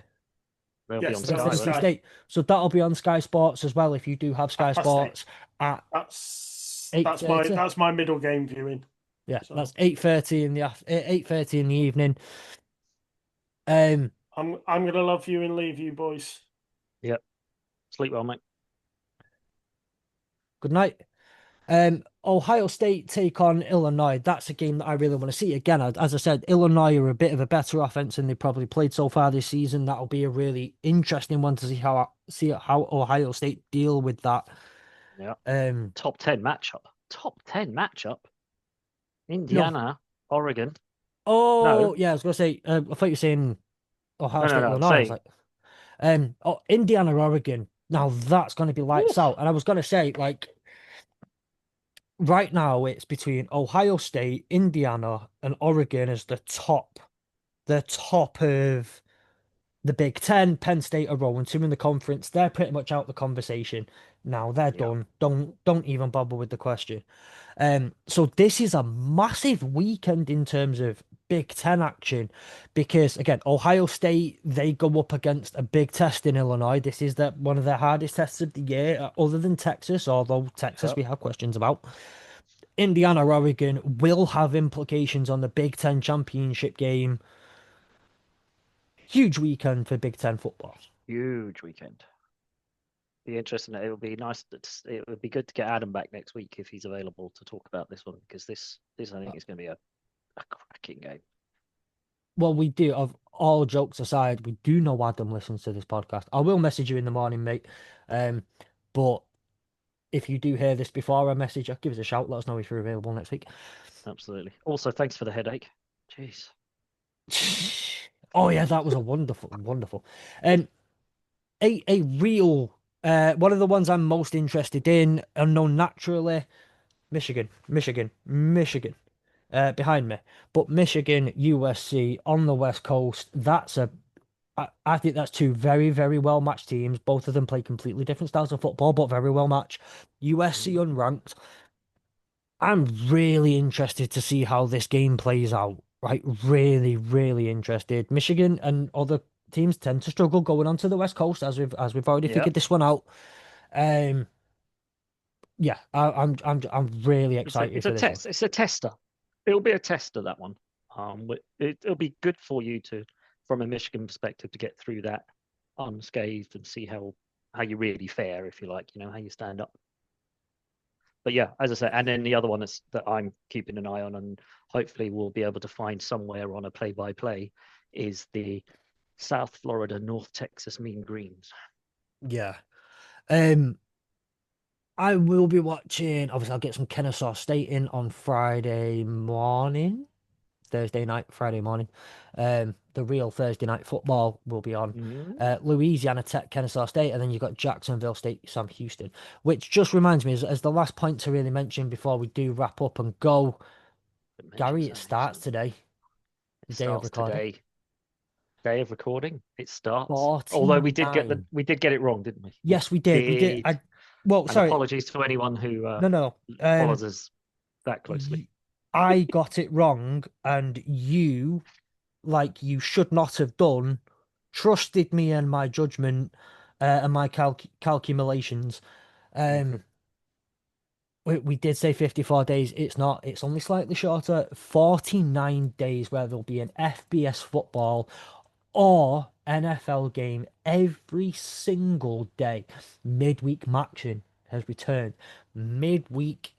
Speaker 2: They'll be
Speaker 3: Yes,
Speaker 2: on
Speaker 3: they're
Speaker 2: Sky.
Speaker 3: on
Speaker 1: NC
Speaker 3: Sky.
Speaker 1: State. So that'll be on Sky Sports as well if you do have Sky
Speaker 3: 8:30.
Speaker 1: Sports at
Speaker 3: That's
Speaker 1: 8:30.
Speaker 3: that's my middle game viewing.
Speaker 1: Yeah,
Speaker 3: So
Speaker 1: that's 8:30 in the 8:30 in the evening. Um,
Speaker 3: I'm gonna love you and leave you, boys.
Speaker 2: Yep. Sleep well, mate.
Speaker 1: good night. Ohio State take on Illinois. That's a game that I really want to see. Again, as I said, Illinois are a bit of a better offense than they probably played so far this season. That'll be a really interesting one to see how Ohio State deal with that.
Speaker 2: Yeah.
Speaker 1: Um,
Speaker 2: Top 10 matchup. Top 10 matchup.
Speaker 1: no.
Speaker 2: Indiana, Oregon.
Speaker 1: Oh,
Speaker 2: No.
Speaker 1: yeah, I was gonna say. I thought you were saying Ohio State,
Speaker 2: No. I'm
Speaker 1: Illinois. I was
Speaker 2: saying
Speaker 1: like, Indiana, Oregon. Now that's gonna be lights
Speaker 2: Oof.
Speaker 1: out. And I was gonna say, like, right now it's between Ohio State, Indiana, and Oregon as the top of the Big Ten. Penn State are 0-2 in the conference. They're pretty much out the conversation now. They're
Speaker 2: Yeah.
Speaker 1: done. Don't even bother with the question. So this is a massive weekend in terms of Big Ten action because again, Ohio State they go up against a big test in Illinois. This is one of the hardest tests of the year, other than Texas, although Texas
Speaker 2: Yep.
Speaker 1: we have questions about. Indiana, Oregon will have implications on the Big Ten championship game. Huge weekend for Big Ten football.
Speaker 2: Huge weekend. Be interesting. It would be nice. It would be good to get Adam back next week if he's available to talk about this one, because this I think is going to be a cracking game.
Speaker 1: Well, we do, of all jokes aside, we do know Adam listens to this podcast. I will message you in the morning, mate. But if you do hear this before I message you, give us a shout. Let us know if you're available next week.
Speaker 2: Absolutely. Also, thanks for the headache. Jeez.
Speaker 1: Oh yeah, that was a wonderful. Um, a real one of the ones I'm most interested in, unknown naturally, Michigan. Behind me, but Michigan, USC on the West Coast. I think that's two very, very well matched teams. Both of them play completely different styles of football, but very well matched. USC unranked. I'm really interested to see how this game plays out. Right, really, really interested. Michigan and other teams tend to struggle going onto the West Coast, as we've already
Speaker 2: Yeah.
Speaker 1: figured this one out. Um, yeah, I'm really excited
Speaker 2: It's a
Speaker 1: for this one.
Speaker 2: test. It's a tester. It'll be a tester, that one. It'll be good for you to, from a Michigan perspective, to get through that unscathed and see how you really fare, if you like, how you stand up. But yeah, as I said, and then the other one is that I'm keeping an eye on, and hopefully we'll be able to find somewhere on a play-by-play, is the South Florida, North Texas Mean Greens.
Speaker 1: Yeah. Um, I will be watching. Obviously, I'll get some Kennesaw State in on Friday morning, Thursday night, Friday morning. The real Thursday night football will be on. Louisiana Tech, Kennesaw State, and then you've got Jacksonville State, Sam Houston. Which just reminds me, as the last point to really mention before we do wrap up and go, Gary, it starts today,
Speaker 2: It
Speaker 1: day of
Speaker 2: starts
Speaker 1: recording.
Speaker 2: today. Day of recording. It starts. Although
Speaker 1: 49.
Speaker 2: we did get it wrong, didn't we?
Speaker 1: Yes, we did. We did. Well,
Speaker 2: And
Speaker 1: sorry.
Speaker 2: apologies to anyone who
Speaker 1: No.
Speaker 2: follows us that closely.
Speaker 1: I got it wrong, and you, like you should not have done, trusted me and my judgment and my calculations. We did say 54 days. It's not. It's only slightly shorter. 49 days where there'll be an FBS football or NFL game every single day. Midweek action has returned. Midweek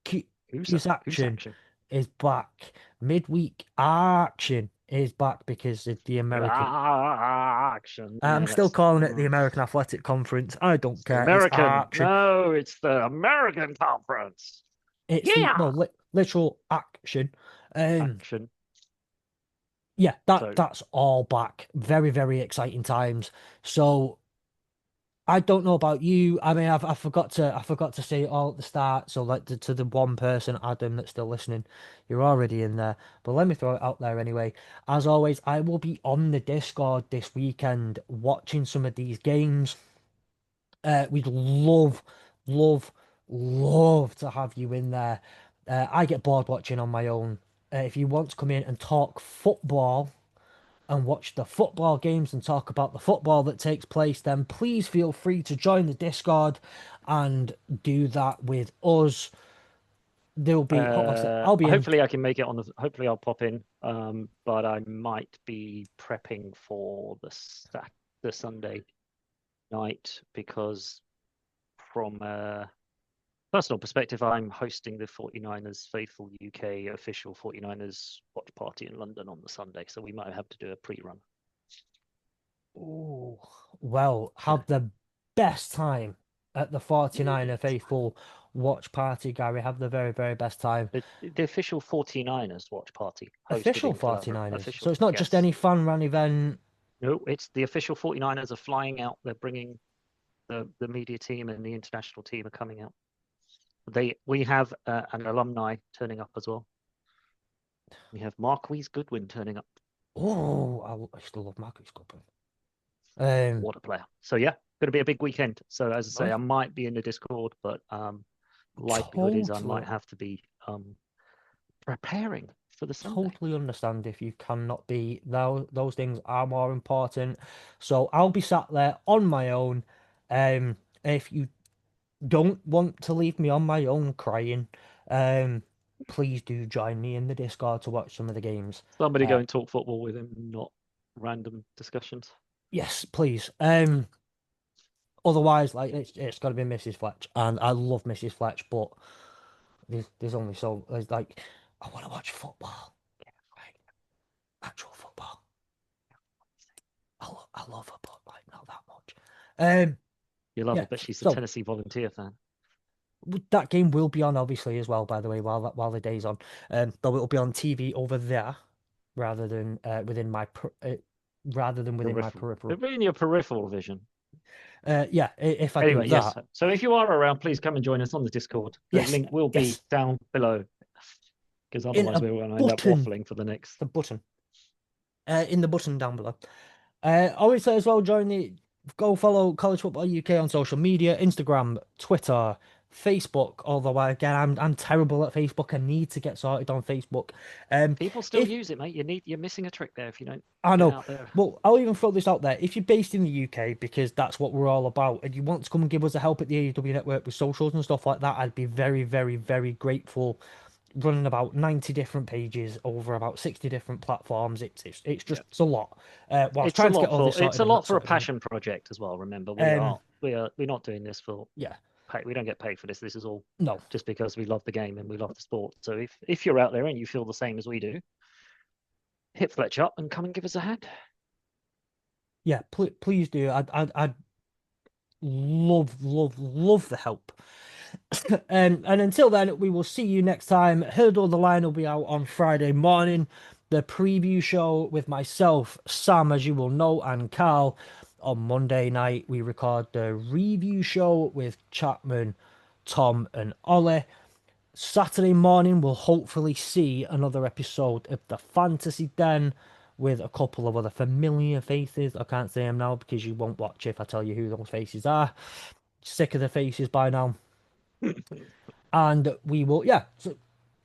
Speaker 1: Q's
Speaker 2: Who's
Speaker 1: action
Speaker 2: action?
Speaker 1: is back. Midweek action is back because of the American.
Speaker 2: Action.
Speaker 1: I'm
Speaker 2: Yeah,
Speaker 1: still
Speaker 2: that's
Speaker 1: calling it the American Athletic Conference. I don't
Speaker 2: the
Speaker 1: care. It's
Speaker 2: American.
Speaker 1: action.
Speaker 2: No, it's the American Conference.
Speaker 1: It's the
Speaker 2: Yeah.
Speaker 1: literal action.
Speaker 2: Action.
Speaker 1: Yeah,
Speaker 2: So
Speaker 1: that's all back. Very, very exciting times. So I don't know about you. I mean, I forgot to say it all at the start. So like to the one person, Adam, that's still listening, you're already in there. But let me throw it out there anyway. As always, I will be on the Discord this weekend watching some of these games. We'd love, love to have you in there. I get bored watching on my own. If you want to come in and talk football and watch the football games and talk about the football that takes place, then please feel free to join the Discord and do that with us. There'll be, I'll be in.
Speaker 2: hopefully I can make it on the. Hopefully I'll pop in. But I might be prepping for the Sunday night, because from a personal perspective, I'm hosting the 49ers Faithful UK official 49ers watch party in London on the Sunday, so we might have to do a pre-run.
Speaker 1: Oh, well, have the best time at the 49er Faithful watch party, Gary. Have the very, very best time.
Speaker 2: The official 49ers watch party hosted
Speaker 1: Official
Speaker 2: in Philadelphia.
Speaker 1: 49ers.
Speaker 2: Official,
Speaker 1: So it's not just
Speaker 2: yes.
Speaker 1: any fan run event.
Speaker 2: No, it's the official 49ers are flying out. They're bringing the media team and the international team are coming out. We have an alumni turning up as well. We have Marquise Goodwin turning up.
Speaker 1: Oh, I still love Marcus Goodwin.
Speaker 2: What a player. So yeah, going to be a big weekend. So as I say,
Speaker 1: Nice.
Speaker 2: I might be in the Discord, but likelihood is I
Speaker 1: Totally.
Speaker 2: might have to be preparing for the Sunday.
Speaker 1: Totally understand if you cannot be. Those things are more important. So I'll be sat there on my own. If you don't want to leave me on my own crying, please do join me in the Discord to watch some of the games.
Speaker 2: Somebody go and talk football with him, not random discussions.
Speaker 1: Yes, please. Otherwise, like it's got to be Mrs. Fletch, and I love Mrs. Fletch, but there's only so there's like I want to watch football, right? Actual football. I love her, but like not that much.
Speaker 2: You love
Speaker 1: Yeah,
Speaker 2: her, but she's a
Speaker 1: so
Speaker 2: Tennessee Volunteer fan.
Speaker 1: That game will be on obviously as well, by the way, while the day's on. Though it'll be on TV over there rather than rather than within my
Speaker 2: Peripheral.
Speaker 1: peripheral.
Speaker 2: It'll be in your peripheral vision.
Speaker 1: Yeah, if I do
Speaker 2: Anyway, yes.
Speaker 1: that,
Speaker 2: So if you are around, please come and join us on the Discord. The
Speaker 1: yes,
Speaker 2: link will be
Speaker 1: yes,
Speaker 2: down below, because
Speaker 1: in
Speaker 2: otherwise
Speaker 1: a
Speaker 2: we're going to end up
Speaker 1: button,
Speaker 2: waffling for the next.
Speaker 1: the button, in the button down below. Obviously as well, go follow College Football UK on social media, Instagram, Twitter, Facebook. Although again, I'm terrible at Facebook. I need to get sorted on Facebook.
Speaker 2: People still
Speaker 1: If
Speaker 2: use it, mate. You're missing a trick there if you don't
Speaker 1: I
Speaker 2: get
Speaker 1: know.
Speaker 2: out there.
Speaker 1: Well, I'll even throw this out there. If you're based in the UK, because that's what we're all about, and you want to come and give us a help at the AEW network with socials and stuff like that, I'd be very, very, very grateful. Running about 90 different pages over about 60 different platforms. It's just
Speaker 2: Yeah.
Speaker 1: it's a lot. Whilst trying to get all this
Speaker 2: It's
Speaker 1: sorted
Speaker 2: a
Speaker 1: and
Speaker 2: lot
Speaker 1: that
Speaker 2: for a
Speaker 1: sorted out.
Speaker 2: passion project as well. Remember,
Speaker 1: Um,
Speaker 2: we're not doing this for
Speaker 1: yeah,
Speaker 2: pay. We don't get paid for this. This is all
Speaker 1: no,
Speaker 2: just because we love the game and we love the sport. So if you're out there and you feel the same as we do, hit Fletch up and come and give us a hand.
Speaker 1: yeah, please do. I'd love, love, love the help. And until then, we will see you next time. Hurdle the Line will be out on Friday morning. The preview show with myself, Sam, as you will know, and Carl. On Monday night, we record the review show with Chapman, Tom, and Ollie. Saturday morning, we'll hopefully see another episode of the Fantasy Den with a couple of other familiar faces. I can't say them now because you won't watch if I tell you who those faces are. Sick of the faces by now. And we will, yeah. So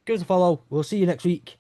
Speaker 1: give us a follow. We'll see you next week.